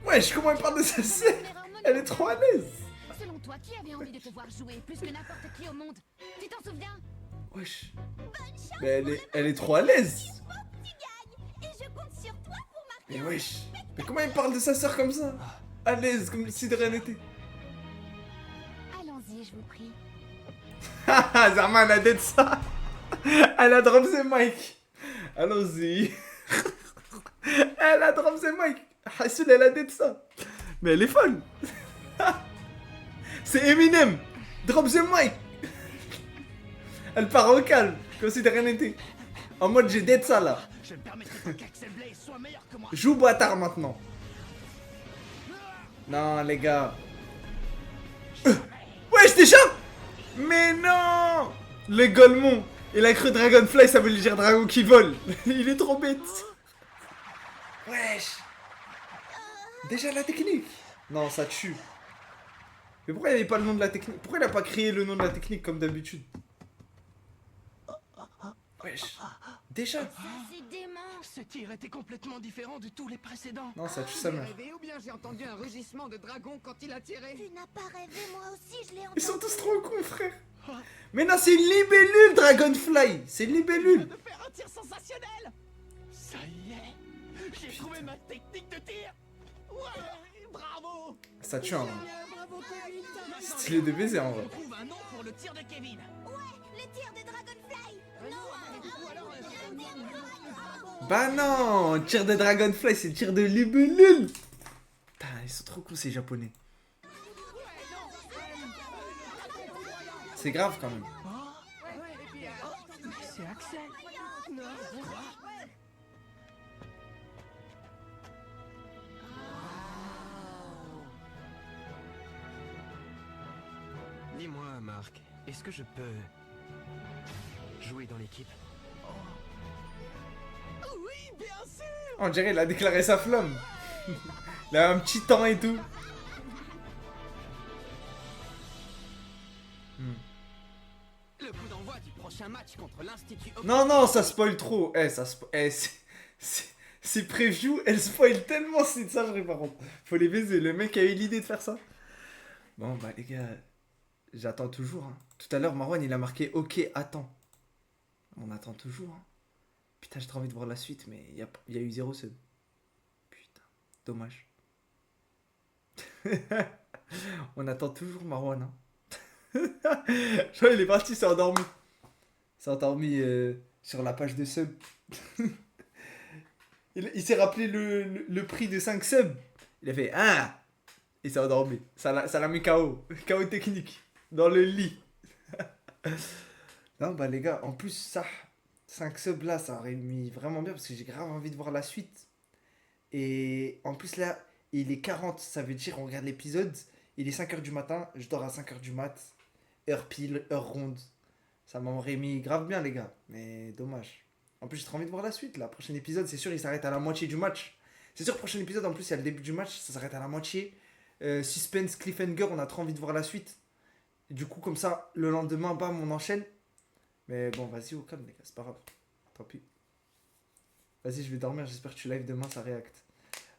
Speaker 1: Wesh, comment elle parle de sa sœur? Elle est trop à l'aise.
Speaker 10: Selon toi, qui avait envie de te voir jouer plus que n'importe qui au monde? Tu t'en souviens?
Speaker 1: Wesh. Mais elle est trop à l'aise.
Speaker 6: Et je compte sur toi pour marquer.
Speaker 1: Mais wesh. Mais comment elle parle de sa sœur comme ça? À l'aise, comme si de rien n'était.
Speaker 10: Allons-y, je vous prie.
Speaker 1: Haha, Zarma, elle a dead ça. Elle a drop the mic. Allons-y. Elle a drop the mic. Hassoul, elle a dead ça. Mais elle est folle. C'est Eminem. Drop the mic. Elle part au calme, comme si de rien n'était. En mode j'ai dead ça là.
Speaker 2: Je ne permettrai pas qu'Axel Blaze soit meilleur que moi.
Speaker 1: Joue bâtard maintenant. Non les gars. Wesh déjà. Mais non. Le Golemon. Il a cru Dragonfly, ça veut lui dire dragon qui vole. Il est trop bête. Wesh. Déjà la technique. Non, ça tue. Mais pourquoi il n'y avait pas le nom de la technique? Pourquoi il n'a pas créé le nom de la technique comme d'habitude? Wesh. Déjà.
Speaker 2: C'est dément. Ce tir était complètement différent de tous les précédents.
Speaker 1: Non, ça tue sa mère.
Speaker 2: rêvé ou bien j'ai entendu un rugissement de dragon quand il a tiré.
Speaker 6: Tu n'as pas rêvé, moi aussi je l'ai entendu.
Speaker 1: Ils sont tous trop cons, frère. Mais non, c'est une libellule, Dragonfly. C'est une libellule.
Speaker 2: De faire un tir sensationnel. Ça y est. J'ai trouvé ma technique de tir. Ouais, bravo.
Speaker 1: Ça tue, hein.
Speaker 2: Bravo, Kevin.
Speaker 1: Stylé de baiser, en vrai.
Speaker 2: On trouve un nom pour le tir de Kevin.
Speaker 6: Le tir de Dragonfly.
Speaker 1: Bah non, tir de Dragonfly, c'est tir de libellule. Putain, ils sont trop cons, ces japonais. C'est grave quand même.
Speaker 2: C'est Axel. Non.
Speaker 14: Dis-moi, Marc, est-ce que je peux jouer dans l'équipe?
Speaker 2: Oui, bien sûr.
Speaker 1: On dirait il a déclaré sa flamme. Il a un petit temps et tout.
Speaker 2: Le coup d'envoi du prochain match contre l'Institut.
Speaker 1: Non, non, ça spoil trop. C'est preview, elle spoil tellement, c'est ça, par contre. Faut les baiser, le mec a eu l'idée de faire ça. Bon, bah les gars, j'attends toujours. Hein. Tout à l'heure, Marwan, il a marqué OK, attends. On attend toujours. Hein. Putain, j'ai trop envie de voir la suite, mais il y a eu 0 sub. Putain, dommage. On attend toujours Marwan. Hein. Je vois, il est parti, s'est endormi. S'est endormi sur la page de sub. il s'est rappelé le prix de 5 subs. Il a fait ah. Il s'est endormi. Ça l'a mis KO. KO technique. Dans le lit. Non, bah les gars, en plus, ça, 5 subs là, ça aurait mis vraiment bien parce que j'ai grave envie de voir la suite. Et en plus, là, il est 40. Ça veut dire, on regarde l'épisode. Il est 5h du matin. Je dors à 5h du mat. Heure pile, heure ronde. Ça m'aurait mis grave bien, les gars. Mais dommage. En plus, j'ai trop envie de voir la suite. Là, prochain épisode, c'est sûr, il s'arrête à la moitié du match. C'est sûr, prochain épisode, en plus, il y a le début du match. Ça s'arrête à la moitié. Suspense, cliffhanger, on a trop envie de voir la suite. Et du coup, comme ça, le lendemain, bam, on enchaîne. Mais bon, vas-y, au calme, les gars, c'est pas grave. Tant pis. Vas-y, je vais dormir. J'espère que tu live demain, ça réacte.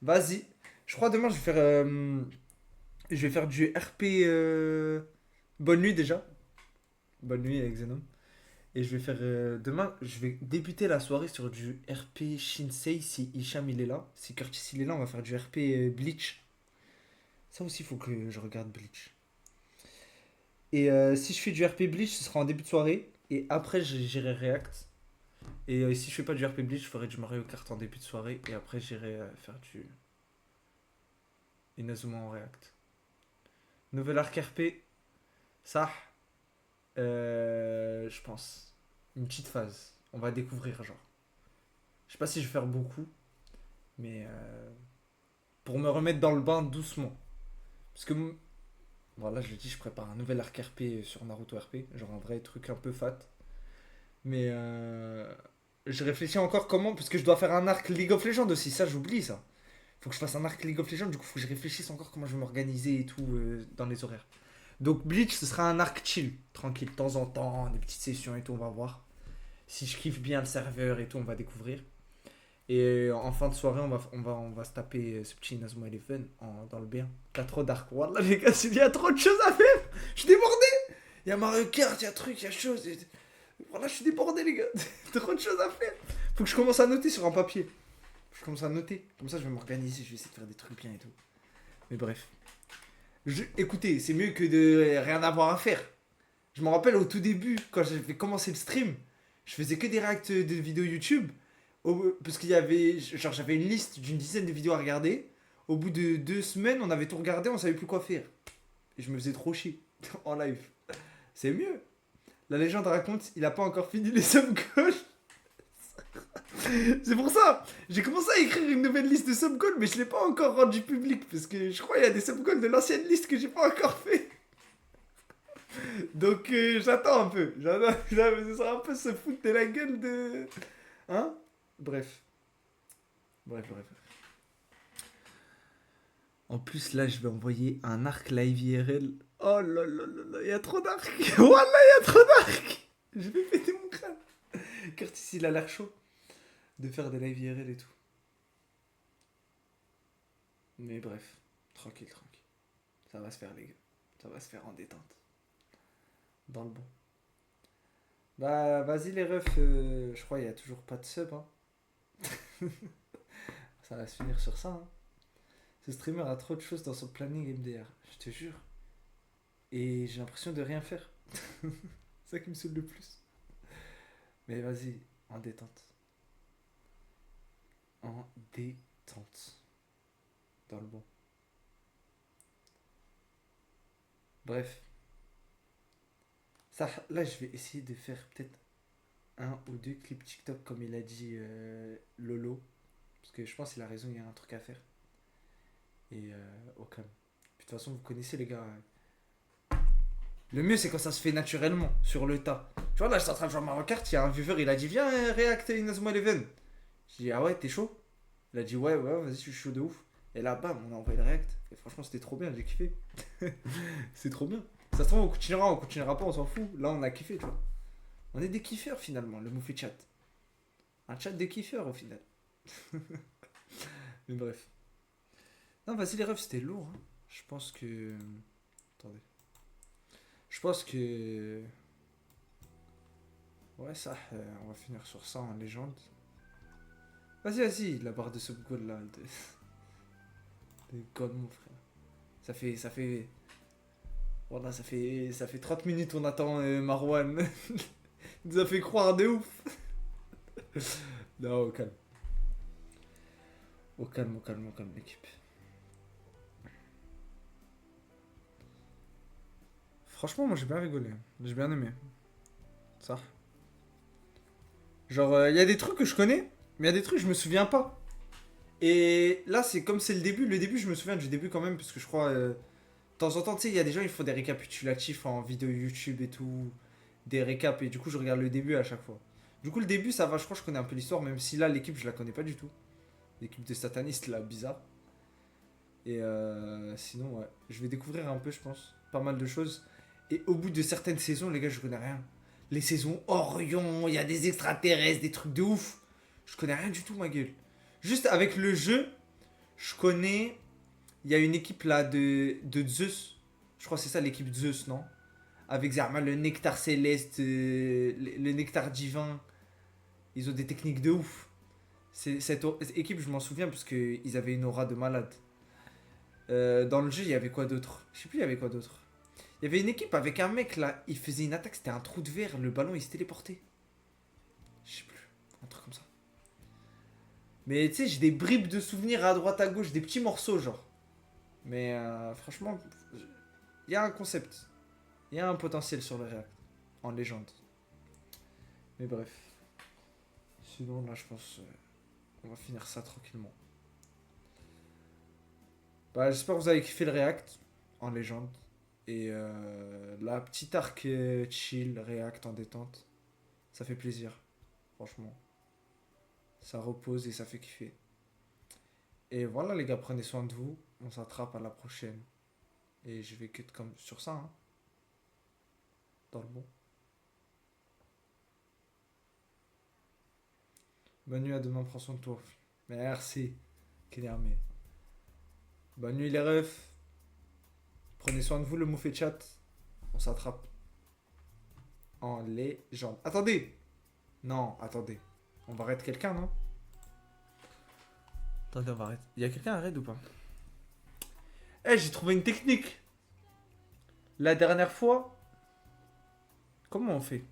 Speaker 1: Vas-y. Je crois demain, je vais faire du RP. Bonne nuit déjà. Bonne nuit avec Zenon. Et je vais faire. Demain, je vais débuter la soirée sur du RP Shinsei si Hicham il est là. Si Curtis il est là, on va faire du RP Bleach. Ça aussi, il faut que je regarde Bleach. Et si je fais du RP Bleach, ce sera en début de soirée. Et après, j'irai React. Et si je fais pas du RP Bleach, je ferai du Mario Kart en début de soirée. Et après, j'irai faire du Inazuma en React. Nouvel arc RP. Ça. Je pense. Une petite phase. On va découvrir, genre. Je sais pas si je vais faire beaucoup. Mais pour me remettre dans le bain doucement. Parce que. Voilà, je le dis, je prépare un nouvel arc RP sur Naruto RP. Genre un vrai truc un peu fat. Mais je réfléchis encore comment. Parce que je dois faire un arc League of Legends aussi. Ça, j'oublie ça. Faut que je fasse un arc League of Legends. Du coup, faut que je réfléchisse encore comment je vais m'organiser et tout dans les horaires. Donc Bleach, ce sera un arc chill. Tranquille, de temps en temps. Des petites sessions et tout, on va voir. Si je kiffe bien le serveur et tout, on va découvrir. Et en fin de soirée, on va se taper ce petit Inazuma Eleven dans le bien. T'as trop d'arc. Wallah, les gars, il y a trop de choses à faire. Je suis débordé. Il y a Mario Kart, il y a truc, il y a chose. Voilà, je suis débordé, les gars. Trop de choses à faire. Faut que je commence à noter sur un papier. Je commence à noter. Comme ça, je vais m'organiser. Je vais essayer de faire des trucs bien et tout. Mais bref. Écoutez, c'est mieux que de rien avoir à faire. Je me rappelle au tout début, quand j'avais commencé le stream, je faisais que des réacts de vidéos YouTube. Parce qu'il y avait. Genre, j'avais une liste d'une dizaine de vidéos à regarder. Au bout de 2 semaines, on avait tout regardé, on savait plus quoi faire. Et je me faisais trop chier en live. C'est mieux. La légende raconte, il a pas encore fini les subgoals. C'est pour ça, j'ai commencé à écrire une nouvelle liste de subgoals, mais je l'ai pas encore rendu public. Parce que je crois qu'il y a des subgoals de l'ancienne liste que j'ai pas encore fait. Donc j'attends un peu. Ce sera un peu se foutre de la gueule de. Hein? Bref. En plus, là, je vais envoyer un arc live IRL. Oh là là là là, il y a trop d'arc. Wallah, il y a trop d'arc. Je vais péter mon crâne. Curtis, il a l'air chaud de faire des live IRL et tout. Mais bref, tranquille. Ça va se faire, les gars. Ça va se faire en détente. Dans le bon. Bah, vas-y, les refs. Je crois qu'il n'y a toujours pas de sub. Hein. Ça va se finir sur ça. Hein. Ce streamer a trop de choses dans son planning MDR. Je te jure. Et j'ai l'impression de rien faire. C'est ça qui me saoule le plus. Mais vas-y, en détente. En détente. Dans le bon. Bref. Ça, là, je vais essayer de faire peut-être 1 ou 2 clips TikTok comme il a dit Lolo. Parce que je pense qu'il a raison, il y a un truc à faire. Et au calme. Puis de toute façon, vous connaissez les gars. Le mieux, c'est quand ça se fait naturellement, sur le tas. Tu vois, là, je suis en train de jouer à Mario Kart, il y a un viewer, il a dit, viens, React Inazuma Eleven. J'ai dit, ah ouais, t'es chaud? Il a dit, ouais, vas-y, je suis chaud de ouf. Et là, bam, on a envoyé le React. Et franchement, c'était trop bien, j'ai kiffé. C'est trop bien. Ça se trouve, on continuera pas, on s'en fout. Là, on a kiffé, tu vois. On est des kiffeurs, finalement, le Mouffi Chat. Un chat de kiffeurs, au final. Mais bref. Non, vas-y, les refs, c'était lourd. Hein. Je pense que... Attendez. Je pense que... Ouais, ça, on va finir sur ça en légende. Vas-y, la barre de subgoal, là. De God, mon frère. Ça fait... Voilà, ça fait 30 minutes on attend Marwan. Il nous a fait croire de ouf. Non, au calme. Au calme, l'équipe. Franchement, moi j'ai bien rigolé. J'ai bien aimé. Ça. Genre, il y a des trucs que je connais, mais il y a des trucs que je me souviens pas. Et là, c'est comme c'est le début, je me souviens du début quand même, parce que je crois... de temps en temps, tu sais, il y a des gens, ils font des récapitulatifs en vidéo YouTube et tout. des récaps et du coup je regarde le début à chaque fois. Du coup le début ça va, je crois que je connais un peu l'histoire, même si là l'équipe je la connais pas du tout. L'équipe des satanistes là, bizarre. Et sinon ouais, je vais découvrir un peu je pense, pas mal de choses. Et au bout de certaines saisons les gars je connais rien. Les saisons Orion, il y a des extraterrestres, des trucs de ouf. Je connais rien du tout ma gueule. Juste avec le jeu, je connais... Il y a une équipe là de Zeus. Je crois que c'est ça l'équipe Zeus, non? Avec Zerma, le nectar céleste, le nectar divin. Ils ont des techniques de ouf. Cette équipe, je m'en souviens parce qu'ils avaient une aura de malade. Dans le jeu, il y avait quoi d'autre? Je sais plus, il y avait quoi d'autre. Il y avait une équipe avec un mec là, il faisait une attaque, c'était un trou de verre, le ballon il se téléportait. Je sais plus, un truc comme ça. Mais tu sais, j'ai des bribes de souvenirs à droite à gauche, des petits morceaux genre. Mais franchement, il y a un concept. Il y a un potentiel sur le React, en légende. Mais bref. Sinon là je pense on va finir ça tranquillement. Bah j'espère que vous avez kiffé le React en légende. Et la petite arc chill, React en détente, ça fait plaisir, franchement. Ça repose et ça fait kiffer. Et voilà les gars, prenez soin de vous. On s'attrape à la prochaine. Et je vais cut comme sur ça, hein. Dans le bon. Bonne nuit, à demain, prends soin de toi. Merci. Kénermé. Bonne nuit les refs. Prenez soin de vous, le mouf et chat. On s'attrape. En légende. Attendez. Non, attendez. On va arrêter quelqu'un, non? Attendez, on va arrêter. Il y a quelqu'un à raid ou pas? Eh, j'ai trouvé une technique. La dernière fois... Comment on fait?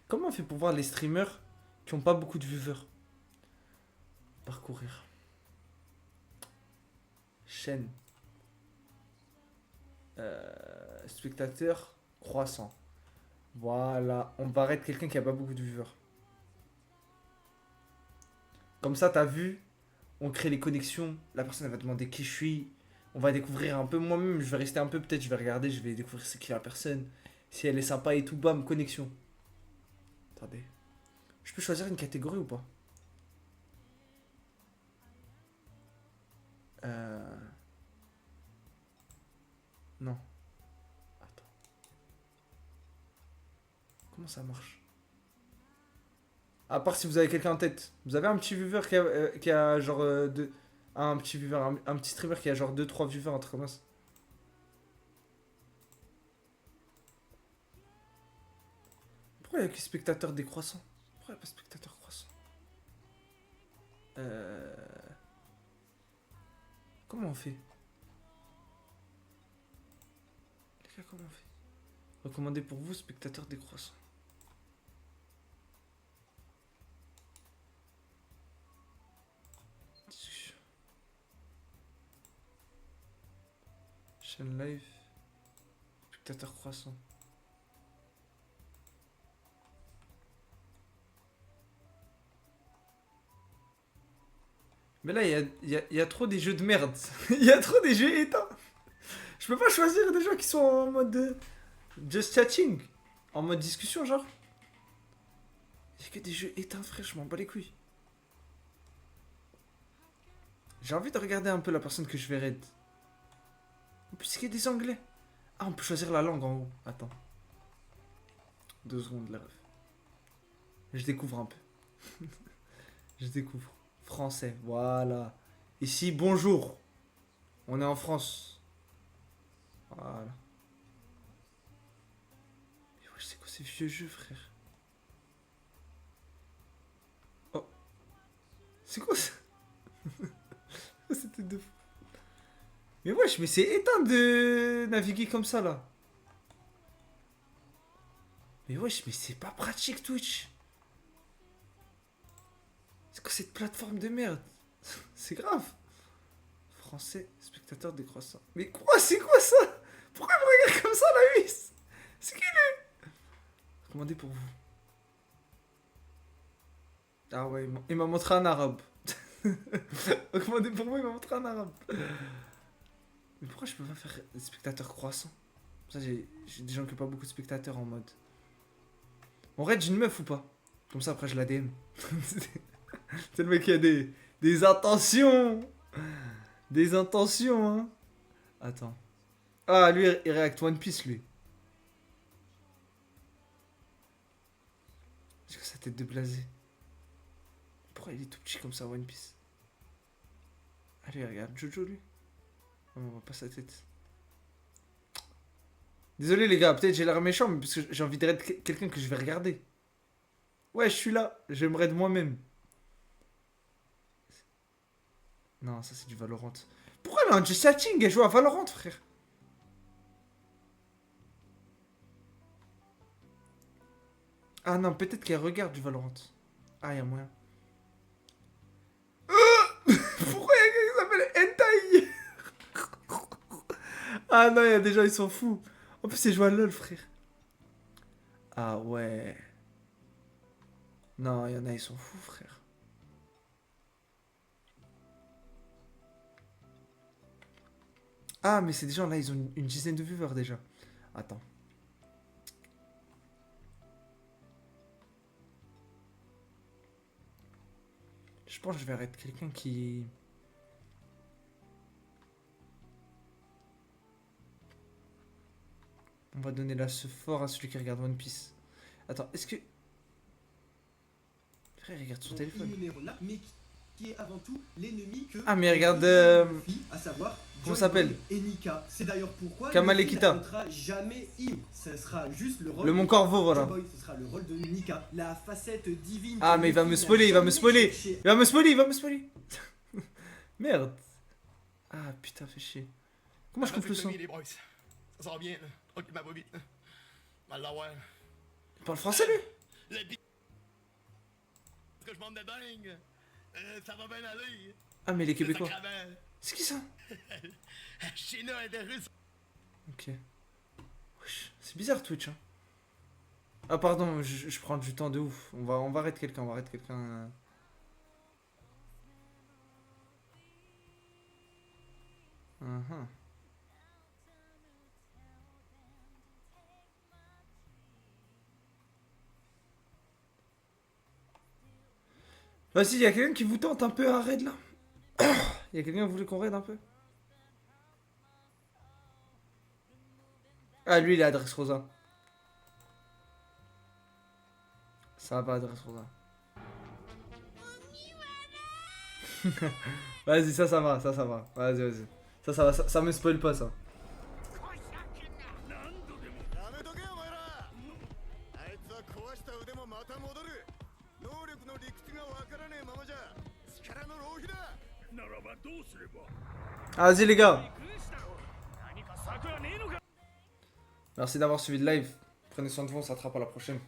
Speaker 1: Comment on fait pour voir les streamers qui ont pas beaucoup de viewers? Parcourir. Chaîne. Spectateur croissant. Voilà. On va arrêter quelqu'un qui a pas beaucoup de viewers. Comme ça, t'as vu, on crée les connexions. La personne elle va demander qui je suis. On va découvrir un peu. Moi-même, je vais rester un peu. Peut-être je vais regarder. Je vais découvrir c'est qui la personne. Si elle est sympa et tout. Bam, connexion. Attendez. Je peux choisir une catégorie ou pas? Non. Attends. Comment ça marche? À part si vous avez quelqu'un en tête. Vous avez un petit viewer qui a genre un petit viewer, un petit streamer qui a genre 2-3 viewers, un truc comme ça. Pourquoi il n'y a que spectateur décroissant? Pourquoi il n'y a pas spectateur croissant? Comment on fait? Les gars, comment on fait? Recommandé pour vous, spectateur décroissant. Discussion. Chaîne live. Spectateur croissant. Mais là, il y a trop des jeux de merde. Il y a trop des jeux éteints. Je peux pas choisir des gens qui sont en mode just chatting. En mode discussion, genre. Il y a que des jeux éteints, frère. Je m'en bats les couilles. J'ai envie de regarder un peu la personne que je vais raid. En plus, il y a des anglais. Ah, on peut choisir la langue en haut. Attends. 2 secondes, la ref. Je découvre un peu. Je découvre. Français, voilà. Ici, bonjour. On est en France. Voilà. Mais ouais, c'est quoi ces vieux jeux, frère? Oh. C'est quoi ça? C'était de fou. Mais wesh, mais c'est éteint de naviguer comme ça, là. Mais wesh, mais c'est pas pratique, Twitch. C'est quoi cette plateforme de merde? C'est grave. Français, spectateur décroissant. Mais quoi? C'est quoi ça? Pourquoi il me regarde comme ça, la huisse? C'est qui lui? Recommandé pour vous. Ah ouais, il m'a montré un arabe. Recommandé pour moi, il m'a montré un arabe. Mais pourquoi je peux pas faire des spectateurs croissants? Ça, j'ai des gens qui n'ont pas beaucoup de spectateurs en mode. On raid une meuf ou pas? Comme ça, après, je la DM. C'est le mec qui a des intentions. Des intentions, hein. Attends. Ah, lui, il réacte One Piece, lui. Est-ce que sa tête de blasé? Pourquoi il est tout petit comme ça, One Piece? Allez, regarde Jojo, lui. Oh, on voit pas sa tête. Désolé, les gars, peut-être j'ai l'air méchant, mais parce que j'ai envie de raid quelqu'un que je vais regarder. Ouais, je suis là. J'aimerais de moi-même. Non, ça c'est du Valorant. Pourquoi elle a un just chatting? Elle joue à Valorant, frère. Ah non, peut-être qu'elle regarde du Valorant. Ah, y'a moyen. Pourquoi y'a quelqu'un qui s'appelle Hentai? Ah non, y'a des gens, ils sont fous. En plus, c'est joué à LoL, frère. Ah ouais. Non, y'en a, ils sont fous, frère. Ah, mais c'est des gens là, ils ont une dizaine de viewers déjà. Attends. Je pense que je vais arrêter quelqu'un qui... On va donner la ce fort à celui qui regarde One Piece. Attends, est-ce que... Frère, il regarde son téléphone.
Speaker 17: Mais qui est avant tout l'ennemi que...
Speaker 1: Ah, mais regarde...
Speaker 17: à savoir...
Speaker 1: Comment ça s'appelle?
Speaker 17: Et Nika. C'est d'ailleurs pourquoi...
Speaker 1: Kamal et Kita.
Speaker 17: Ne sera jamais Im. Ce sera juste le rôle...
Speaker 1: Le Mon Corvo, voilà.
Speaker 17: Boy, ce sera le rôle de Nika. La facette divine...
Speaker 1: Ah, mais il va me spoiler, il va me spoiler. Il va me spoiler, il va me spoiler. Merde. Ah, putain, fais chier. Comment je coupe le son?
Speaker 18: Ça sort bien, là. Tranquillement, pas vite. Mal l'avoir.
Speaker 1: Il parle français, lui?
Speaker 18: Que je monte de dingue. Ça va bien aller.
Speaker 1: Ah, mais les Québécois. C'est qui ça?
Speaker 18: China et des Russes.
Speaker 1: Ok. C'est bizarre Twitch, hein. Ah, pardon, je prends du temps de ouf. On va arrêter quelqu'un, on va arrêter quelqu'un. Vas-y, il y a quelqu'un qui vous tente un peu un raid là? Il y a quelqu'un qui voulait qu'on raid un peu? Ah, lui il est adresse Rosa. Ça va, adresse Rosa. Vas-y, ça va, ça va. Vas-y, vas-y. Ça va, ça me spoil pas ça. Vas-y les gars. Merci d'avoir suivi le live. Prenez soin de vous, on s'attrape à la prochaine.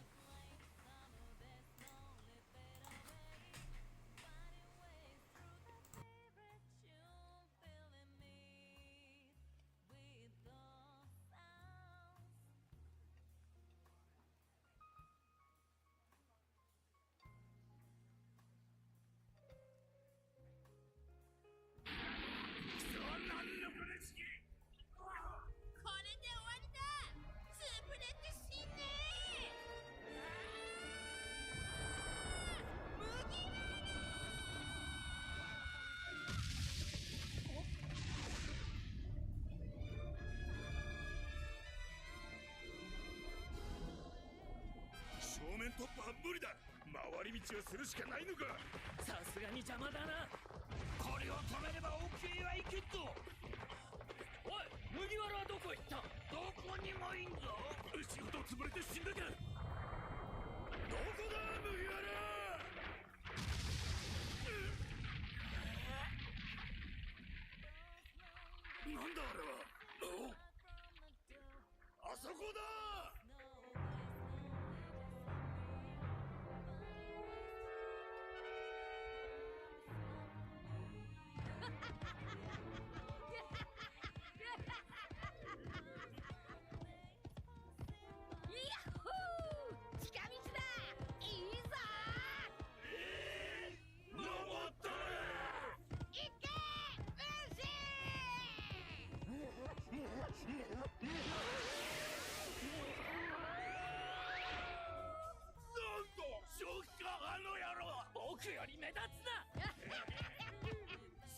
Speaker 15: つな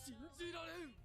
Speaker 15: 信じられん